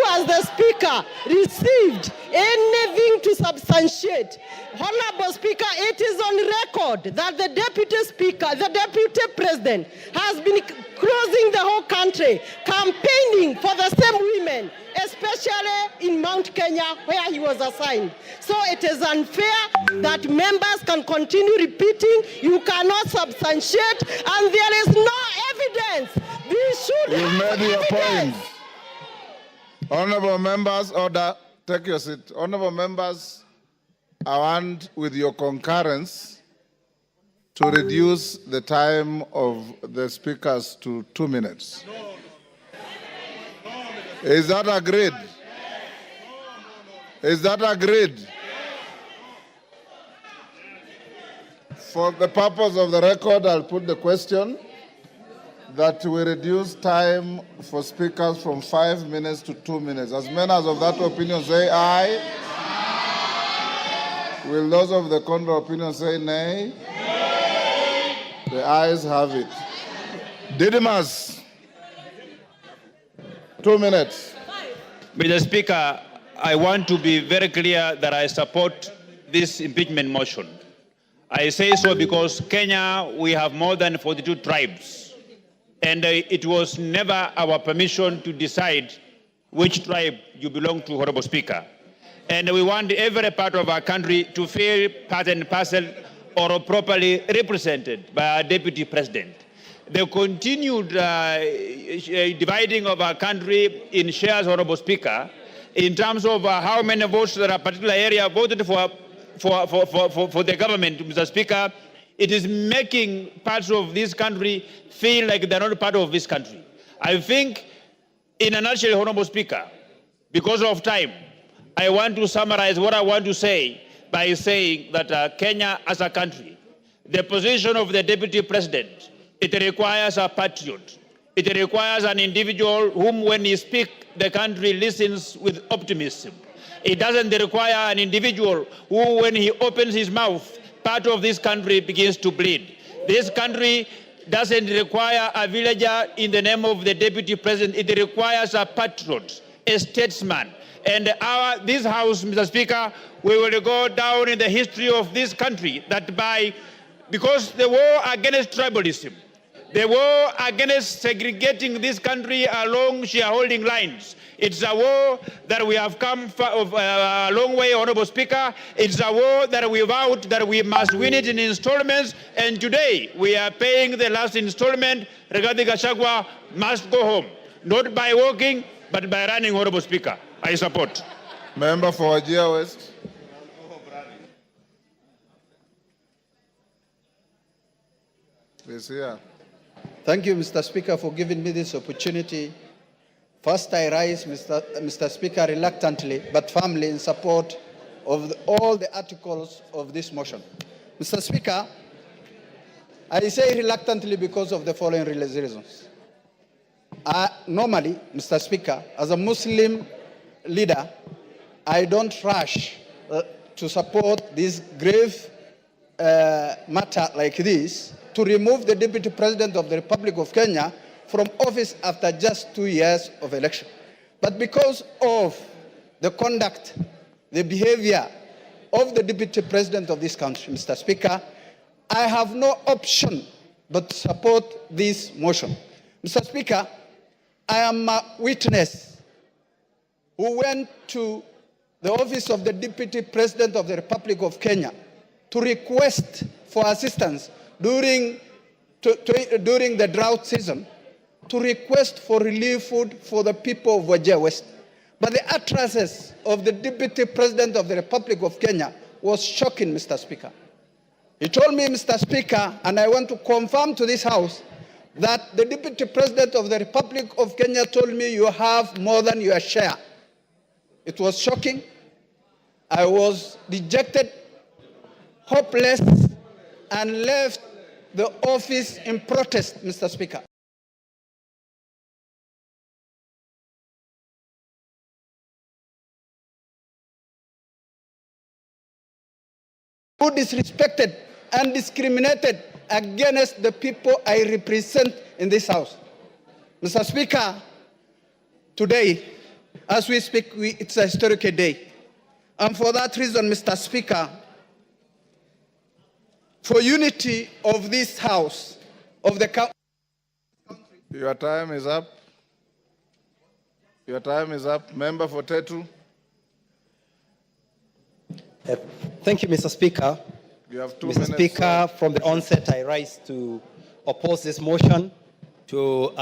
as the speaker received anything to substantiate? Honorable Speaker, it is on record that the deputy speaker, the deputy president has been cruising the whole country campaigning for the same women, especially in Mount Kenya where he was assigned. So it is unfair that members can continue repeating, you cannot substantiate, and there is no evidence. We should You've have made your evidence. point. Honorable members, order, take your seat. Honorable members, I want, with your concurrence, to reduce the time of the speakers to 2 minutes. Is that agreed? Is that agreed? For the purpose of the record, I'll put the question that we reduce time for speakers from 5 minutes to 2 minutes. As many as of that opinion say aye. Will those of the contrary opinion say nay? Nay. The ayes have it. Didymus, 2 minutes. Mr. Speaker, I want to be very clear that I support this impeachment motion. I say so because Kenya, we have more than 42 tribes. And it was never our permission to decide which tribe you belong to, Honorable Speaker. And we want every part of our country to feel part and parcel or properly represented by our Deputy President. The continued dividing of our country in shares, Honorable Speaker, in terms of how many votes that a particular area voted for the government, Mr. Speaker, it is making parts of this country feel like they're not part of this country. I think, in a nutshell, Honorable Speaker, because of time, I want to summarize what I want to say by saying that Kenya as a country, the position of the Deputy President, it requires a patriot. It requires an individual whom, when he speaks, the country listens with optimism. It doesn't require an individual who, when he opens his mouth, part of this country begins to bleed. This country doesn't require a villager in the name of the Deputy President. It requires a patriot, a statesman. And this House, Mr. Speaker, we will go down in the history of this country because the war against tribalism, the war against segregating this country along shareholding lines, it's a war that we have come a long way, Honorable Speaker. It's a war that we vowed that we must win it in installments, and today we are paying the last installment. Rigathi Gachagua must go home, not by walking, but by running, Honorable Speaker. I support. Member for Wajir West. Please, here. Thank you, Mr. Speaker, for giving me this opportunity. First, I rise, Mr. Speaker, reluctantly but firmly in support of all the articles of this motion. Mr. Speaker, I say reluctantly because of the following reasons. Normally, Mr. Speaker, as a Muslim leader, I don't rush to support this grave matter like this, to remove the Deputy President of the Republic of Kenya from office after just 2 years of election. But because of the conduct, the behavior of the Deputy President of this country, Mr. Speaker, I have no option but to support this motion. Mr. Speaker, I am a witness who went to the office of the Deputy President of the Republic of Kenya to request for assistance during the drought season, to request for relief food for the people of Wajir West. But the utterances of the Deputy President of the Republic of Kenya was shocking, Mr. Speaker. He told me, Mr. Speaker, and I want to confirm to this House, that the Deputy President of the Republic of Kenya told me you have more than your share. It was shocking. I was dejected, hopeless, and left the office in protest, Mr. Speaker. who disrespected and discriminated against the people I represent in this House. Mr. Speaker, today, as we speak, it's a historic day. And for that reason, Mr. Speaker, for unity of this House, of the country. Your time is up. Your time is up. Member for Tetu. Thank you, Mr. Speaker. You have 2 Mr. minutes. Speaker, from the onset, I rise to oppose this motion, to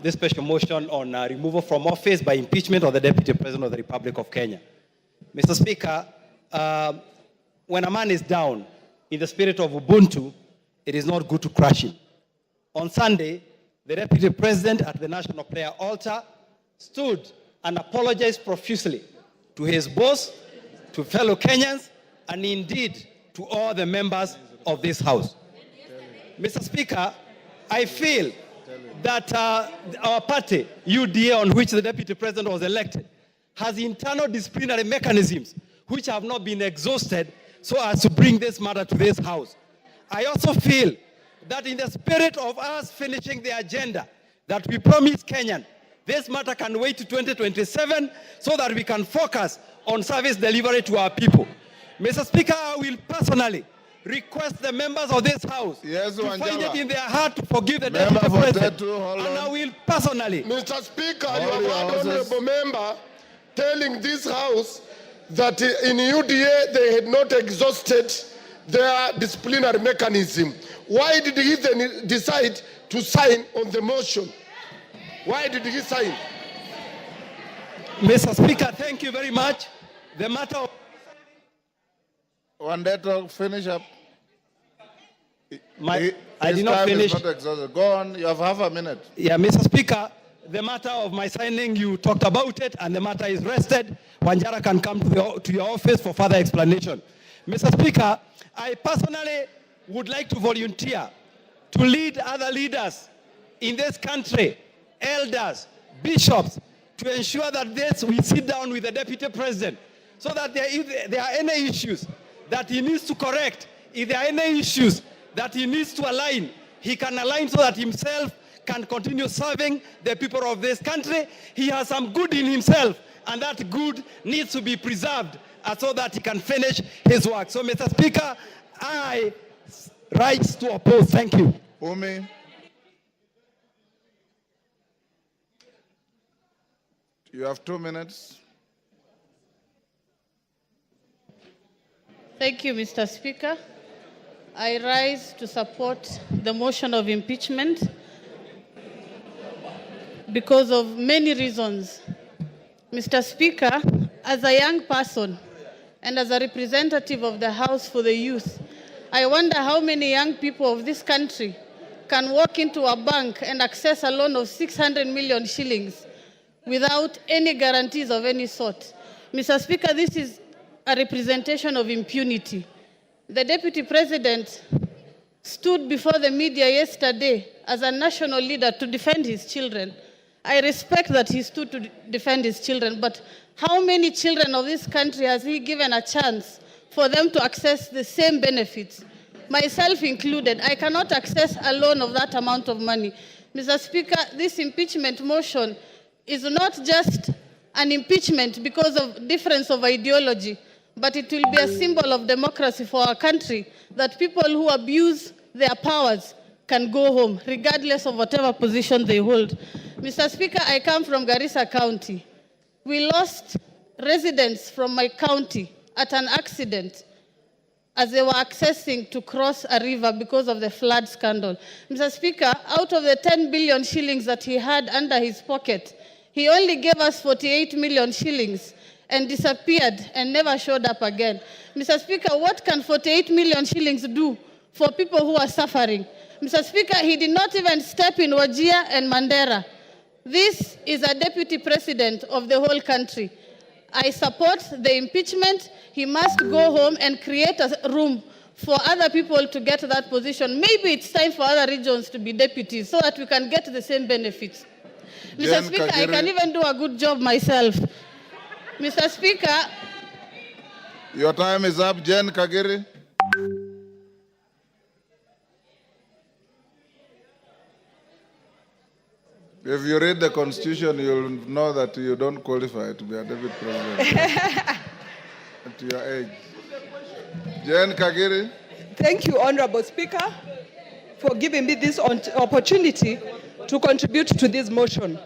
this special motion on removal from office by impeachment of the Deputy President of the Republic of Kenya. Mr. Speaker, when a man is down in the spirit of Ubuntu, it is not good to crush him. On Sunday, the Deputy President at the National Prayer Altar stood and apologized profusely to his boss, to fellow Kenyans, and indeed to all the members of this House. Mr. Speaker, I feel that our party, UDA, on which the Deputy President was elected, has internal disciplinary mechanisms which have not been exhausted so as to bring this matter to this House. I also feel that in the spirit of us finishing the agenda that we promised Kenyan, this matter can wait to 2027 so that we can focus on service delivery to our people. Mr. Speaker, I will personally request the members of this House to find it in their heart to forgive the Deputy President. And I will personally. Mr. Speaker, you have had honorable member telling this House that in UDA they had not exhausted their disciplinary mechanism. Why did he then decide to sign on the motion? Why did he sign? Mr. Speaker, thank you very much. The matter of... One day to finish up. I did not finish. Not exhausted. Go on, you have half a minute. Yeah, Mr. Speaker, the matter of my signing, you talked about it, and the matter is rested. Wanjara can come to your office for further explanation. Mr. Speaker, I personally would like to volunteer to lead other leaders in this country, elders, bishops, to ensure that we sit down with the Deputy President so that if there are any issues that he needs to correct, if there are any issues that he needs to align, he can align so that himself can continue serving the people of this country. He has some good in himself, and that good needs to be preserved so that he can finish his work. So, Mr. Speaker, I rise to oppose. Thank you. Umi. You have 2 minutes. Thank you, Mr. Speaker. I rise to support the motion of impeachment because of many reasons. Mr. Speaker, as a young person and as a representative of the House for the Youth, I wonder how many young people of this country can walk into a bank and access a loan of 600 million shillings without any guarantees of any sort. Mr. Speaker, this is a representation of impunity. The Deputy President stood before the media yesterday as a national leader to defend his children. I respect that he stood to defend his children, but how many children of this country has he given a chance for them to access the same benefits? Myself included, I cannot access a loan of that amount of money. Mr. Speaker, this impeachment motion is not just an impeachment because of difference of ideology, but it will be a symbol of democracy for our country, that people who abuse their powers can go home, regardless of whatever position they hold. Mr. Speaker, I come from Garissa County. We lost residents from my county at an accident as they were accessing to cross a river because of the flood scandal. Mr. Speaker, out of the 10 billion shillings that he had under his pocket, he only gave us 48 million shillings and disappeared and never showed up again. Mr. Speaker, what can 48 million shillings do for people who are suffering? Mr. Speaker, he did not even step in Wajir and Mandera. This is a deputy president of the whole country. I support the impeachment. He must go home and create a room for other people to get that position. Maybe it's time for other regions to be deputies so that we can get the same benefits. Mr. Speaker, I can even do a good job myself. Mr. Speaker. Your time is up, Jen Kagiri. If you read the Constitution, you'll know that you don't qualify to be a deputy president at your age. Jane Kagiri. Thank you, Honorable Speaker, for giving me this opportunity to contribute to this motion.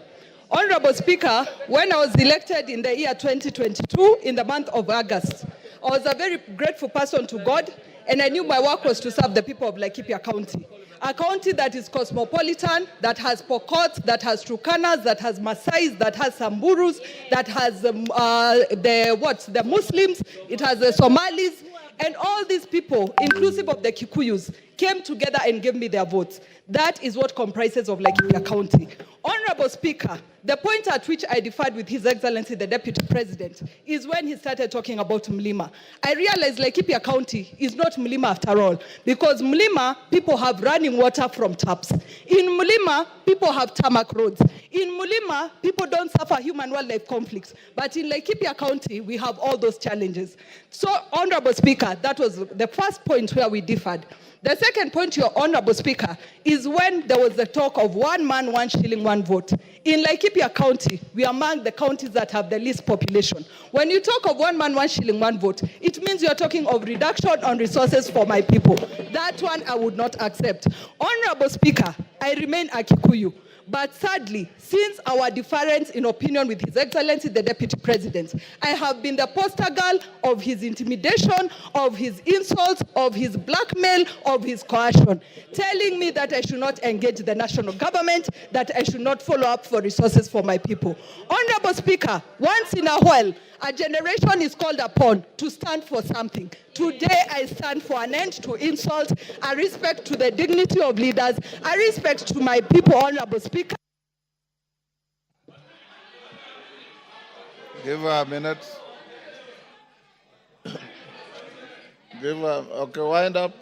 Honorable Speaker, when I was elected in the year 2022, in the month of August, I was a very grateful person to God, and I knew my work was to serve the people of Laikipia County. A county that is cosmopolitan, that has Pokots, that has Turkanas, that has Maasais, that has Samburus, that has the Muslims, it has the Somalis, and all these people, inclusive of the Kikuyus, came together and gave me their votes. That is what comprises of Laikipia County. Honorable Speaker, the point at which I differed with His Excellency the Deputy President is when he started talking about Mlima. I realized Laikipia County is not Mlima after all, because Mlima, people have running water from taps. In Mlima, people have tarmac roads. In Mlima, people don't suffer human-wildlife conflicts. But in Laikipia County, we have all those challenges. So, Honorable Speaker, that was the first point where we differed. The second point, Your Honorable Speaker, is when there was the talk of 1 man, 1 shilling, 1 vote. In Laikipia County, we are among the counties that have the least population. When you talk of 1 man, 1 shilling, 1 vote, it means you're talking of reduction on resources for my people. That one I would not accept. Honorable Speaker, I remain a Kikuyu. But sadly, since our difference in opinion with His Excellency the Deputy President, I have been the poster girl of his intimidation, of his insults, of his blackmail, of his coercion, telling me that I should not engage the national government, that I should not follow up for resources for my people. Honorable Speaker, once in a while, a generation is called upon to stand for something. Today, I stand for an end to insult, a respect to the dignity of leaders, a respect to my people, Honorable Speaker. Give her a minute. Give her, okay, wind up.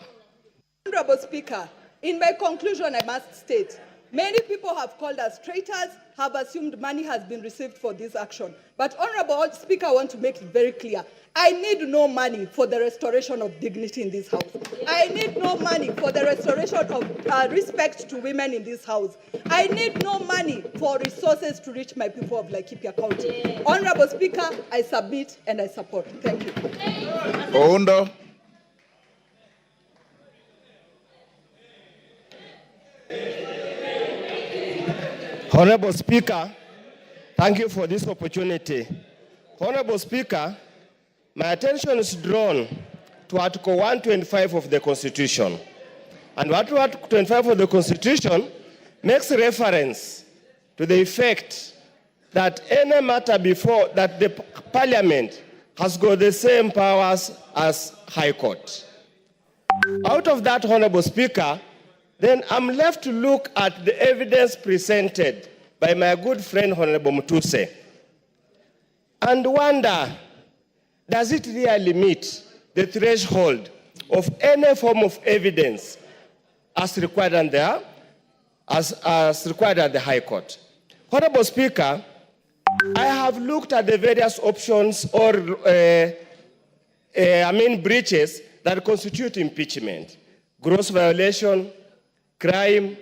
Honorable Speaker, in my conclusion, I must state, many people have called us traitors, have assumed money has been received for this action. But Honorable Speaker, I want to make it very clear. I need no money for the restoration of dignity in this house. I need no money for the restoration of respect to women in this house. I need no money for resources to reach my people of Laikipia County. Honorable Speaker, I submit and I support. Thank you. Oundo. Honorable Speaker, thank you for this opportunity. Honorable Speaker, my attention is drawn to Article 125 of the Constitution. And Article 125 of the Constitution makes reference to the effect that any matter before that the Parliament has got the same powers as High Court. Out of that, Honorable Speaker, then I'm left to look at the evidence presented by my good friend, Honorable Mutuse, and wonder, does it really meet the threshold of any form of evidence as required in there, as required at the High Court? Honorable Speaker, I have looked at the various options or, breaches that constitute impeachment: gross violation, crime,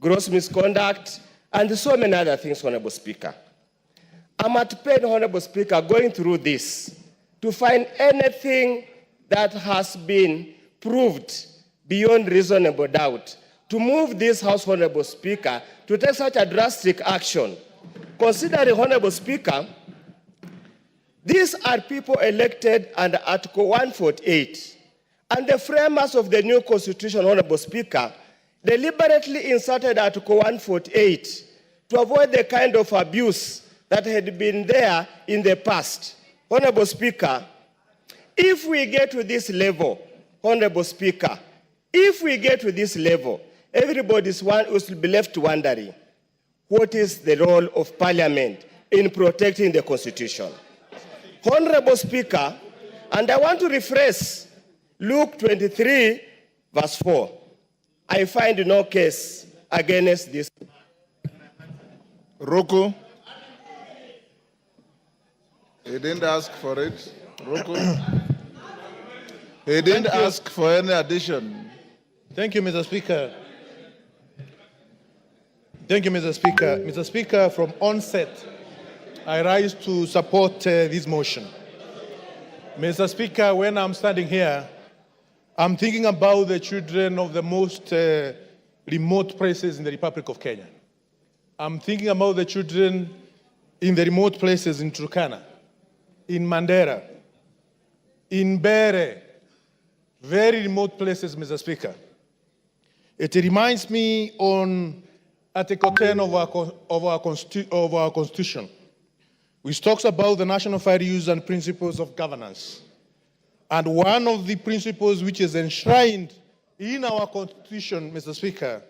gross misconduct, and so many other things, Honorable Speaker. I'm at pain, Honorable Speaker, going through this to find anything that has been proved beyond reasonable doubt to move this House, Honorable Speaker, to take such a drastic action. Considering, Honorable Speaker, these are people elected under Article 148, and the framers of the new Constitution, Honorable Speaker, deliberately inserted Article 148 to avoid the kind of abuse that had been there in the past. Honorable Speaker, if we get to this level, Honorable Speaker, if we get to this level, everybody will be left wondering, what is the role of Parliament in protecting the Constitution? Honorable Speaker, and I want to rephrase Luke 23, verse 4. I find no case against this. Ruku. He didn't ask for it. Ruku. He didn't ask for any addition. Thank you, Mr. Speaker. Thank you, Mr. Speaker. Mr. Speaker, from onset, I rise to support this motion. Mr. Speaker, when I'm standing here, I'm thinking about the children of the most remote places in the Republic of Kenya. I'm thinking about the children in the remote places in Turkana, in Mandera, in Bere, very remote places, Mr. Speaker. It reminds me on Article 10 of our Constitution, which talks about the national values and principles of governance. And one of the principles which is enshrined in our Constitution, Mr. Speaker,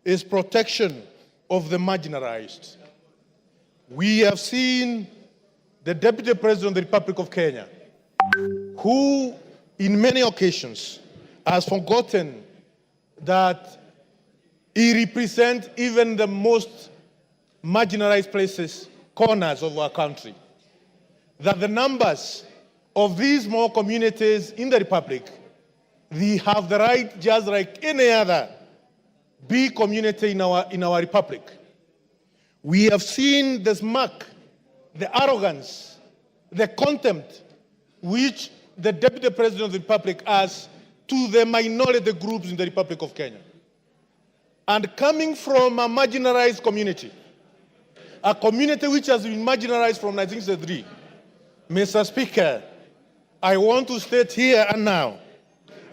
is protection of the marginalized. We have seen the Deputy President of the Republic of Kenya, who in many occasions has forgotten that he represents even the most marginalized places, corners of our country. That the numbers of these small communities in the Republic, they have the right, just like any other big community in our Republic. We have seen the smirk, the arrogance, the contempt which the Deputy President of the Republic has to the minority groups in the Republic of Kenya. And coming from a marginalized community, a community which has been marginalized from 1963, Mr. Speaker, I want to state here and now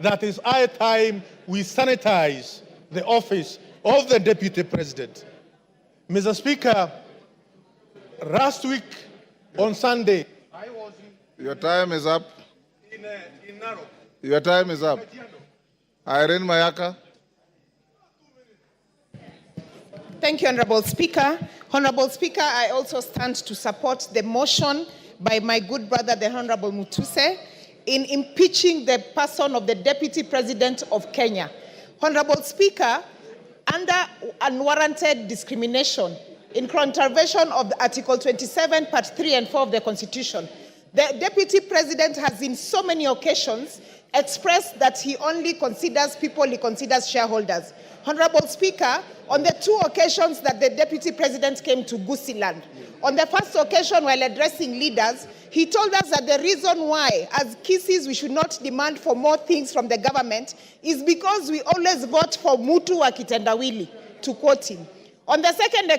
that it's high time we sanitize the office of the Deputy President. Mr. Speaker, last week on Sunday, I was Your time is up. in Narok. Your time is up. Irene Mayaka. Thank you, Honorable Speaker. Honorable Speaker, I also stand to support the motion by my good brother, the Honorable Mutuse, in impeaching the person of the Deputy President of Kenya. Honorable Speaker, under unwarranted discrimination, in contravention of Article 27, Part 3 and 4 of the Constitution, the Deputy President has in so many occasions expressed that he only considers people, he considers shareholders. Honorable Speaker, on the two occasions that the Deputy President came to Gusiland, on the first occasion while addressing leaders, he told us that the reason why, as Kisses, we should not demand for more things from the government is because we always vote for Mutu wa kitendawili, to quote him. On the second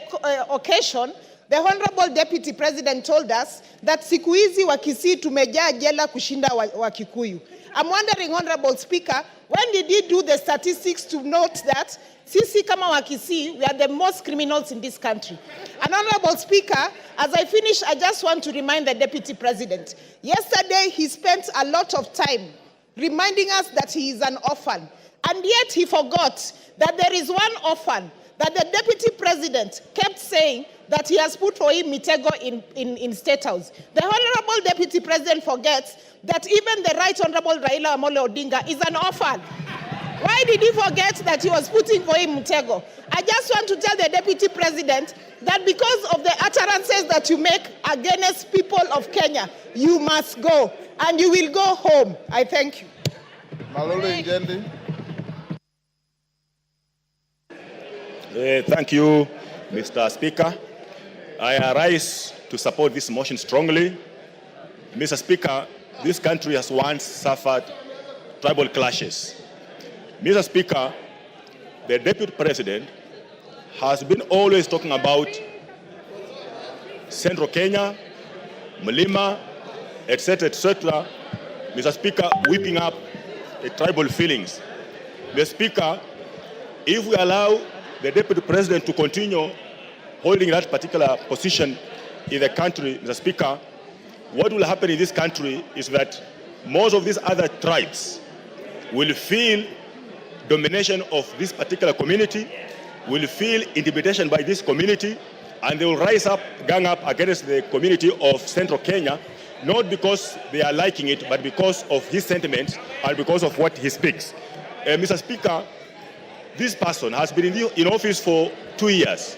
occasion, the Honorable Deputy President told us that siku hizi wa Kisii tumejaa jela kushinda wa Kikuyu. I'm wondering, Honorable Speaker, when did he do the statistics to note that sisi kama wa Kisii, we are the most criminals in this country? And Honorable Speaker, as I finish, I just want to remind the Deputy President. Yesterday, he spent a lot of time reminding us that he is an orphan. And yet he forgot that there is one orphan that the Deputy President kept saying that he has put for him Mitego in State House. The Honorable Deputy President forgets that even the Right Honorable Raila Amolo Odinga is an orphan. Why did he forget that he was putting for him Mitego? I just want to tell the Deputy President that because of the utterances that you make against people of Kenya, you must go, and you will go home. I thank you. Malolo Njendi. Thank you, Mr. Speaker. I arise to support this motion strongly. Mr. Speaker, this country has once suffered tribal clashes. Mr. Speaker, the Deputy President has been always talking about Central Kenya, Mlima, etc., etc. Mr. Speaker, whipping up the tribal feelings. Mr. Speaker, if we allow the Deputy President to continue holding that particular position in the country, Mr. Speaker, what will happen in this country is that most of these other tribes will feel domination of this particular community, will feel intimidation by this community, and they will rise up, gang up against the community of Central Kenya, not because they are liking it, but because of his sentiments and because of what he speaks. Mr. Speaker, this person has been in office for 2 years,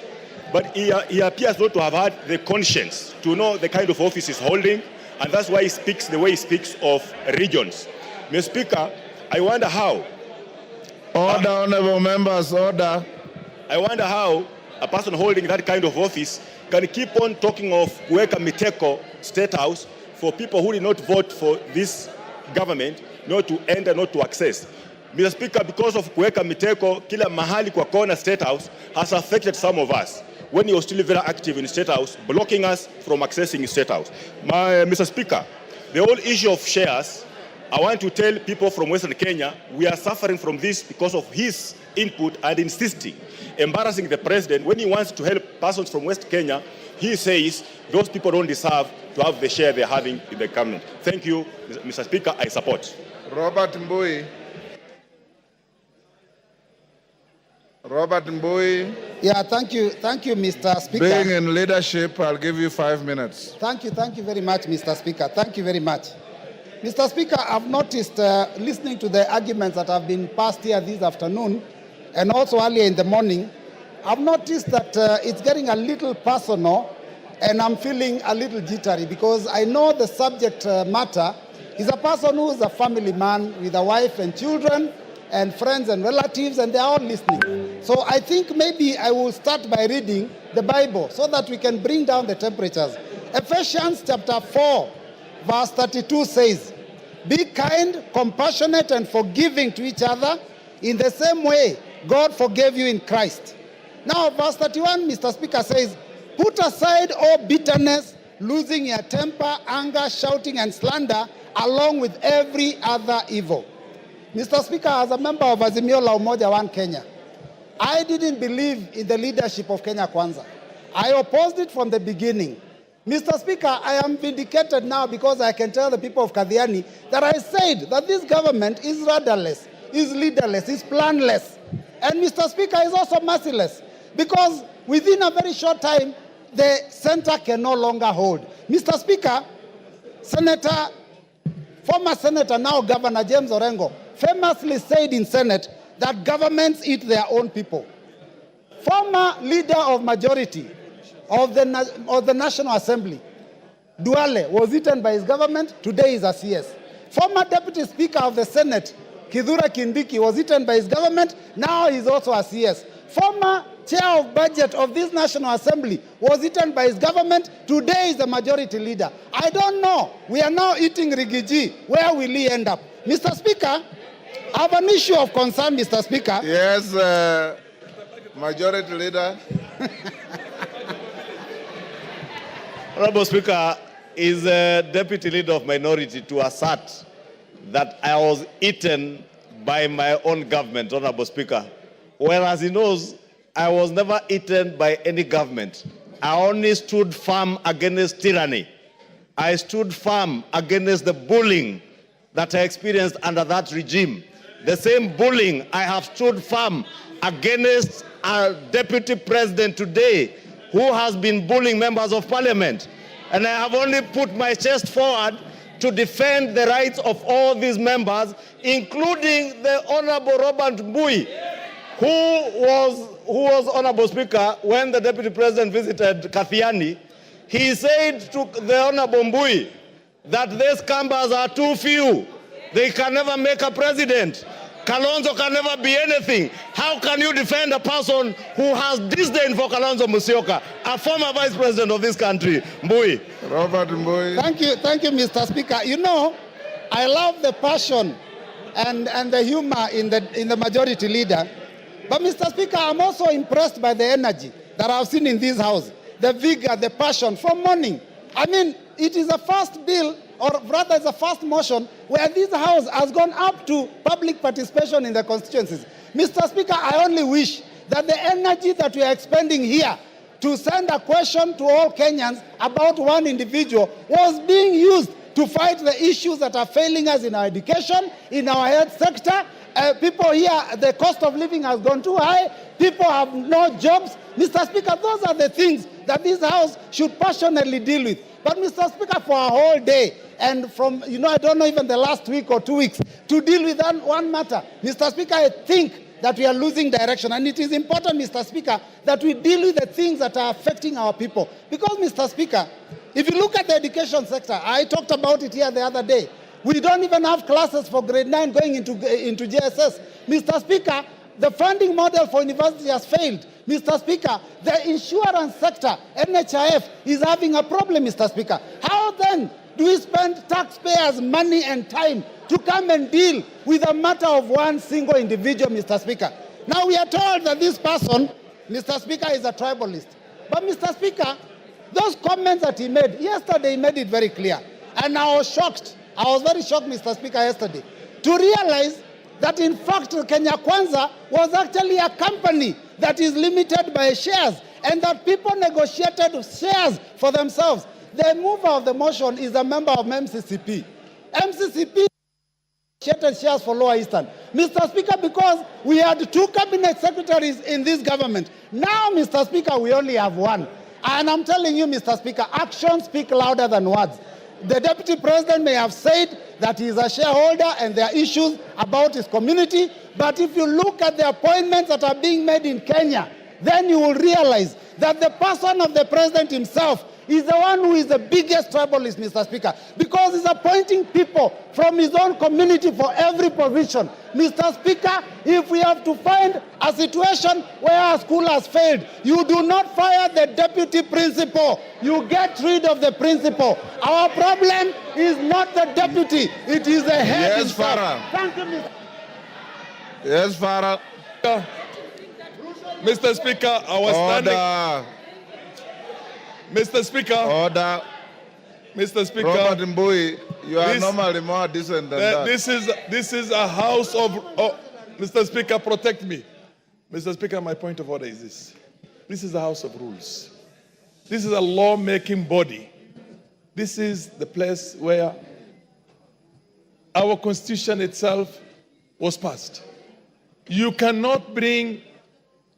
but he appears not to have had the conscience to know the kind of office he's holding, and that's why he speaks the way he speaks of regions. Mr. Speaker, I wonder how. Order, honorable members, order. I wonder how a person holding that kind of office can keep on talking of Kuweka Miteko State House for people who did not vote for this government, not to enter, not to access. Mr. Speaker, because of Kuweka Miteko, kila mahali kwa kona State House has affected some of us when he was still very active in State House, blocking us from accessing State House. Mr. Speaker, the whole issue of shares, I want to tell people from Western Kenya, we are suffering from this because of his input and insisting, embarrassing the president. When he wants to help persons from West Kenya, he says those people don't deserve to have the share they're having in the government. Thank you, Mr. Speaker, I support. Robert Mbui. Robert Mbui. Yeah, thank you, Mr. Speaker. Being in leadership, I'll give you 5 minutes. Thank you very much, Mr. Speaker. Thank you very much. Mr. Speaker, I've noticed, listening to the arguments that have been passed here this afternoon, and also earlier in the morning, I've noticed that it's getting a little personal, and I'm feeling a little jittery, because I know the subject matter is a person who is a family man with a wife and children, and friends and relatives, and they're all listening. So I think maybe I will start by reading the Bible so that we can bring down the temperatures. Ephesians chapter 4, verse 32 says, "Be kind, compassionate, and forgiving to each other in the same way God forgave you in Christ." Now, verse 31, Mr. Speaker, says, "Put aside all bitterness, losing your temper, anger, shouting, and slander, along with every other evil." Mr. Speaker, as a member of Azimio la Umoja One Kenya, I didn't believe in the leadership of Kenya Kwanza. I opposed it from the beginning. Mr. Speaker, I am vindicated now because I can tell the people of Kadhiani that I said that this government is rudderless, is leaderless, is planless. And Mr. Speaker, is also merciless, because within a very short time, the center can no longer hold. Mr. Speaker, former Senator, now Governor James Orengo, famously said in Senate that governments eat their own people. Former leader of majority of the National Assembly, Duale, was eaten by his government. Today is a CS. Former Deputy Speaker of the Senate, Kithure Kindiki, was eaten by his government. Now he's also a CS. Former Chair of Budget of this National Assembly was eaten by his government. Today is the majority leader. I don't know. We are now eating Rigathi. Where will he end up? Mr. Speaker, I have an issue of concern, Mr. Speaker. Yes, Majority Leader. Honorable Speaker, is a deputy leader of minority to assert that I was eaten by my own government, Honorable Speaker, whereas he knows I was never eaten by any government. I only stood firm against tyranny. I stood firm against the bullying that I experienced under that regime. The same bullying I have stood firm against a deputy president today who has been bullying members of parliament. And I have only put my chest forward to defend the rights of all these members, including the Honorable Robert Mbui, who was Honorable Speaker, when the Deputy President visited Kathiani. He said to the Honorable Mbui that these Kambas are too few. They can never make a president. Kalonzo can never be anything. How can you defend a person who has disdain for Kalonzo Musyoka, a former vice president of this country? Mbui. Robert Mbui. Thank you, Mr. Speaker. You know, I love the passion and the humor in the majority leader. But Mr. Speaker, I'm also impressed by the energy that I've seen in this house, the vigor, the passion from morning. I mean, it is a first bill, or rather it's a first motion where this house has gone up to public participation in the constituencies. Mr. Speaker, I only wish that the energy that we are expending here to send a question to all Kenyans about one individual was being used to fight the issues that are failing us in our education, in our health sector. People here, the cost of living has gone too high. People have no jobs. Mr. Speaker, those are the things that this House should passionately deal with. But Mr. Speaker, for a whole day, and from, I don't know, even the last week or 2 weeks, to deal with that one matter, Mr. Speaker, I think that we are losing direction. And it is important, Mr. Speaker, that we deal with the things that are affecting our people. Because, Mr. Speaker, if you look at the education sector, I talked about it here the other day, We don't even have classes for grade 9 going into JSS. Mr. Speaker, the funding model for university has failed. Mr. Speaker, the insurance sector, NHIF, is having a problem, Mr. Speaker. How then do we spend taxpayers' money and time to come and deal with a matter of one single individual, Mr. Speaker? Now we are told that this person, Mr. Speaker, is a tribalist. But Mr. Speaker, those comments that he made, yesterday he made it very clear. And I was shocked. I was very shocked, Mr. Speaker, yesterday, to realize that in fact Kenya Kwanza was actually a company that is limited by shares and that people negotiated shares for themselves. The mover of the motion is a member of MCCP. MCCP negotiated shares for Lower Eastern. Mr. Speaker, because we had 2 cabinet secretaries in this government. Now, Mr. Speaker, we only have 1. And I'm telling you, Mr. Speaker, actions speak louder than words. The Deputy President may have said that he is a shareholder and there are issues about his community, but if you look at the appointments that are being made in Kenya, then you will realize that the person of the President himself is the one who is the biggest tribalist, Mr. Speaker, because he's appointing people from his own community for every position. Mr. Speaker, if we have to find a situation where a school has failed, you do not fire the deputy principal. You get rid of the principal. Our problem is not the deputy, it is the head. Yes, Farah. Thank you, Mr. Yes, Farah. Mr. Speaker, I was standing. Mr. Speaker. Order. Mr. Speaker. Robert Mbui, you are normally more decent than that. This is a house of... Mr. Speaker, protect me. Mr. Speaker, my point of order is this. This is a house of rules. This is a law-making body. This is the place where our Constitution itself was passed. You cannot bring,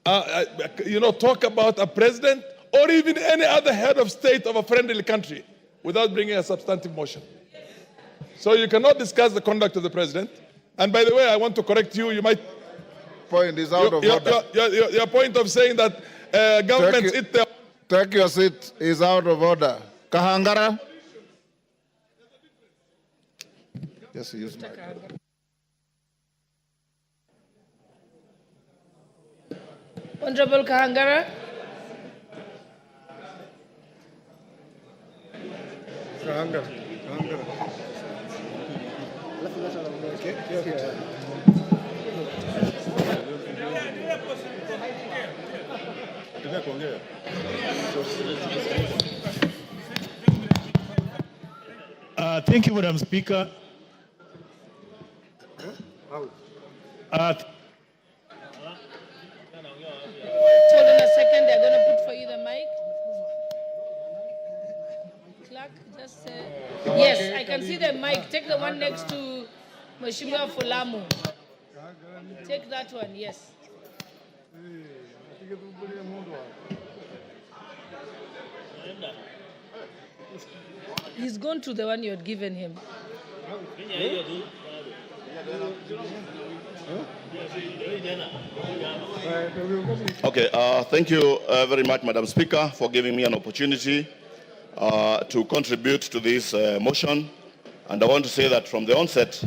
talk about a president or even any other head of state of a friendly country without bringing a substantive motion. So you cannot discuss the conduct of the president. And by the way, I want to correct you. You might... Point is out of order. Your point of saying that governments eat their... Take your seat is out of order. Kahangara? Yes, use my... Honorable Kahangara. Thank you, Madam Speaker. Hold on a second, they're going to put for you the mic. Clerk, just say... Yes, I can see the mic. Take the one next to Mheshimiwa Fulamu. Take that one, yes. He's gone to the one you had given him. Okay, thank you very much, Madam Speaker, for giving me an opportunity to contribute to this motion. And I want to say that from the onset,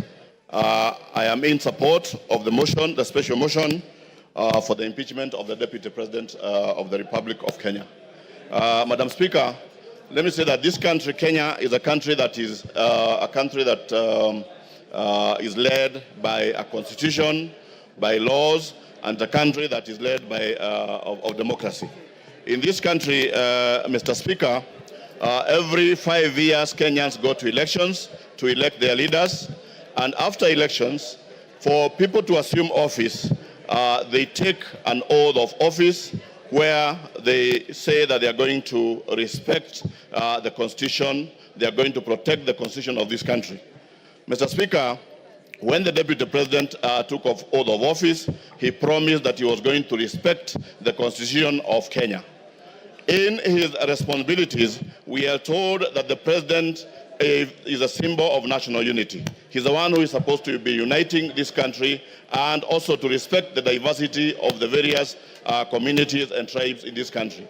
I am in support of the motion, the special motion for the impeachment of the Deputy President of the Republic of Kenya. Madam Speaker, let me say that this country, Kenya, is a country that is is led by a constitution, by laws, and a country that is led by of democracy. In this country, Mr. Speaker, every 5 years, Kenyans go to elections to elect their leaders, and after elections, for people to assume office, they take an oath of office where they say that they are going to respect the Constitution, they are going to protect the Constitution of this country. Mr. Speaker, when the Deputy President took oath of office, he promised that he was going to respect the Constitution of Kenya. In his responsibilities, we are told that the President is a symbol of national unity. He's the one who is supposed to be uniting this country and also to respect the diversity of the various communities and tribes in this country.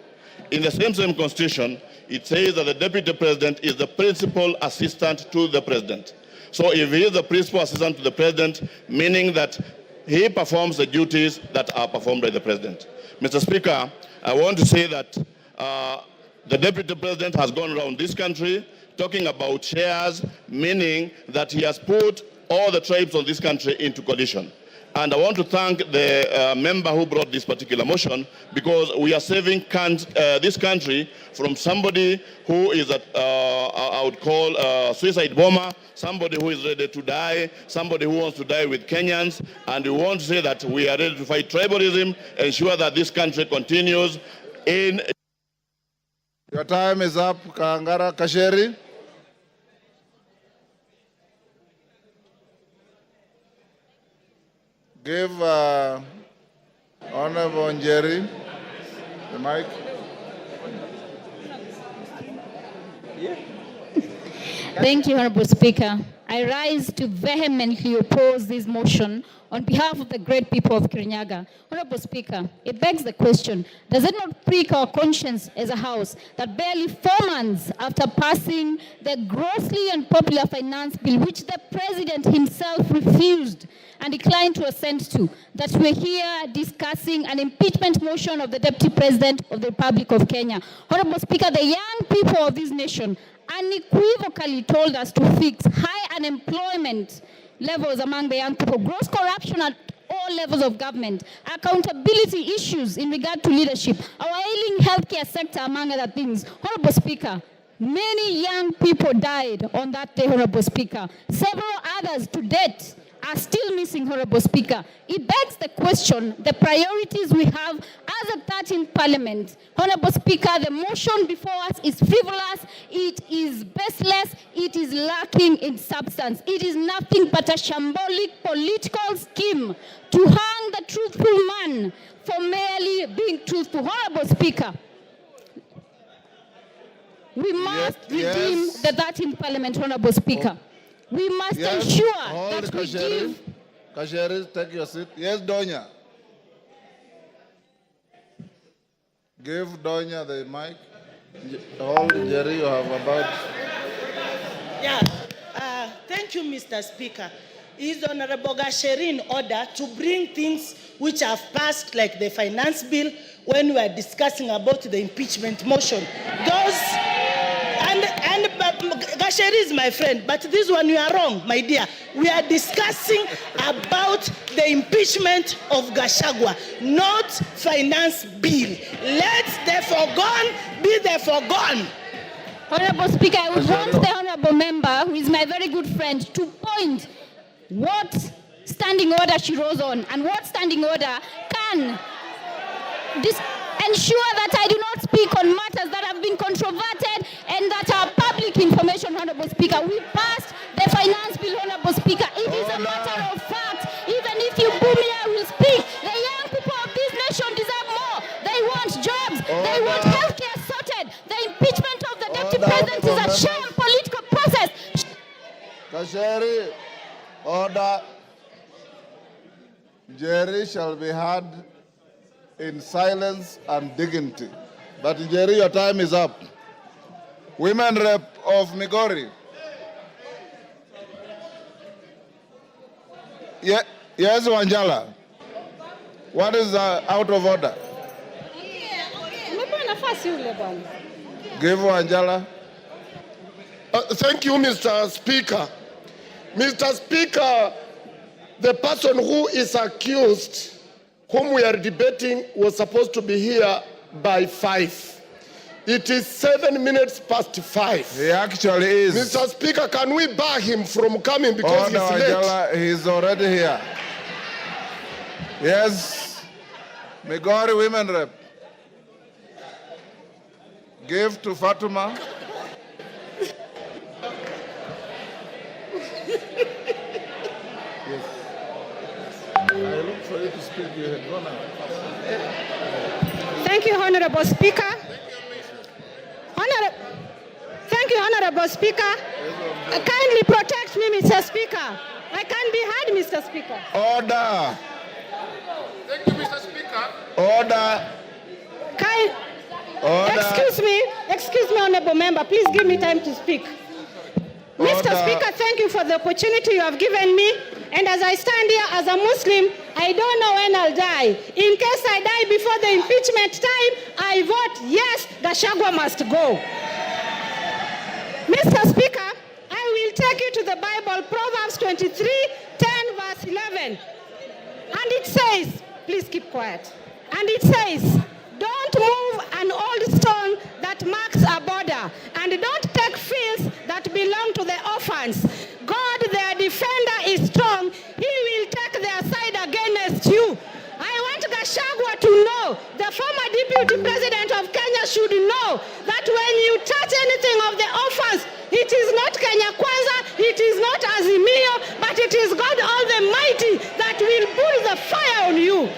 In the same constitution, it says that the Deputy President is the principal assistant to the President. So if he is the principal assistant to the president, meaning that he performs the duties that are performed by the president. Mr. Speaker, I want to say that the deputy president has gone around this country talking about shares, meaning that he has put all the tribes of this country into coalition. And I want to thank the member who brought this particular motion, because we are saving this country from somebody who is, I would call a suicide bomber, somebody who is ready to die, somebody who wants to die with Kenyans. And we want to say that we are ready to fight tribalism, ensure that this country continues in... Your time is up, Kangara Kasheri. Give Honorable Njeri the mic. Thank you, Honorable Speaker. I rise to vehemently oppose this motion on behalf of the great people of Kirinyaga. Honorable Speaker, it begs the question, does it not prick our conscience as a House that barely 4 months after passing the grossly unpopular finance bill, which the President himself refused and declined to assent to, that we're here discussing an impeachment motion of the Deputy President of the Republic of Kenya? Honorable Speaker, the young people of this nation unequivocally told us to fix high unemployment levels among the young people, gross corruption at all levels of government, accountability issues in regard to leadership, our ailing healthcare sector, among other things. Honorable Speaker, many young people died on that day, Honorable Speaker. Several others to date are still missing, Honorable Speaker. It begs the question, the priorities we have as a 13th Parliament. Honorable Speaker, the motion before us is frivolous, it is baseless, it is lacking in substance. It is nothing but a shambolic political scheme to hang the truthful man for merely being truthful. Honorable Speaker, we must redeem the 13th Parliament, Honorable Speaker. We must ensure that we give... Kasheri, take your seat. Yes, Donya. Give Donya the mic. Hold, Jerry, you have about... Yeah. Thank you, Mr. Speaker. Is Honorable Gachagua in order to bring things which have passed, like the finance bill, when we are discussing about the impeachment motion? Those... And Gachagua is my friend, but this one you are wrong, my dear. We are discussing about the impeachment of Gachagua, not finance bill. Let the foregone be the foregone. Honorable Speaker, I would want the honorable member, who is my very good friend, to point what standing order she rose on and what standing order can ensure that I do not speak on matters that have been controverted and that are public information, Honorable Speaker. We passed the finance bill, Honorable Speaker. It is a matter of fact. Even if you boo me, I will speak. The young people of this nation deserve more. They want jobs. They want healthcare sorted. The impeachment of the Deputy President is a sham political process. Kasheri, order. Jerry shall be heard in silence and dignity. But Jerry, your time is up. Women Rep of Migori. Yes, Wanjala. What is out of order? Give Wanjala. Thank you, Mr. Speaker. Mr. Speaker, the person who is accused, whom we are debating, was supposed to be here by 5. It is 7 minutes past 5. He actually is. Mr. Speaker, can we bar him from coming because he's late? He's already here. Yes, Migori Women Rep. Give to Fatuma. I look for you to speak. You had gone out. Thank you, Honorable Speaker. Thank you, Honorable Speaker. Kindly protect me, Mr. Speaker. I can't be heard, Mr. Speaker. Order. Thank you, Mr. Speaker. Order. Order. Excuse me, Honorable Member. Please give me time to speak. Mr. Speaker, thank you for the opportunity you have given me. And as I stand here as a Muslim, I don't know when I'll die. In case I die before the impeachment time, I vote yes, Gachagua must go. Mr. Speaker, I will take you to the Bible, Proverbs 23, 10 verse 11. And it says, please keep quiet. And it says, don't move an old stone that marks a border, and don't take fields that belong to the orphans. God, their defender, is strong. He will take their side against you. I want Gachagua to know, the former deputy president of Kenya should know that when you touch anything of the orphans, it is not Kenya Kwanza, it is not Azimio, but it is God Almighty that will put the fire on you.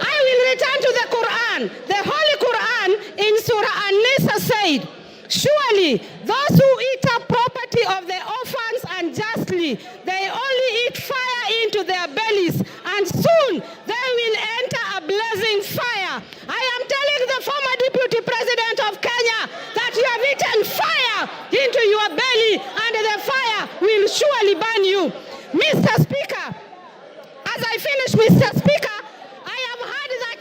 I will return to the Quran. The Holy Quran in Surah An-Nisa said, surely those who eat up property of the orphans unjustly, they only eat fire into their bellies, and soon they will enter a blazing fire. I am telling the former deputy president of Kenya that you have eaten fire into your belly, and the fire will surely burn you. Mr. Speaker, as I finish, Mr. Speaker,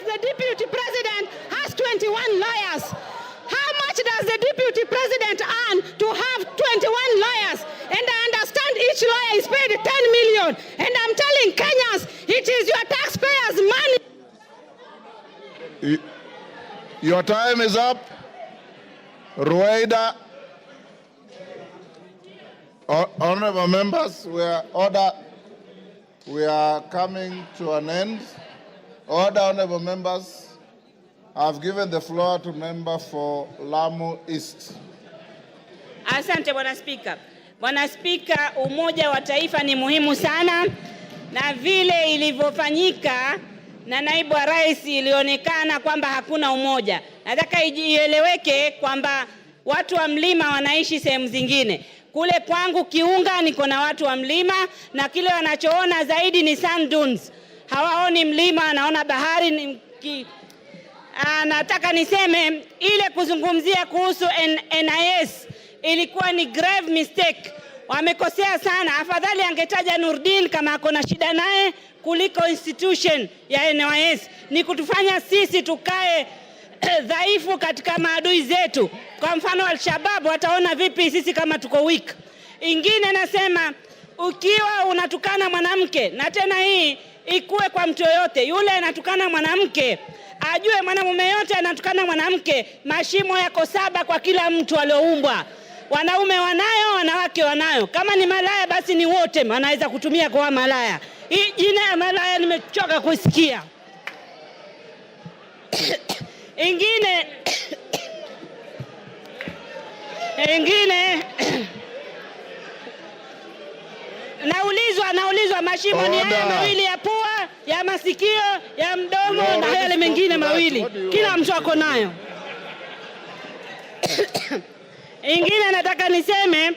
the deputy president has 21 lawyers. How much does the deputy president earn to have 21 lawyers? And I understand each lawyer is paid 10 million. And I'm telling Kenyans, it is your taxpayers' money. Your time is up. Rueda. Honorable members, we are coming to an end. Order, honorable members. I've given the floor to member for Lamu East. Asante Bwana Spika. Bwana Spika, umoja wa taifa ni muhimu sana, na vile ilivyofanyika na naibu wa rais ilionekana kwamba hakuna umoja. Nataka ieleweke kwamba watu wa mlima wanaishi sehemu zingine. Kule kwangu Kiunga niko na watu wa mlima, na kile wanachoona zaidi ni sand dunes. Hawaoni mlima, anaona bahari. Nataka niseme ile kuzungumzia kuhusu NIS ilikuwa ni grave mistake. Wamekosea sana. Afadhali angetaja Nurdin kama akona shida naye kuliko institution ya NIS. Ni kutufanya sisi tukae dhaifu katika maadui zetu. Kwa mfano Al-Shabaab wataona vipi sisi kama tuko weak. Ingine nasema, ukiwa unatukana mwanamke, na tena hii ikuwe kwa mtu yoyote, yule anatukana mwanamke ajue mwanamume yote anatukana mwanamke, mashimo yako 7 kwa kila mtu alioumbwa. Wanaume wanayo, wanawake wanayo. Kama ni malaya basi ni wote wanaweza kutumia kwa malaya. Hii jina ya malaya nimechoka kusikia. Ingine naulizwa mashimo ni haya mawili ya pua, ya masikio, ya mdomo na yale mengine mawili. Kila mtu ako nayo. Ingine nataka niseme,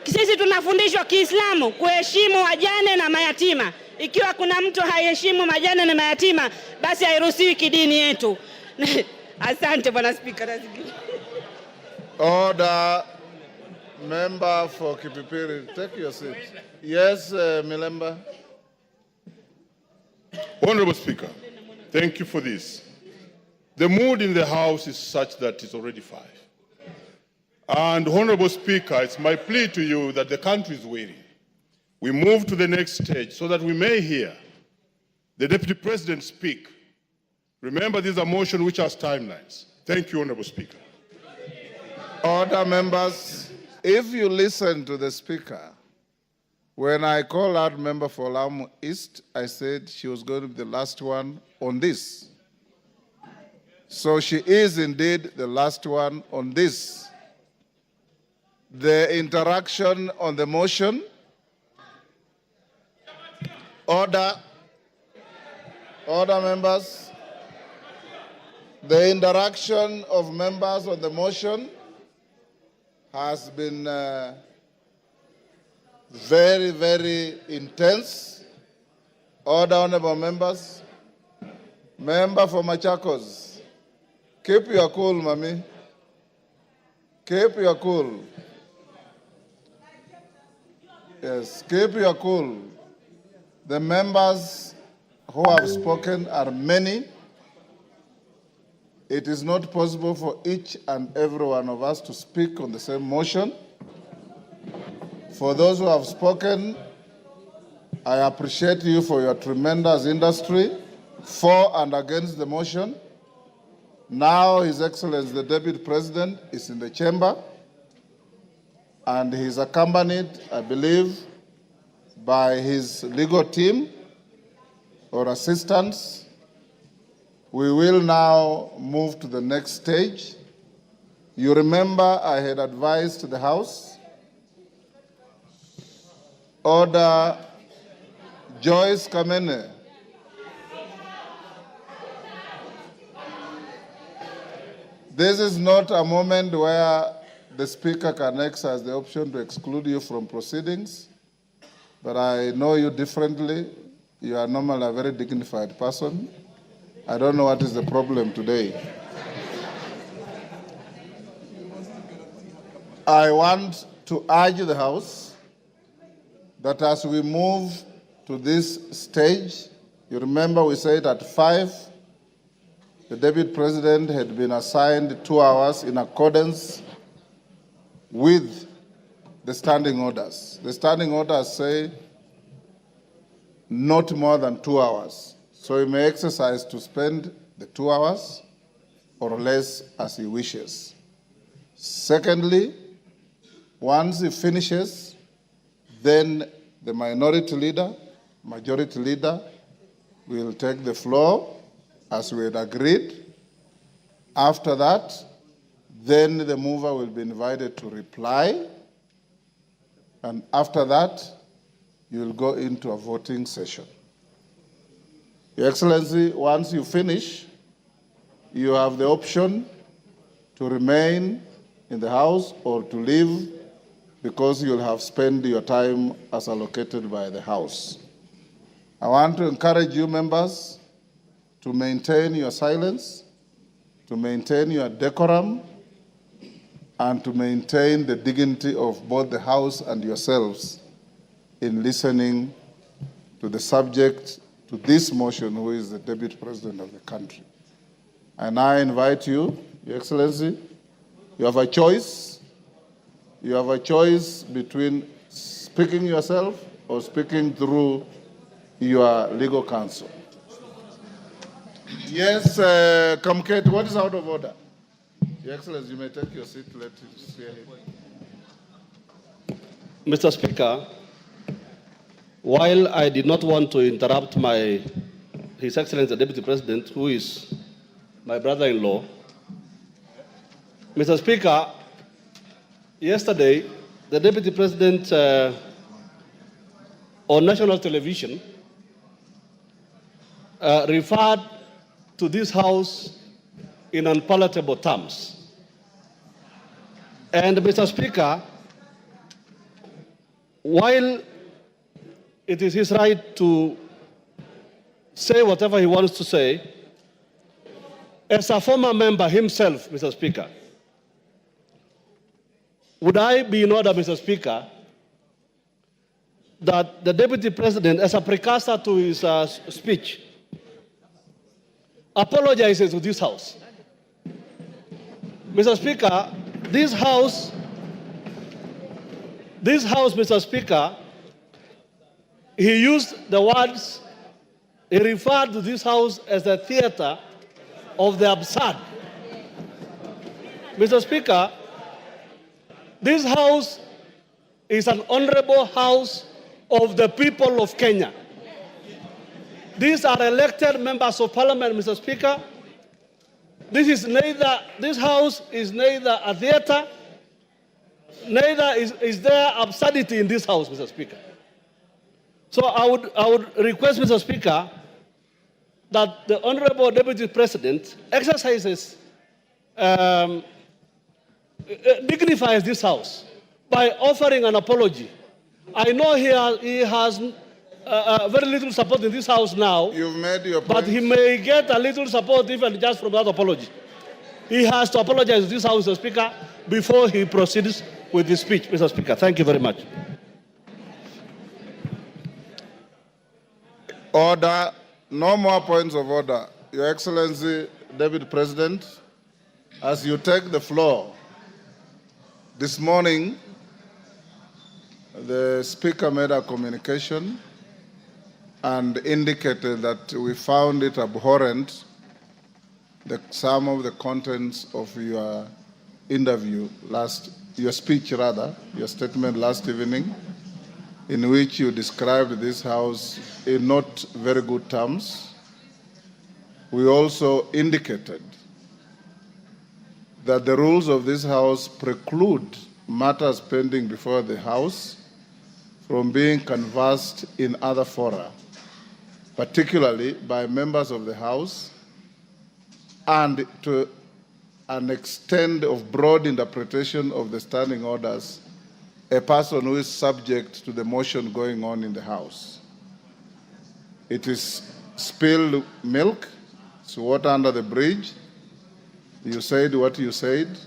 sisi tunafundishwa Kiislamu kuheshimu wajane na mayatima. Ikiwa kuna mtu haiheshimu majane na mayatima, basi hairuhusiwi kidini yetu. Asante Bwana Spika. Order. Member for Kipipiri, take your seat. Yes, Milemba. Honorable Speaker, thank you for this. The mood in the House is such that it's already 5. And Honorable Speaker, it's my plea to you that the country is waiting. We move to the next stage so that we may hear the Deputy President speak. Remember, these are motions which has timelines. Thank you, Honorable Speaker. Order, members. If you listen to the Speaker, when I called out member for Lamu East, I said she was going to be the last one on this. So she is indeed the last one on this. The interaction on the motion. Order. Order, members. The interaction of members on the motion has been very, very intense. Order, honorable members. Member for Machakos, keep your cool, Mami. Keep your cool. Yes, keep your cool. The members who have spoken are many. It is not possible for each and every one of us to speak on the same motion. For those who have spoken, I appreciate you for your tremendous industry for and against the motion. Now, His Excellency, the Deputy President, is in the chamber, and he is accompanied, I believe, by his legal team or assistants. We will now move to the next stage. You remember I had advised the House, Order Joyce Kamene. This is not a moment where the Speaker can exercise the option to exclude you from proceedings, but I know you differently. You are normally a very dignified person. I don't know what is the problem today. I want to urge the House that as we move to this stage, you remember we said at 5, the Deputy President had been assigned 2 hours in accordance with the standing orders. The standing orders say not more than 2 hours. So he may exercise to spend the 2 hours or less as he wishes. Secondly, once he finishes, then the minority leader, majority leader will take the floor as we had agreed. After that, then the mover will be invited to reply. And after that, you will go into a voting session. Your Excellency, once you finish, you have the option to remain in the House or to leave because you'll have spent your time as allocated by the House. I want to encourage you members to maintain your silence, to maintain your decorum, and to maintain the dignity of both the House and yourselves in listening to the subject to this motion, who is the Deputy President of the country. And I invite you, Your Excellency, you have a choice. You have a choice between speaking yourself or speaking through your legal counsel. Yes, Kamket, what is out of order? Your Excellency, you may take your seat. Let us hear him. Mr. Speaker, while I did not want to interrupt His Excellency the Deputy President, who is my brother-in-law, Mr. Speaker, yesterday the Deputy President on national television referred to this House in unpalatable terms. And Mr. Speaker, while it is his right to say whatever he wants to say, as a former member himself, Mr. Speaker, would I be in order, Mr. Speaker, that the Deputy President, as a precursor to his speech, apologizes to this House? Mr. Speaker, this House, Mr. Speaker, he used the words, he referred to this House as a theater of the absurd. Mr. Speaker, this House is an honorable House of the people of Kenya. These are elected members of Parliament, Mr. Speaker. This House is neither a theater, neither is there absurdity in this House, Mr. Speaker. So I would request, Mr. Speaker, that the Honorable Deputy President exercises, dignifies this House by offering an apology. I know he has very little support in this House now. You've made your point. But he may get a little support even just from that apology. He has to apologize to this House, Mr. Speaker, before he proceeds with his speech, Mr. Speaker. Thank you very much. Order. No more points of order. Your Excellency, Deputy President, as you take the floor, this morning, the Speaker made a communication and indicated that we found it abhorrent some of the contents of your interview your statement last evening, in which you described this House in not very good terms. We also indicated that the rules of this House preclude matters pending before the House from being canvassed in other fora, particularly by members of the House, and to an extent of broad interpretation of the standing orders, a person who is subject to the motion going on in the House. It is spilled milk, it's water under the bridge. You said what you said,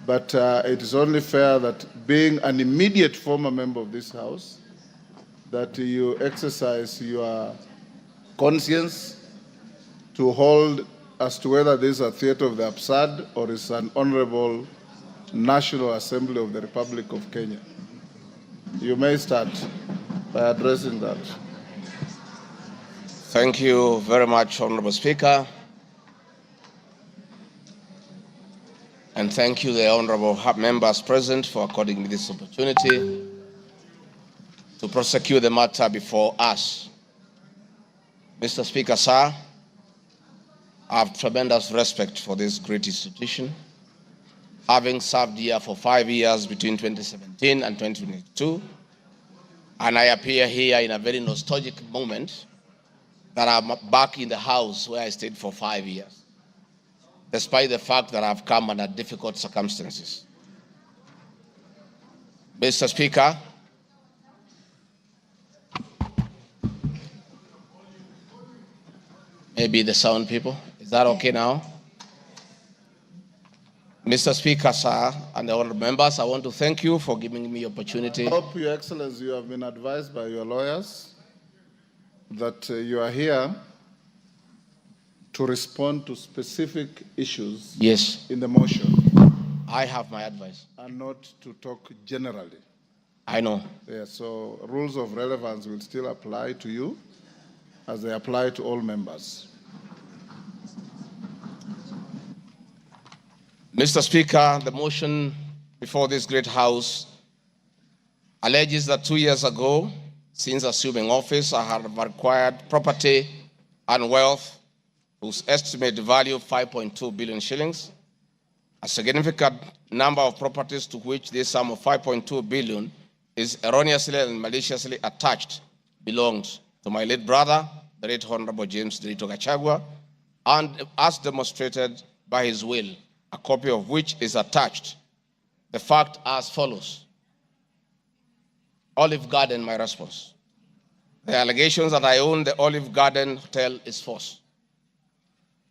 but it is only fair that, being an immediate former member of this House, that you exercise your conscience to hold as to whether this is a theater of the absurd or is an honorable National Assembly of the Republic of Kenya. You may start by addressing that. Thank you very much, Honorable Speaker. And thank you, the honorable members present, for according me this opportunity to prosecute the matter before us. Mr. Speaker, sir, I have tremendous respect for this great institution, having served here for 5 years between 2017 and 2022, and I appear here in a very nostalgic moment that I'm back in the House where I stayed for 5 years, despite the fact that I've come under difficult circumstances. Mr. Speaker, maybe the sound people, is that okay now? Mr. Speaker, sir, and the honorable members, I want to thank you for giving me the opportunity. I hope, Your Excellency, you have been advised by your lawyers that you are here to respond to specific issues in the motion. I have my advice. And not to talk generally. I know. Yeah, so rules of relevance will still apply to you as they apply to all members. Mr. Speaker, the motion before this great House alleges that 2 years ago, since assuming office, I have acquired property and wealth whose estimated value of 5.2 billion shillings. A significant number of properties to which this sum of 5.2 billion is erroneously and maliciously attached belongs to my late brother, the late Honorable James Gachagua, and as demonstrated by his will, a copy of which is attached. The fact as follows. Olive Garden, my response. The allegations that I own the Olive Garden Hotel is false.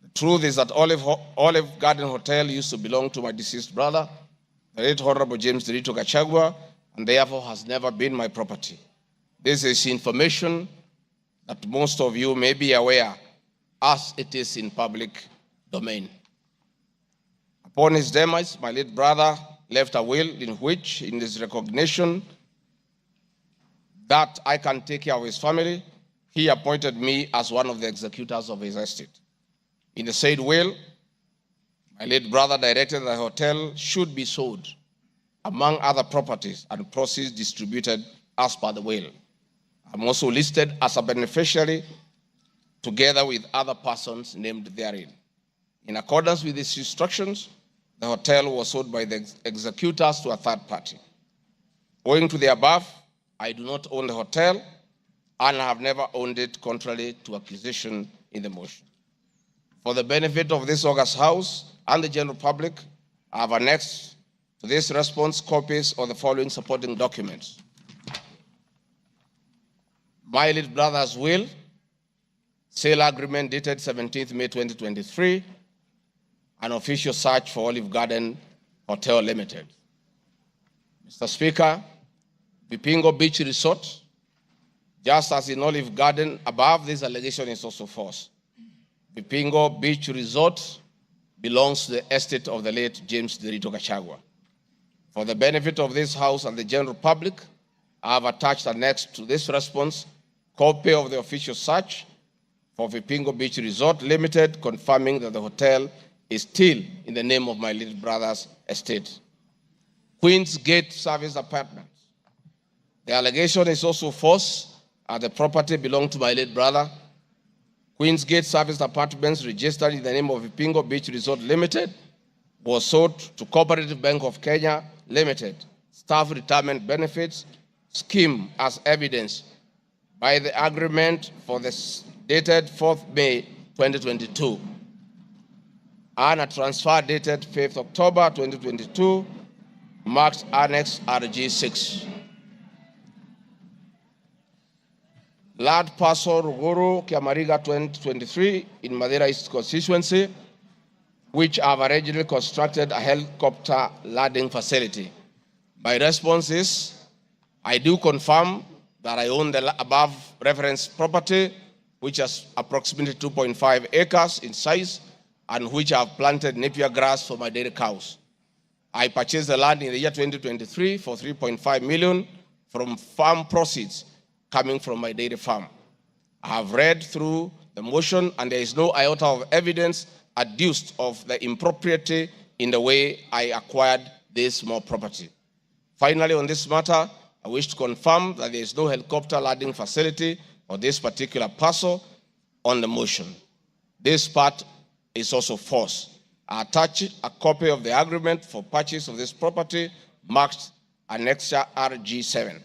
The truth is that Olive Garden Hotel used to belong to my deceased brother, the late Honorable James Gachagua, and therefore has never been my property. This is information that most of you may be aware, as it is in public domain. Upon his demise, my late brother left a will in which, in his recognition that I can take care of his family, he appointed me as one of the executors of his estate. In the said will, my late brother directed that the hotel should be sold, among other properties, and proceeds distributed as per the will. I'm also listed as a beneficiary together with other persons named therein. In accordance with these instructions, the hotel was sold by the executors to a third party. Owing to the above, I do not own the hotel and have never owned it, contrary to accusation in the motion. For the benefit of this august House and the general public, I have annexed to this response copies of the following supporting documents. My late brother's will, sale agreement dated 17th May 2023, an official search for Olive Garden Hotel Limited. Mr. Speaker, Vipingo Beach Resort, Just as in Olive Garden above, this allegation is also false. Vipingo Beach Resort belongs to the estate of the late James Derito Gachagua. For the benefit of this House and the general public, I have attached annexed to this response copy of the official search for Vipingo Beach Resort Limited, confirming that the hotel is still in the name of my little brother's estate. Queen's Gate Service Apartments. The allegation is also false, as the property belonged to my late brother. Queen's Gate Service Apartments, registered in the name of Vipingo Beach Resort Limited, was sold to Cooperative Bank of Kenya Limited, Staff Retirement Benefits Scheme, as evidenced by the agreement for this dated 4th May 2022 and a transfer dated 5th October 2022, marked Annex RG6. Land parcel Ruguru, Kiamariga 2023 in Madeira East constituency, which have originally constructed a helicopter landing facility. My response is, I do confirm that I own the above referenced property, which is approximately 2.5 acres in size, and which I have planted napier grass for my dairy cows. I purchased the land in the year 2023 for 3.5 million from farm proceeds coming from my dairy farm. I have read through the motion, and there is no iota of evidence adduced of the impropriety in the way I acquired this small property. Finally, on this matter, I wish to confirm that there is no helicopter landing facility or this particular parcel on the motion. This part is also false. I attach a copy of the agreement for purchase of this property marked Annexure RG7.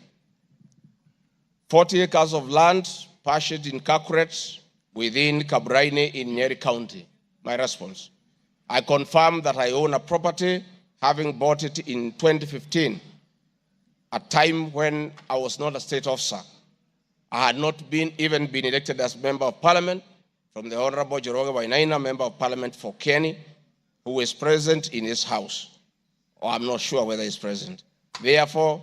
40 acres of land purchased in Kakuret within Kabraine in Nyeri County. My response, I confirm that I own a property, having bought it in 2015, a time when I was not a state officer. I had not even been elected as Member of Parliament from the Honorable Joroge Wainaina, Member of Parliament for Kenny, who is present in this House, or I'm not sure whether he's present. Therefore,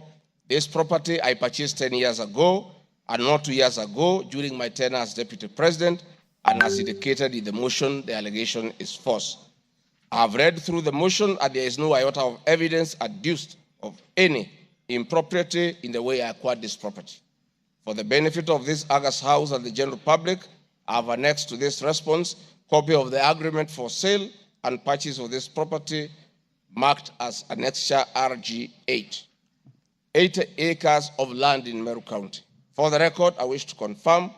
this property I purchased 10 years ago, and not 2 years ago during my tenure as Deputy President, and as indicated in the motion, the allegation is false. I have read through the motion, and there is no iota of evidence adduced of any impropriety in the way I acquired this property. For the benefit of this August House and the general public, I have annexed to this response copy of the agreement for sale and purchase of this property marked as Annexure RG8. 80 acres of land in Meru County. For the record, I wish to confirm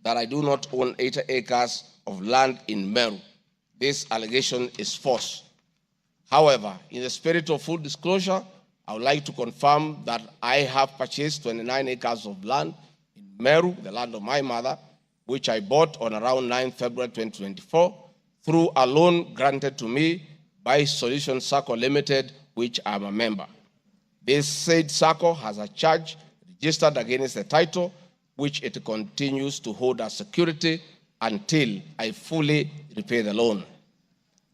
that I do not own 80 acres of land in Meru. This allegation is false. However, in the spirit of full disclosure, I would like to confirm that I have purchased 29 acres of land in Meru, the land of my mother, which I bought on around 9 February 2024 through a loan granted to me by Solution Circle Limited, which I am a member. This said circle has a charge registered against the title, which it continues to hold as security until I fully repay the loan.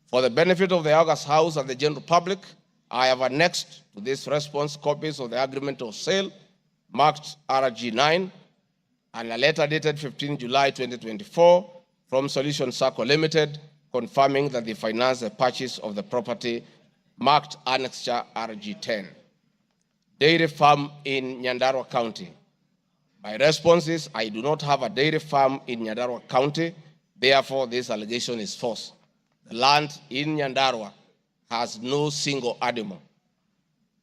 For the benefit of the August House and the general public, I have annexed to this response copies of the agreement of sale marked RG9 and a letter dated 15 July 2024 from Solution Circle Limited, confirming that they financed the purchase of the property marked Annexure RG10. Dairy farm in Nyandarua County. My response is, I do not have a dairy farm in Nyandarua County. Therefore, this allegation is false. The land in Nyandarua has no single animal.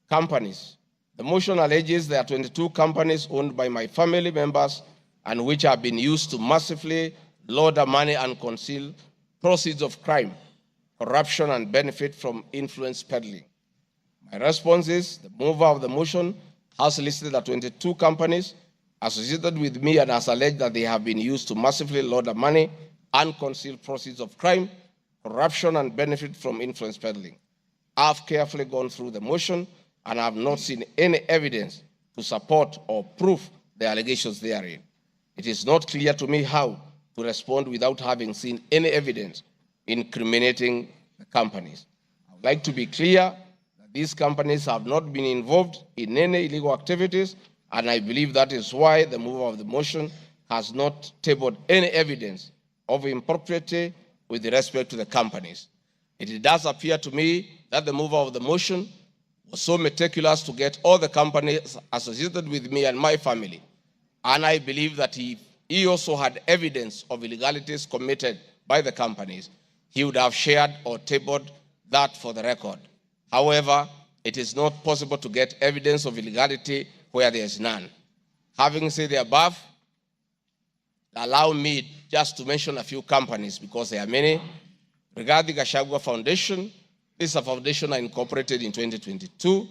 Companies. The motion alleges there are 22 companies owned by my family members and which have been used to massively launder money and conceal proceeds of crime, corruption, and benefit from influence peddling. My response is, the mover of the motion has listed the 22 companies associated with me and has alleged that they have been used to massively launder money and conceal proceeds of crime, corruption, and benefit from influence peddling. I've carefully gone through the motion and I have not seen any evidence to support or prove the allegations therein. It is not clear to me how to respond without having seen any evidence incriminating the companies. I would like to be clear that these companies have not been involved in any illegal activities And I believe that is why the mover of the motion has not tabled any evidence of impropriety with respect to the companies. It does appear to me that the mover of the motion was so meticulous to get all the companies associated with me and my family. And I believe that he also had evidence of illegalities committed by the companies. He would have shared or tabled that for the record. However, it is not possible to get evidence of illegality where there is none. Having said the above, allow me just to mention a few companies because there are many. Rigathi Gachagua Foundation, this is a foundation I incorporated in 2022,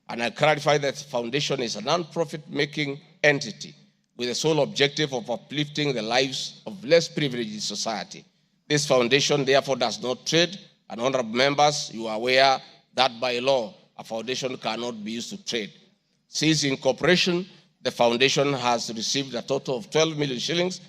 and I clarify that the foundation is a non-profit making entity with the sole objective of uplifting the lives of less privileged in society. This foundation therefore does not trade, and honorable members, you are aware that by law, a foundation cannot be used to trade. Since incorporation, the foundation has received a total of 12 million shillings,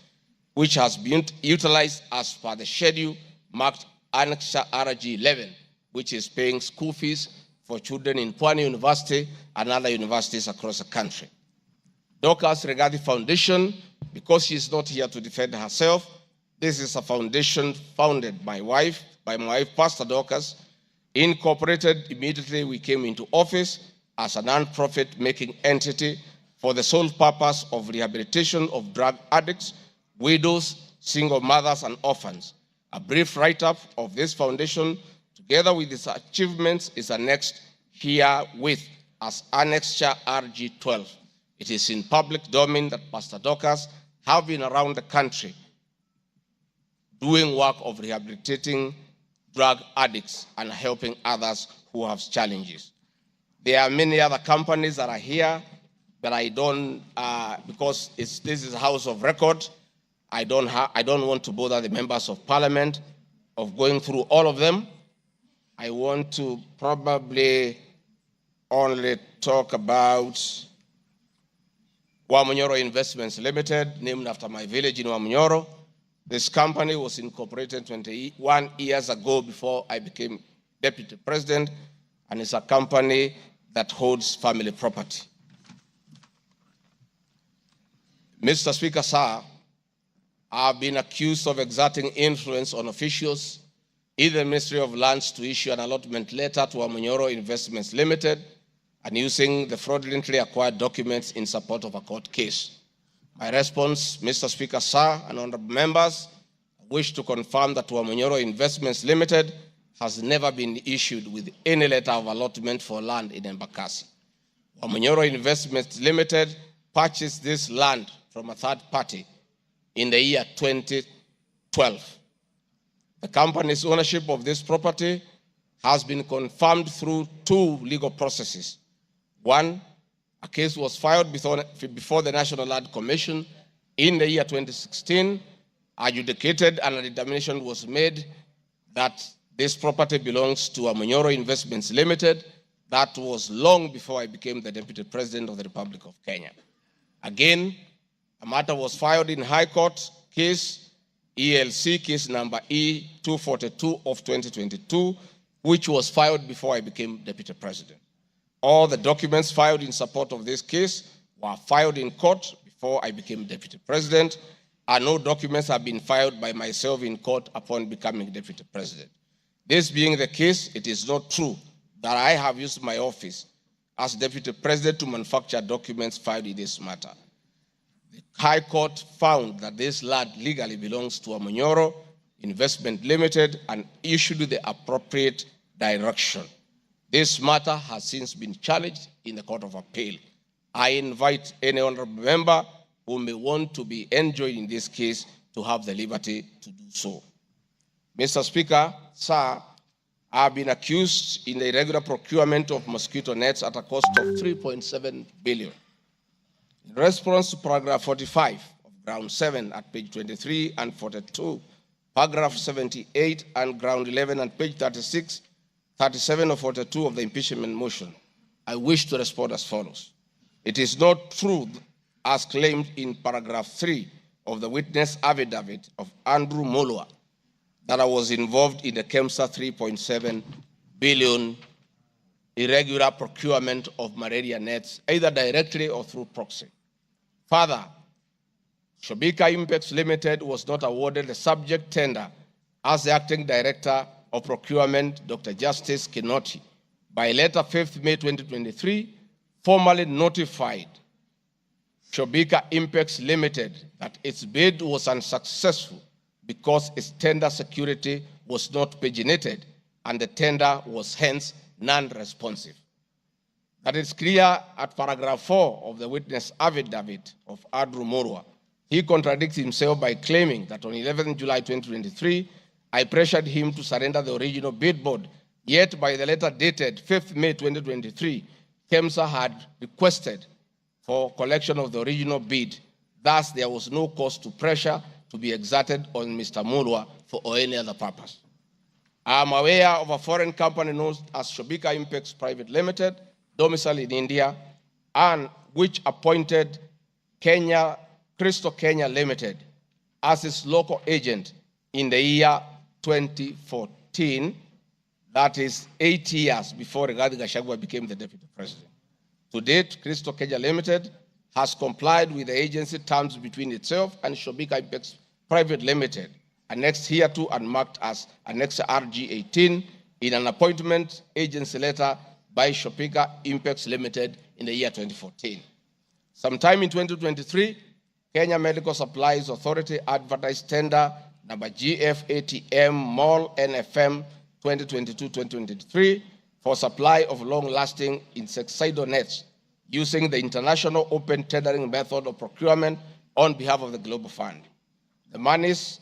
which has been utilized as per the schedule marked Annex RG 11, which is paying school fees for children in Pwani University and other universities across the country. Dorcas Rigathi Foundation, because she is not here to defend herself, this is a foundation founded by my wife, Pastor Dorcas, incorporated immediately we came into office as a non-profit making entity for the sole purpose of rehabilitation of drug addicts, widows, single mothers, and orphans. A brief write-up of this foundation, together with its achievements, is annexed herewith as Annexure RG 12. It is in public domain that Pastor Dorcas have been around the country doing work of rehabilitating drug addicts and helping others who have challenges. There are many other companies that are here, but I don't, because this is a house of record, I don't want to bother the members of parliament of going through all of them. I want to probably only talk about Wamunyoro Investments Limited, named after my village in Wamunyoro. This company was incorporated 21 years ago before I became deputy president, and it's a company that holds family property. Mr. Speaker, sir, I've been accused of exerting influence on officials in the Ministry of Lands to issue an allotment letter to Wamunyoro Investments Limited and using the fraudulently acquired documents in support of a court case. My response, Mr. Speaker, sir, and honorable members, I wish to confirm that Wamunyoro Investments Limited has never been issued with any letter of allotment for land in Embakasi. Wamunyoro Investments Limited purchased this land from a third party in the year 2012. The company's ownership of this property has been confirmed through two legal processes. One, a case was filed before the National Land Commission in the year 2016, adjudicated, and a determination was made that this property belongs to Wamunyoro Investments Limited. That was long before I became the Deputy President of the Republic of Kenya. Again, a matter was filed in High Court, case ELC, case number E242 of 2022, which was filed before I became Deputy President. All the documents filed in support of this case were filed in court before I became Deputy President, and no documents have been filed by myself in court upon becoming Deputy President. This being the case, it is not true that I have used my office as Deputy President to manufacture documents filed in this matter. The High Court found that this land legally belongs to Wamunyoro Investment Limited and issued the appropriate direction. This matter has since been challenged in the Court of Appeal. I invite any honorable member who may want to be enjoined in this case to have the liberty to do so. Mr. Speaker, sir, I have been accused in the irregular procurement of mosquito nets at a cost of 3.7 billion. In response to paragraph 45 of ground 7 at page 23 and 42, paragraph 78 and ground 11 and page 36, 37 or 42 of the impeachment motion, I wish to respond as follows. It is not true, as claimed in paragraph 3 of the witness affidavit of Andrew Molwa, that I was involved in the KEMSA 3.7 billion irregular procurement of malaria nets, either directly or through proxy. Further, Shobika Impex Limited was not awarded the subject tender as the Acting Director of Procurement, Dr. Justice Kinoti, by letter 5th May 2023, formally notified Shobika Impex Limited that its bid was unsuccessful because its tender security was not paginated and the tender was hence non-responsive. That is clear at paragraph 4 of the witness affidavit of Andrew Murwa. He contradicts himself by claiming that on 11 July 2023, I pressured him to surrender the original bid board, yet by the letter dated 5th May 2023, KEMSA had requested for collection of the original bid. Thus, there was no cause to pressure to be exerted on Mr. Murwa for any other purpose. I am aware of a foreign company known as Shobika Impex Private Limited, domiciled in India, and which appointed Crystal Kenya Limited as its local agent in the year 2014, that is 8 years before Rigathi Gachagua became the deputy president. To date, Crystal Kenya Limited has complied with the agency terms between itself and Shobika Impex Private Limited, annexed hereto and marked as Annex RG18 in an appointment agency letter by Shobika Impex Limited in the year 2014. Sometime in 2023, Kenya Medical Supplies Authority advertised tender number GF-ATM MOL NFM 2022-2023 for supply of long-lasting insecticidal nets using the international open tendering method of procurement on behalf of the Global Fund. The monies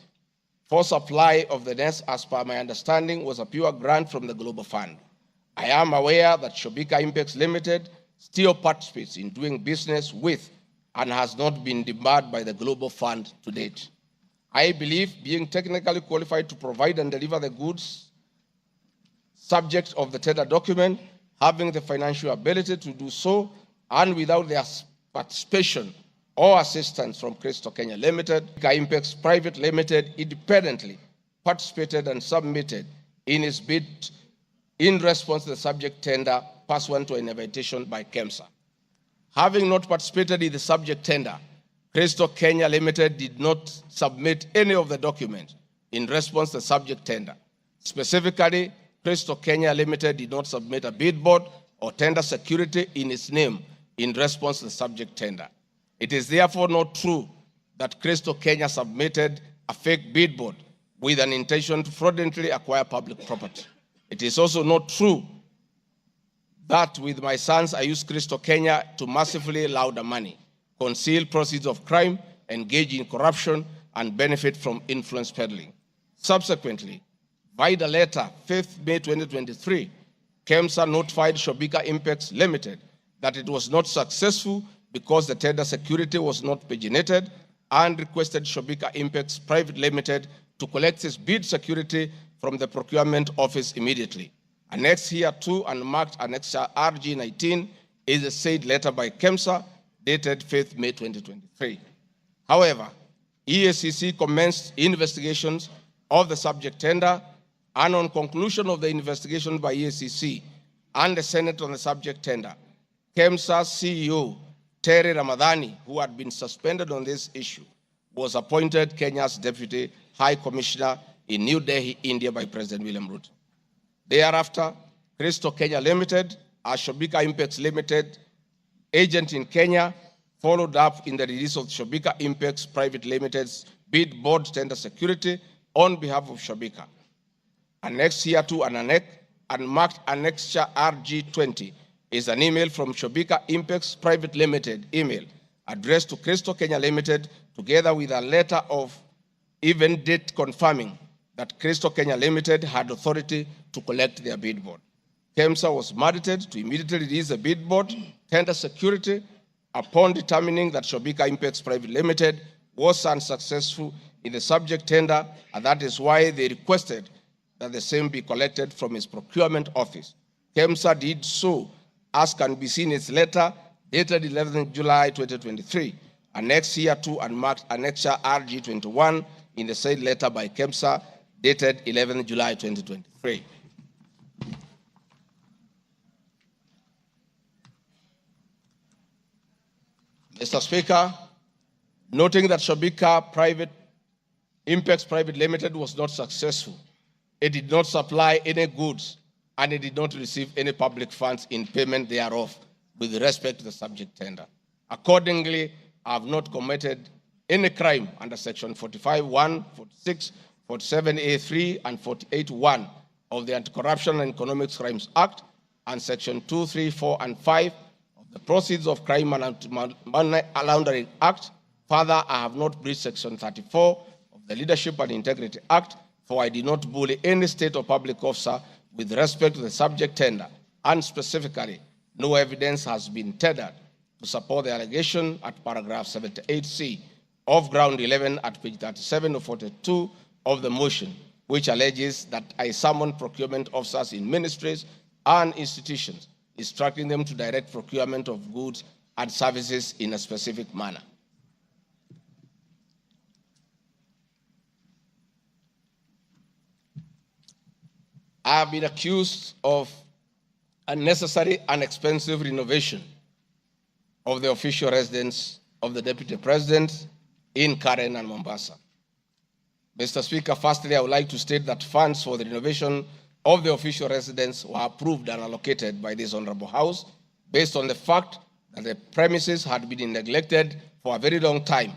for supply of the nets, as per my understanding, was a pure grant from the Global Fund. I am aware that Shobika Impex Limited still participates in doing business with and has not been debarred by the Global Fund to date. I believe being technically qualified to provide and deliver the goods subject of the tender document, having the financial ability to do so, and without their participation or assistance from Crystal Kenya Limited, Impex Private Limited independently participated and submitted in its bid in response to the subject tender pursuant to an invitation by KEMSA. Having not participated in the subject tender, Crystal Kenya Limited did not submit any of the documents in response to the subject tender. Specifically, Crystal Kenya Limited did not submit a bid board or tender security in its name in response to the subject tender. It is therefore not true that Crystal Kenya submitted a fake bid board with an intention to fraudulently acquire public property. It is also not true that with my sons, I used Crystal Kenya to massively launder money, conceal proceeds of crime, engage in corruption, and benefit from influence peddling. Subsequently, by the letter 5th May 2023, KEMSA notified Shobika Impex Limited that it was not successful because the tender security was not paginated and requested Shobika Impex Private Limited to collect its bid security from the procurement office immediately. Annexed hereto and marked Annex RG19 is a said letter by KEMSA dated 5th May 2023. However, EACC commenced investigations of the subject tender, and on conclusion of the investigation by EACC and the Senate on the subject tender, KEMSA CEO Terry Ramadhani, who had been suspended on this issue, was appointed Kenya's Deputy High Commissioner in New Delhi, India by President William Ruto. Thereafter, Crystal Kenya Limited, a Shobika Impex Limited agent in Kenya, followed up in the release of Shobika Impex Private Limited's bid board tender security on behalf of Shobika. Annexed hereto and marked Annexure RG20 is an email from Shobika Impex Private Limited email addressed to Crystal Kenya Limited, together with a letter of even date confirming that Crystal Kenya Limited had authority to collect their bid board. KEMSA was mandated to immediately release the bid board tender security upon determining that Shobika Impex Private Limited was unsuccessful in the subject tender, and that is why they requested that the same be collected from its procurement office. KEMSA did so, as can be seen in its letter dated 11 July 2023, annexed hereto and marked Annexure RG21 in the said letter by KEMSA dated 11 July 2023. Mr. Speaker, noting that Shabika Impex Private Limited was not successful, it did not supply any goods and it did not receive any public funds in payment thereof with respect to the subject tender. Accordingly, I have not committed any crime under Section 45(1), 46, 47(a)(3), and 48(1) of the Anti-Corruption and Economic Crimes Act and Section 2, 3, 4, and 5 of the Proceeds of Crime and Anti-Money Laundering Act. Further, I have not breached Section 34 of the Leadership and Integrity Act, for I did not bully any state or public officer with respect to the subject tender, and specifically, no evidence has been tendered to support the allegation at paragraph 78C of ground 11 at page 37 or 42 of the motion, which alleges that I summoned procurement officers in ministries and institutions, instructing them to direct procurement of goods and services in a specific manner. I have been accused of unnecessary and expensive renovation of the official residence of the Deputy President in Karen and Mombasa. Mr. Speaker, firstly, I would like to state that funds for the renovation of the official residence were approved and allocated by this Honorable House based on the fact that the premises had been neglected for a very long time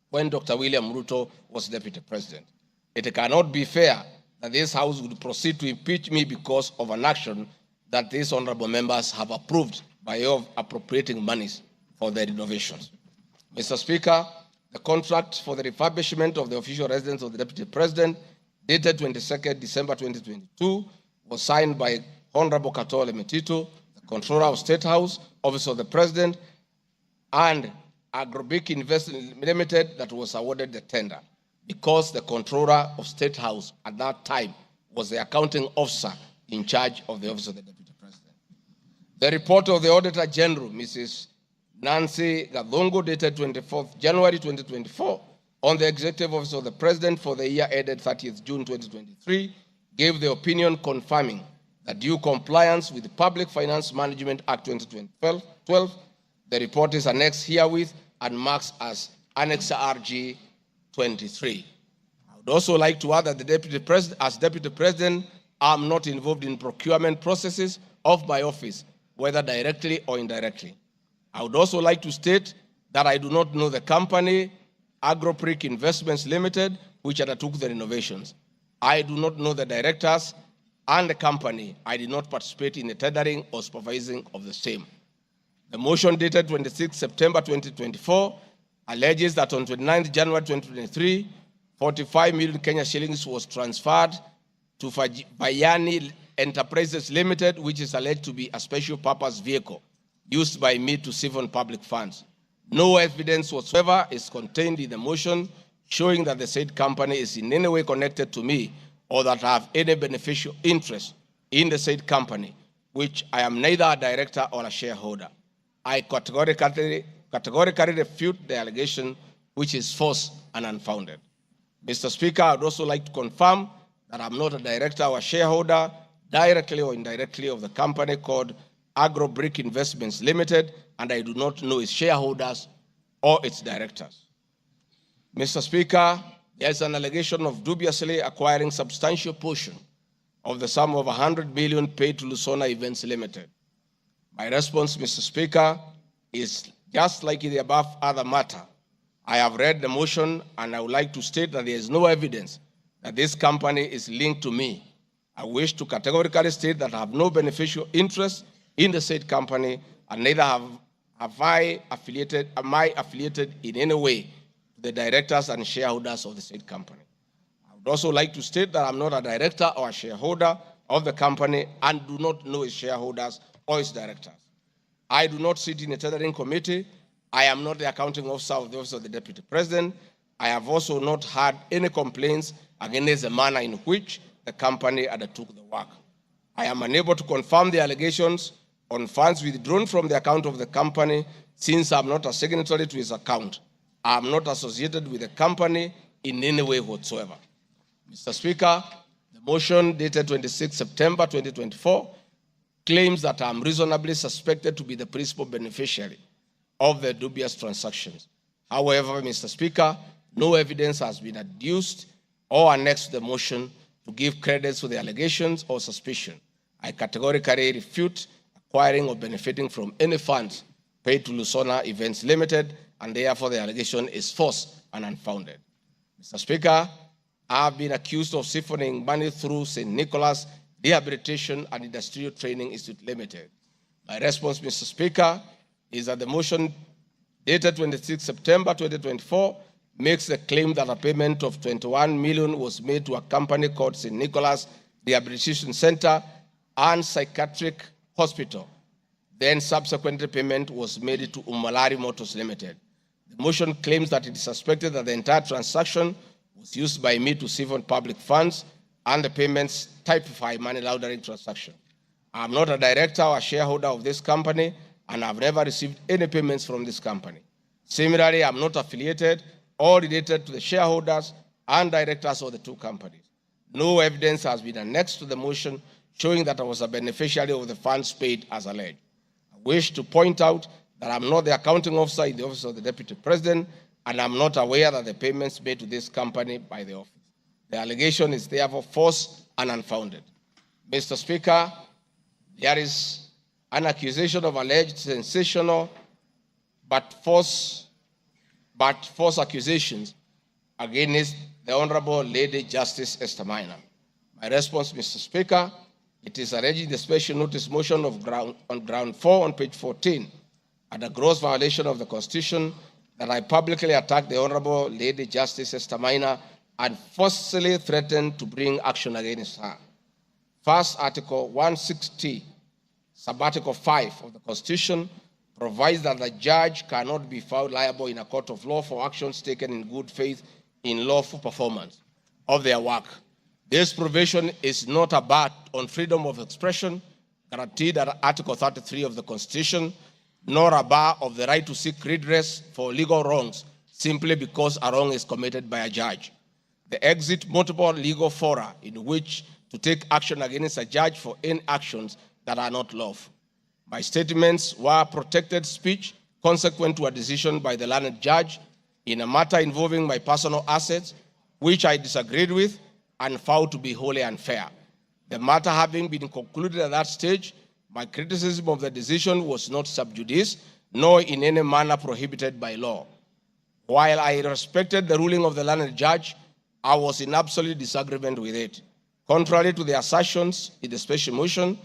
when Dr. William Ruto was Deputy President. It cannot be fair that this House would proceed to impeach me because of an action that these honorable members have approved by way of appropriating monies for the renovations. Mr. Speaker, the contract for the refurbishment of the official residence of the Deputy President, dated 22nd December 2022, was signed by Honorable Katole Metito, the Controller of State House, Office of the President, and Agrobic Investment Limited that was awarded the tender, because the Controller of State House at that time was the accounting officer in charge of the Office of the Deputy President. The report of the Auditor General, Mrs. Nancy Gadongo, dated 24th January 2024, on the Executive Office of the President for the year ended 30th June 2023, gave the opinion confirming that due compliance with the Public Finance Management Act 2012, the report is annexed herewith and marks as Annex RG 23. I would also like to add that the Deputy President, as Deputy President, I am not involved in procurement processes of my office, whether directly or indirectly. I would also like to state that I do not know the company, Agropric Investments Limited, which undertook the renovations. I do not know the directors and the company. I did not participate in the tendering or supervising of the same. The motion dated 26 September 2024 alleges that on 29 January 2023, 45 million Kenya shillings was transferred to Bayani Enterprises Limited, which is alleged to be a special purpose vehicle used by me to siphon public funds. No evidence whatsoever is contained in the motion showing that the said company is in any way connected to me or that I have any beneficial interest in the said company, which I am neither a director or a shareholder. I categorically refute the allegation, which is false and unfounded. Mr. Speaker, I would also like to confirm that I'm not a director or a shareholder, directly or indirectly, of the company called Agrobric Investments Limited, and I do not know its shareholders or its directors. Mr. Speaker, there is an allegation of dubiously acquiring substantial portion of the sum of 100 million paid to Lusona Events Limited. My response, Mr. Speaker, is just like in the above other matter. I have read the motion and I would like to state that there is no evidence that this company is linked to me. I wish to categorically state that I have no beneficial interest in the said company, and neither am I affiliated in any way to the directors and shareholders of the said company. I would also like to state that I'm not a director or a shareholder of the company and do not know its shareholders or its directors. I do not sit in a tendering committee. I am not the accounting officer of the Office of the Deputy President. I have also not had any complaints against the manner in which the company undertook the work. I am unable to confirm the allegations on funds withdrawn from the account of the company, since I am not a signatory to its account. I am not associated with the company in any way whatsoever. Mr. Speaker, the motion dated 26 September 2024 claims that I am reasonably suspected to be the principal beneficiary of the dubious transactions. However, Mr. Speaker, no evidence has been adduced or annexed to the motion to give credit to the allegations or suspicion. I categorically refute acquiring or benefiting from any funds paid to Lusona Events Limited, and therefore the allegation is false and unfounded. Mr. Speaker, I have been accused of siphoning money through St. Nicholas Rehabilitation and Industrial Training Institute Limited. My response, Mr. Speaker, is that the motion dated 26 September 2024 makes the claim that a payment of 21 million was made to a company called St. Nicholas Rehabilitation Center and Psychiatric Hospital. Then subsequently payment was made to Umalari Motors Limited. The motion claims that it is suspected that the entire transaction was used by me to siphon public funds and the payments typify money laundering transaction. I am not a director or a shareholder of this company, and I've never received any payments from this company. Similarly, I'm not affiliated or related to the shareholders and directors of the two companies. No evidence has been annexed to the motion showing that I was a beneficiary of the funds paid as alleged. I wish to point out that I'm not the accounting officer in the office of the Deputy President, and I'm not aware that the payments made to this company by the office. The allegation is therefore false and unfounded. Mr. Speaker, there is an accusation of alleged sensational but false accusations against the Honorable Lady Justice Esther Minor. My response, Mr. Speaker, it is alleged in the special notice motion on ground 4 on page 14 at a gross violation of the Constitution that I publicly attacked the Honorable Lady Justice Esther Minor and forcefully threatened to bring action against her. First, Article 160, Sub-Article 5 of the Constitution provides that the judge cannot be found liable in a court of law for actions taken in good faith in lawful performance of their work. This provision is not a bar on freedom of expression guaranteed under Article 33 of the Constitution, nor a bar of the right to seek redress for legal wrongs simply because a wrong is committed by a judge. They exit multiple legal fora in which to take action against a judge for any actions that are not lawful. My statements were protected speech consequent to a decision by the learned judge in a matter involving my personal assets, which I disagreed with and found to be wholly unfair. The matter having been concluded at that stage, my criticism of the decision was not sub judice, nor in any manner prohibited by law. While I respected the ruling of the learned judge, I was in absolute disagreement with it. Contrary to the assertions in the special motion,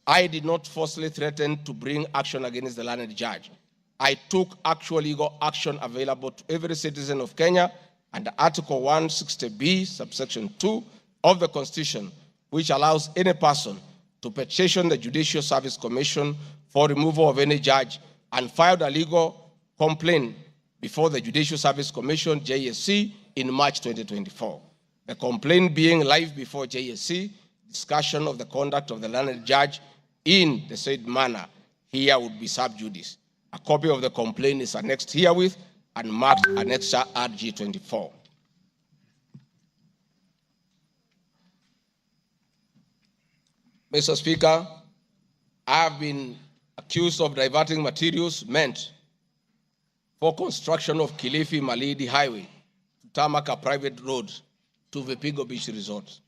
I did not falsely threaten to bring action against the learned judge. I took actual legal action available to every citizen of Kenya under Article 160B, subsection 2 of the Constitution, which allows any person to petition the Judicial Service Commission for removal of any judge and filed a legal complaint before the Judicial Service Commission, JSC, in March 2024. The complaint being live before JSC, discussion of the conduct of the learned judge in the said manner here would be sub judice. A copy of the complaint is annexed herewith and marked Annexure RG 24. Mr. Speaker, I have been accused of diverting materials meant for construction of Kilifi Malindi Highway to tarmac a private road to Vipingo Beach Resort.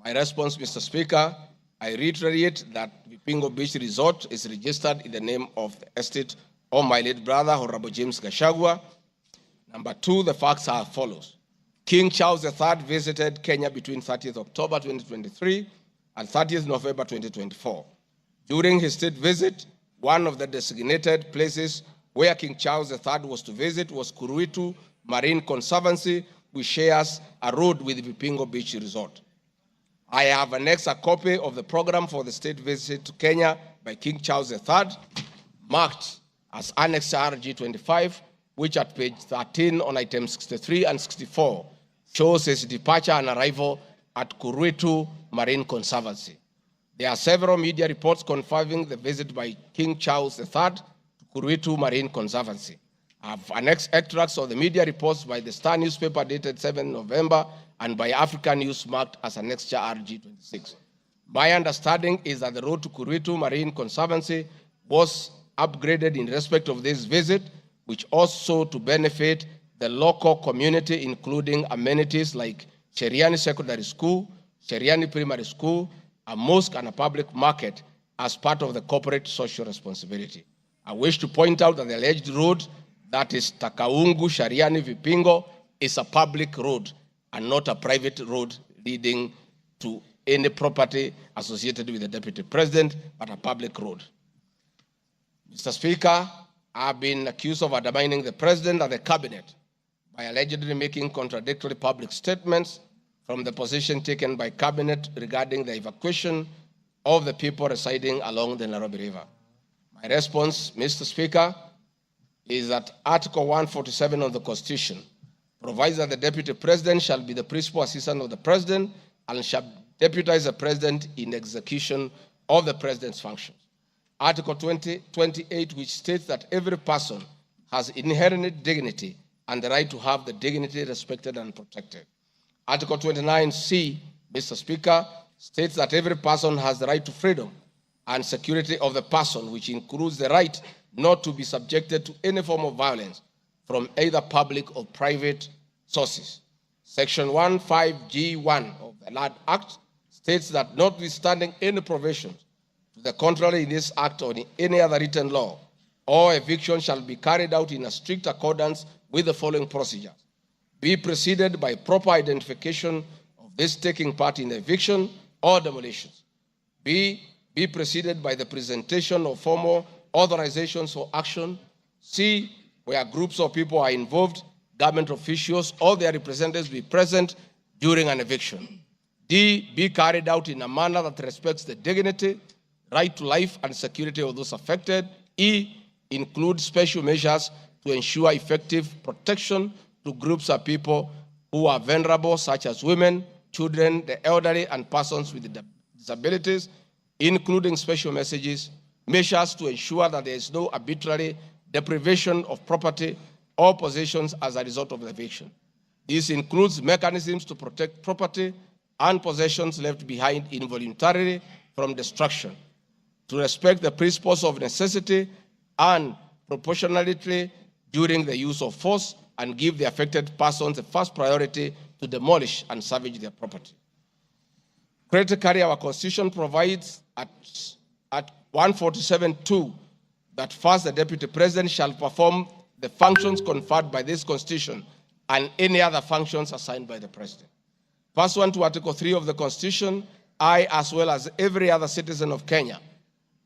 My response, Mr. Speaker, I reiterate that Vipingo Beach Resort is registered in the name of the estate of my late brother, Honorable James Gachagua. Number two, the facts are as follows. King Charles III visited Kenya between 30th October 2023 and 30th November 2024. During his state visit, one of the designated places where King Charles III was to visit was Kuruitu Marine Conservancy, which shares a road with Vipingo Beach Resort. I have annexed a copy of the program for the state visit to Kenya by King Charles III, marked as Annex RG 25, which at page 13 on items 63 and 64 shows his departure and arrival at Kuruitu Marine Conservancy. There are several media reports confirming the visit by King Charles III to Kuruitu Marine Conservancy. I have annexed extracts of the media reports by the Star newspaper dated 7 November and by African News marked as Annexure RG 26. My understanding is that the road to Kuruitu Marine Conservancy was upgraded in respect of this visit, which also to benefit the local community, including amenities like Cheriani Secondary School, Cheriani Primary School, a mosque, and a public market as part of the corporate social responsibility. I wish to point out that the alleged road, that is Takaungu, Shariani, Vipingo, is a public road and not a private road leading to any property associated with the Deputy President, but a public road. Mr. Speaker, I have been accused of undermining the President and the Cabinet by allegedly making contradictory public statements from the position taken by Cabinet regarding the evacuation of the people residing along the Nairobi River. My response, Mr. Speaker, is that Article 147 of the Constitution provides that the Deputy President shall be the principal assistant of the President and shall deputize the President in execution of the President's functions. Article 28, which states that every person has inherent dignity and the right to have the dignity respected and protected. Article 29C, Mr. Speaker, states that every person has the right to freedom and security of the person, which includes the right not to be subjected to any form of violence from either public or private sources. Section 15G1 of the Land Act states that notwithstanding any provisions to the contrary in this act or in any other written law, all eviction shall be carried out in a strict accordance with the following procedures. Be preceded by proper identification of this taking part in the eviction or demolitions. Be preceded by the presentation of formal authorizations for action. C, where groups of people are involved, government officials or their representatives be present during an eviction. D, be carried out in a manner that respects the dignity, right to life and security of those affected. E, include special measures to ensure effective protection to groups of people who are vulnerable, such as women, children, the elderly, and persons with disabilities, including special measures to ensure that there is no arbitrary deprivation of property or possessions as a result of the eviction. This includes mechanisms to protect property and possessions left behind involuntarily from destruction, to respect the principles of necessity and proportionality during the use of force, and give the affected persons the first priority to demolish and salvage their property. Critically, our Constitution provides at 147(2) that first the Deputy President shall perform the functions conferred by this Constitution and any other functions assigned by the President. Pursuant to Article 3 of the Constitution, I, as well as every other citizen of Kenya,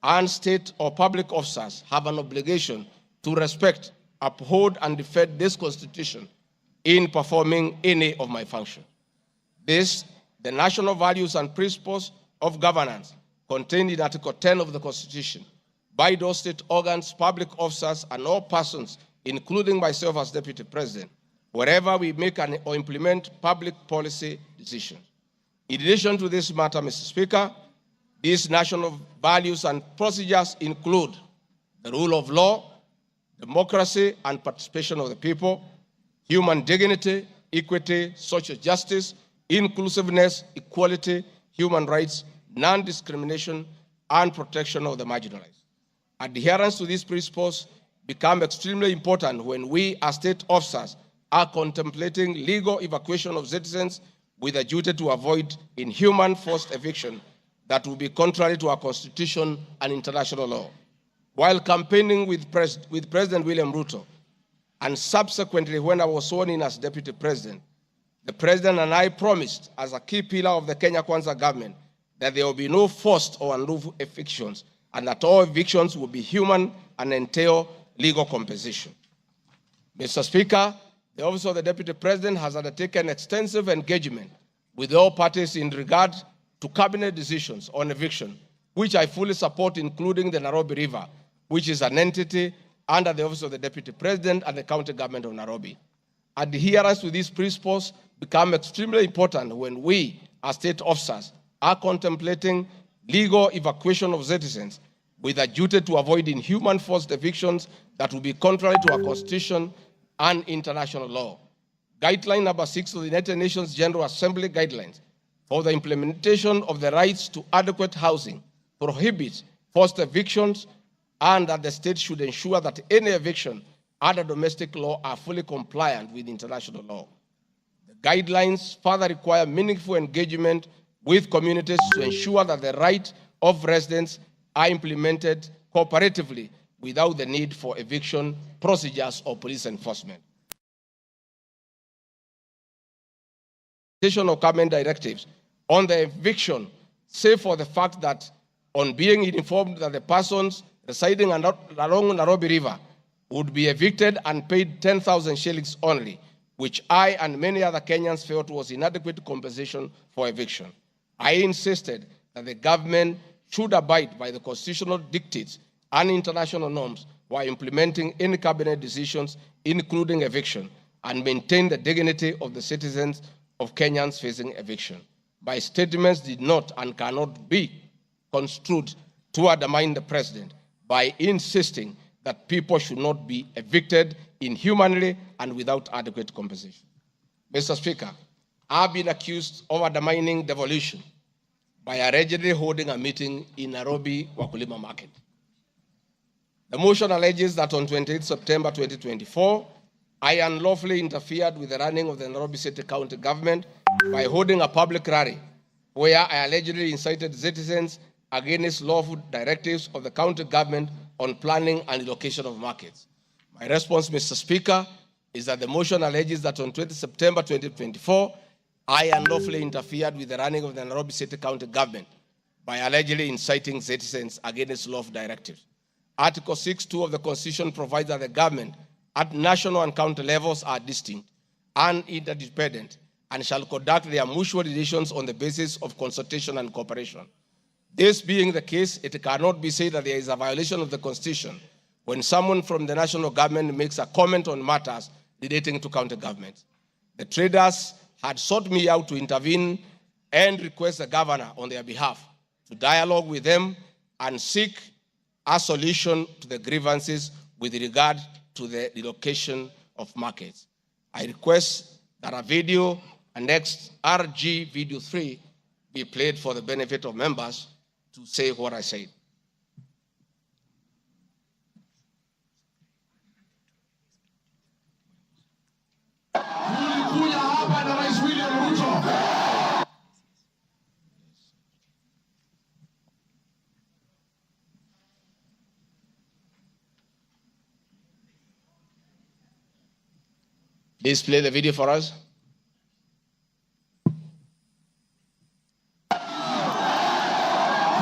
and state or public officers have an obligation to respect, uphold, and defend this Constitution in performing any of my functions. This, the national values and principles of governance contained in Article 10 of the Constitution, by those state organs, public officers, and all persons, including myself as Deputy President, wherever we make or implement public policy decisions. In addition to this matter, Mr. Speaker, these national values and procedures include the rule of law, democracy and participation of the people, human dignity, equity, social justice, inclusiveness, equality, human rights, non-discrimination, and protection of the marginalized. Adherence to these principles become extremely important when we as state officers are contemplating legal evacuation of citizens with a duty to avoid inhuman forced eviction that will be contrary to our Constitution and international law. While campaigning with President William Ruto, and subsequently when I was sworn in as Deputy President, the President and I promised as a key pillar of the Kenya Kwanza government that there will be no forced or unlawful evictions and that all evictions will be human and entail legal compensation. Mr. Speaker, the Office of the Deputy President has undertaken extensive engagement with all parties in regard to cabinet decisions on eviction, which I fully support, including the Nairobi River, which is an entity under the Office of the Deputy President and the County Government of Nairobi. Adherence to these principles become extremely important when we, as state officers, are contemplating legal evacuation of citizens with a duty to avoid inhuman forced evictions that will be contrary to our Constitution and international law. Guideline number 6 of the United Nations General Assembly Guidelines for the implementation of the rights to adequate housing prohibits forced evictions and that the state should ensure that any eviction under domestic law are fully compliant with international law. The guidelines further require meaningful engagement with communities to ensure that the rights of residents are implemented cooperatively without the need for eviction procedures or police enforcement. Of government directives on the eviction, save for the fact that on being informed that the persons residing along Nairobi River would be evicted and paid 10,000 shillings only, which I and many other Kenyans felt was inadequate compensation for eviction. I insisted that the government should abide by the constitutional dictates and international norms while implementing any cabinet decisions, including eviction, and maintain the dignity of the citizens of Kenyans facing eviction. My statements did not and cannot be construed to undermine the president by insisting that people should not be evicted inhumanly and without adequate compensation. Mr. Speaker, I've been accused of undermining devolution by allegedly holding a meeting in Nairobi Wakulima Market. The motion alleges that on 28 September 2024, I unlawfully interfered with the running of the Nairobi City County government by holding a public rally where I allegedly incited citizens against lawful directives of the county government on planning and allocation of markets. My response, Mr. Speaker, is that the motion alleges that on 20 September 2024, I unlawfully interfered with the running of the Nairobi City County government by allegedly inciting citizens against lawful directives. Article 6(2) of the Constitution provides that the government at national and county levels are distinct and interdependent and shall conduct their mutual relations on the basis of consultation and cooperation. This being the case, it cannot be said that there is a violation of the Constitution when someone from the national government makes a comment on matters relating to county governments. The traders had sought me out to intervene and request the governor on their behalf to dialogue with them and seek a solution to the grievances with regard to the relocation of markets. I request that a video, annexed RG video 3, be played for the benefit of members to say what I said. Please play the video for us.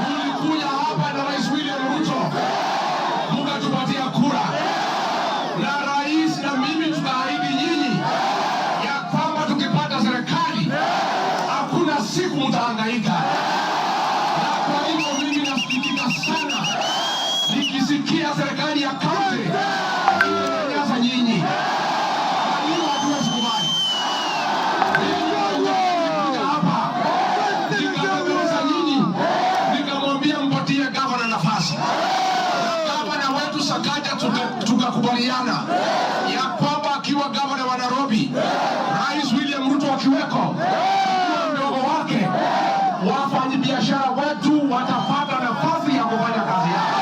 Tulikuja hapa na Rais William Ruto, mkatupatia kura, na rais na mimi tukaahidi nyinyi ya kwamba tukipata serikali hakuna siku mtahangaika. Na kwa hivyo mimi nasikitika sana nikisikia serikali ya kaunti inanyanyasa nyinyi. Tukakubaliana ya kwamba akiwa gavana wa Nairobi, Rais William Ruto akiweko, mdogo wake, wafanyabiashara wetu watapata nafasi ya kufanya kazi yao.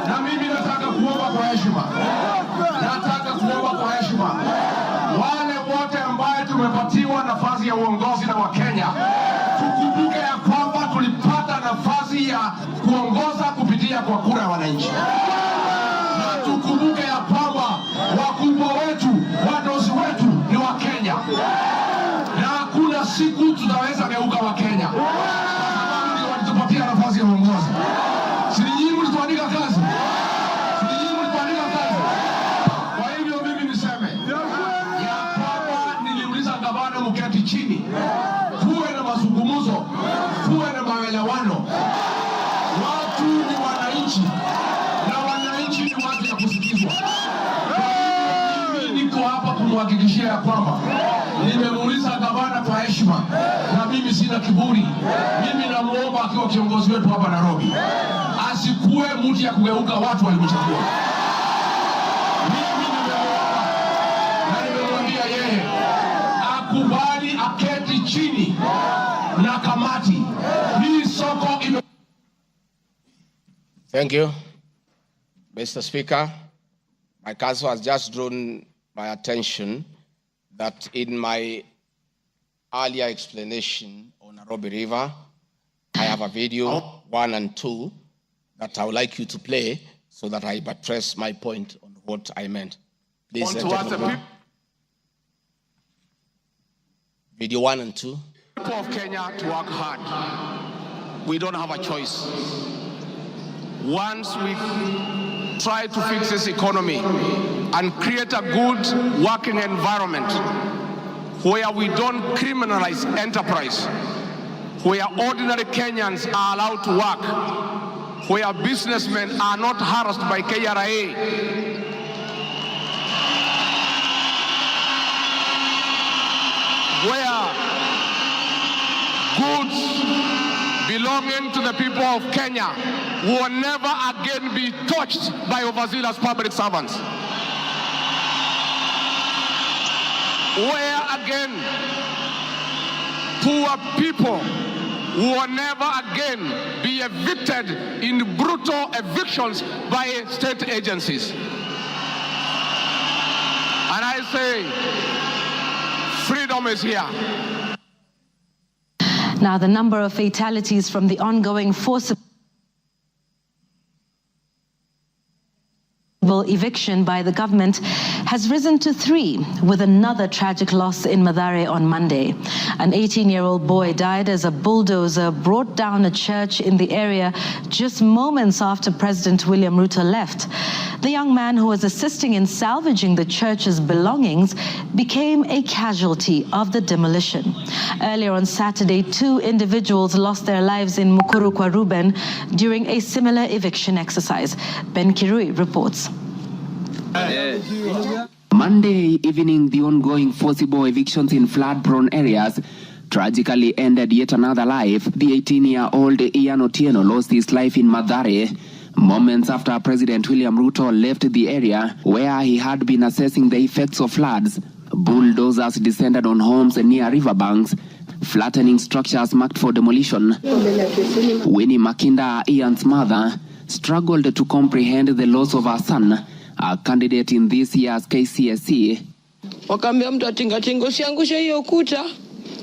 Na mimi nataka kuomba kwa heshima, wale wote ambaye tumepatiwa nafasi ya uongozi na Wakenya, tukumbuke ya kwamba tulipata nafasi ya kuongoza kupitia kwa kura ya wananchi. Tukumbuke ya kwamba wakubwa wetu, wadosi wetu ni Wakenya, na hakuna siku tutaweza geuka Wakenya sababu ndio walitupatia nafasi ya uongozi. Si nyinyi mlituandika kazi? Kwa hivyo mimi niseme ya kwamba niliuliza gavana mketi chini, kuwe na mazungumzo, kuwe na maelewano. Watu ni wananchi na wananchi ni watu ya kusikizwa. Mimi niko hapa kumhakikishia ya kwamba nimemuuliza gavana kwa heshima, na mimi sina kiburi. Mimi namuomba akiwa kiongozi wetu hapa Nairobi, asikuwe mtu ya kugeuka watu walimchagua. Mimi nimemuomba na nimemwambia yeye akubali aketi chini na kamati hii soko ime... Thank you. Mr. Speaker, my counsel has just drawn my attention that in my earlier explanation on Nairobi River, I have a video 1 and 2 that I would like you to play so that I buttress my point on what I meant. Please, video 1 and 2. People of Kenya to work hard. We don't have a choice. Once we try to fix this economy and create a good working environment where we don't criminalize enterprise, where ordinary Kenyans are allowed to work, where businessmen are not harassed by KRA, where goods belonging to the people of Kenya will never again be touched by overzealous public servants. Where again poor people will never again be evicted in brutal evictions by state agencies. And I say, freedom is here. Now, the number of fatalities from the ongoing forcible eviction by the government has risen to 3, with another tragic loss in Mathare on Monday. An 18-year-old boy died as a bulldozer brought down a church in the area just moments after President William Ruto left. The young man, who was assisting in salvaging the church's belongings, became a casualty of the demolition. Earlier on Saturday, 2 individuals lost their lives in Mukuru kwa Ruben during a similar eviction exercise. Ben Kirui reports. Monday evening, the ongoing forcible evictions in flood-prone areas tragically ended yet another life. The 18-year-old Ian Otieno lost his life in Mathare moments after President William Ruto left the area where he had been assessing the effects of floods. Bulldozers descended on homes near riverbanks, flattening structures marked for demolition. Winnie Makinda, Ian's mother, struggled to comprehend the loss of her son, a candidate in this year's KCSE. Wakaambia mtu atingatinga usiangushe hiyo kuta,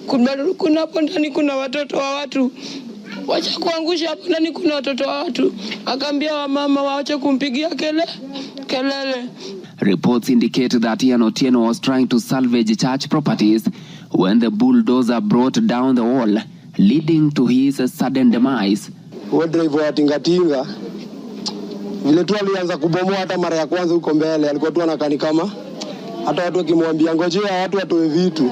kuna hapo ndani kuna watoto wa watu, wacha kuangusha hapo ndani kuna watoto wa watu. Akaambia wamama waache kumpigia kelele. Reports indicate that Ian Otieno was trying to salvage church properties when the bulldozer brought down the wall, leading to his sudden demise. Driver wa tingatinga vile tu alianza kubomoa, hata mara ya kwanza huko mbele alikuwa tu anakani kama hata watu wakimwambia ngojea watu watoe vitu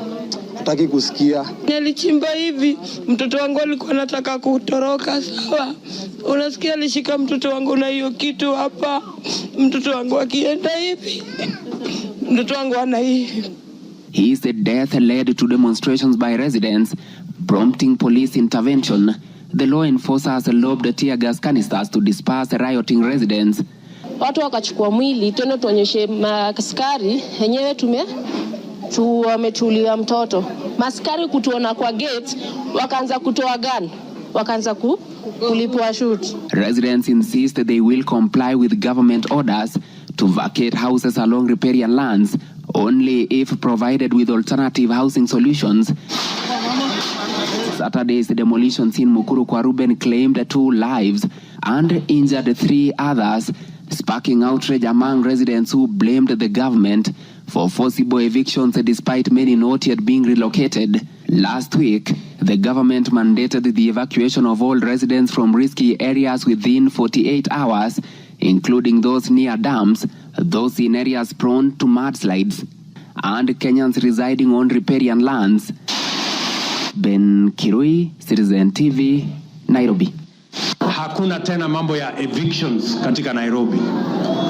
hataki kusikia. Nilichimba hivi, mtoto wangu alikuwa anataka kutoroka, sawa, unasikia alishika mtoto wangu na hiyo kitu hapa, mtoto wangu akienda hivi, mtoto wangu ana hivi. His death led to demonstrations by residents, prompting police intervention. The law enforcers lobbed tear gas canisters to disperse rioting residents. Watu wakachukua mwili tena tuonyeshe maskari yenyewe wametulia mtoto. Maskari kutuona kwa gate wakaanza kutoa gun, wakaanza kulipua shoot. Residents insist they will comply with government orders to vacate houses along riparian lands only if provided with alternative housing solutions. Saturday's demolitions in Mukuru kwa Ruben claimed 2 lives and injured 3 others, sparking outrage among residents who blamed the government for forcible evictions despite many not yet being relocated. Last week, the government mandated the evacuation of all residents from risky areas within 48 hours, including those near dams, those in areas prone to mudslides, and Kenyans residing on riparian lands. Ben Kirui, Citizen TV, Nairobi. Hakuna tena mambo ya evictions katika Nairobi.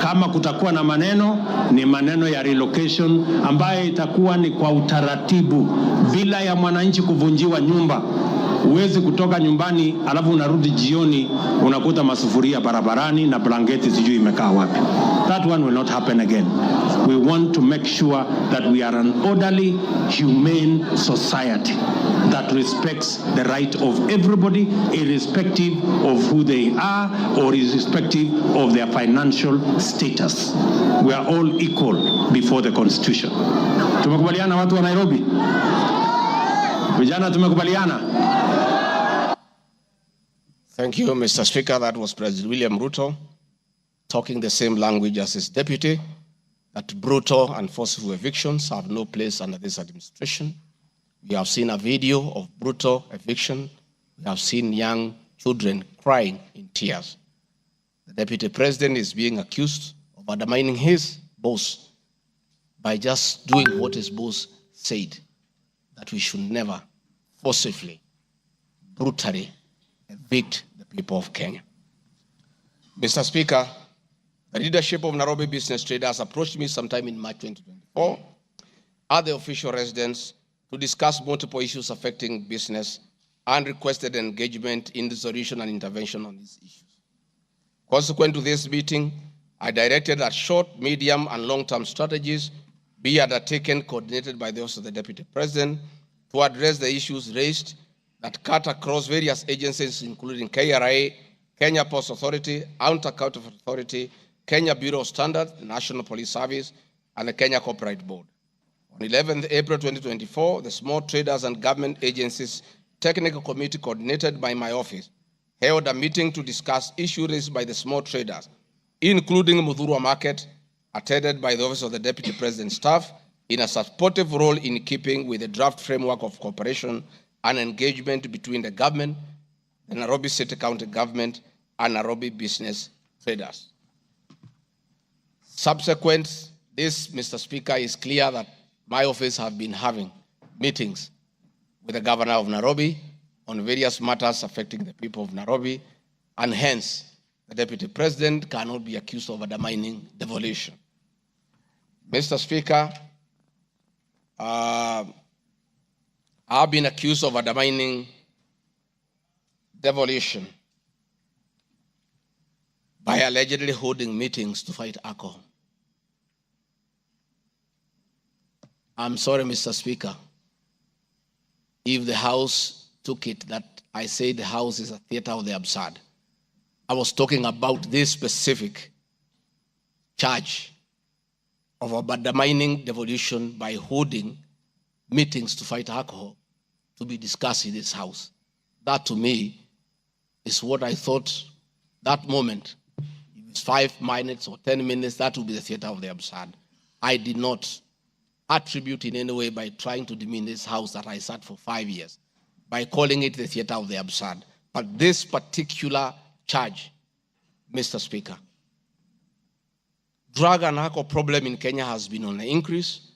Kama kutakuwa na maneno, ni maneno ya relocation ambaye itakuwa ni kwa utaratibu bila ya mwananchi kuvunjiwa nyumba. Uwezi kutoka nyumbani alafu unarudi jioni unakuta masufuria barabarani na blanketi sijui imekaa wapi. That one will not happen again. We want to make sure that we are an orderly, humane society. that respects the right of everybody, irrespective of who they are or irrespective of their financial status. We are all equal before the Constitution. Tumekubaliana watu wa Nairobi? Vijana tumekubaliana? Thank you, Mr. Speaker. That was President William Ruto talking the same language as his deputy, that brutal and forceful evictions have no place under this administration. We have seen a video of brutal eviction. We have seen young children crying in tears. The deputy president is being accused of undermining his boss by just doing what his boss said, that we should never forcibly, brutally evict the people of Kenya. Mr. Speaker, the leadership of Nairobi business traders approached me sometime in March 2024 at the official residence to discuss multiple issues affecting business and requested engagement in the solution and intervention on these issues. Consequent to this meeting, I directed that short, medium, and long-term strategies be undertaken, coordinated by the Office of the Deputy President, to address the issues raised that cut across various agencies, including KRA, Kenya Post Authority, Anti-Counterfeit Authority, Kenya Bureau of Standards, the National Police Service, and the Kenya Copyright Board. On 11th April 2024, the Small Traders and Government Agencies Technical Committee, coordinated by my office, held a meeting to discuss issues raised by the small traders, including Mudhurwa Market, attended by the Office of the Deputy President staff, in a supportive role in keeping with the draft framework of cooperation and engagement between the government, the Nairobi City County Government, and Nairobi business traders. Subsequent this, Mr. Speaker, is clear that my office have been having meetings with the governor of Nairobi on various matters affecting the people of Nairobi, and hence the deputy president cannot be accused of undermining devolution. Mr. Speaker, I've been accused of undermining devolution by allegedly holding meetings to fight alcohol. I'm sorry, Mr. Speaker, if the House took it that I say the House is a theater of the absurd. I was talking about this specific charge of undermining devolution by holding meetings to fight alcohol to be discussed in this House. That, to me, is what I thought that moment. If it's 5 minutes or 10 minutes, that would be the theater of the absurd. I did not attribute in any way by trying to demean this House that I sat for 5 years, by calling it the theater of the absurd. But this particular charge, Mr. Speaker, drug and alcohol problem in Kenya has been on the increase,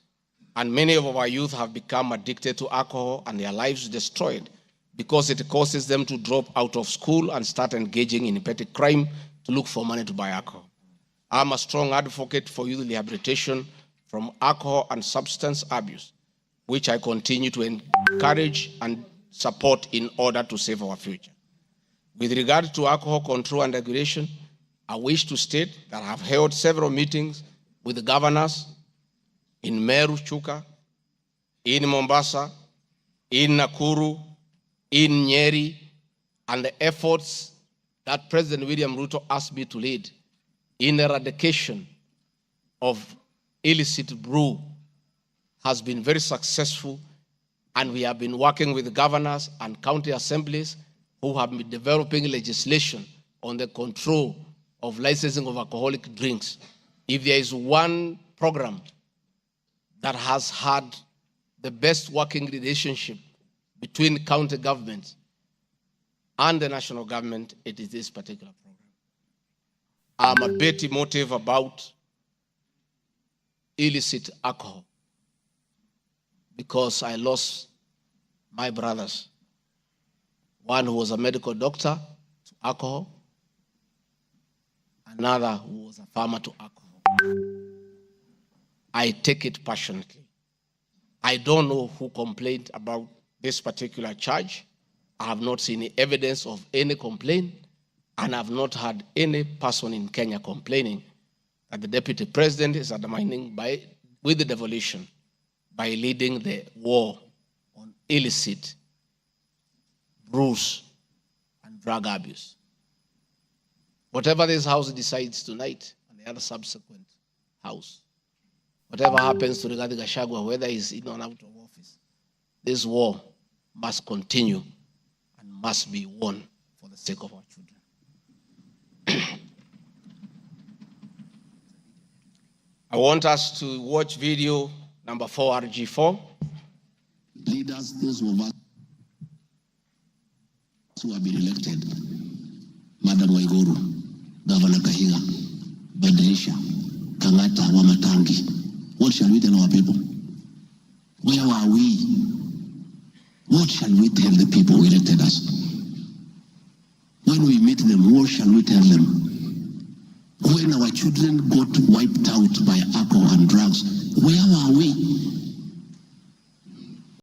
and many of our youth have become addicted to alcohol and their lives destroyed because it causes them to drop out of school and start engaging in petty crime to look for money to buy alcohol. I'm a strong advocate for youth rehabilitation from alcohol and substance abuse, which I continue to encourage and support in order to save our future. With regard to alcohol control and regulation, I wish to state that I have held several meetings with the governors in Meru, Chuka, in Mombasa, in Nakuru, in Nyeri, and the efforts that President William Ruto asked me to lead in eradication of illicit brew has been very successful, and we have been working with the governors and county assemblies who have been developing legislation on the control of licensing of alcoholic drinks. If there is one program that has had the best working relationship between county governments and the national government, it is this particular program. I'm a bit emotive about illicit alcohol because I lost my brothers. One who was a medical doctor to alcohol, another who was a farmer to alcohol. I take it passionately. I don't know who complained about this particular charge. I have not seen any evidence of any complaint, and I have not had any person in Kenya complaining that the deputy president is undermining with the devolution by leading the war on illicit bruise, and drug abuse. Whatever this House decides tonight, and the other subsequent House, whatever happens to Rigathi Gachagua, whether he's in or out of office, this war must continue and must be won for the sake of our children. I want us to watch video number 4, RG4. Leaders, those of us who have been elected, Madam Waiguru, Governor Kahiga, Badilisha, Kangata, Wamatangi, what shall we tell our people? Where are we? What shall we tell the people who elected us? When we meet them, what shall we tell them? When our children got wiped out by alcohol and drugs, where are we?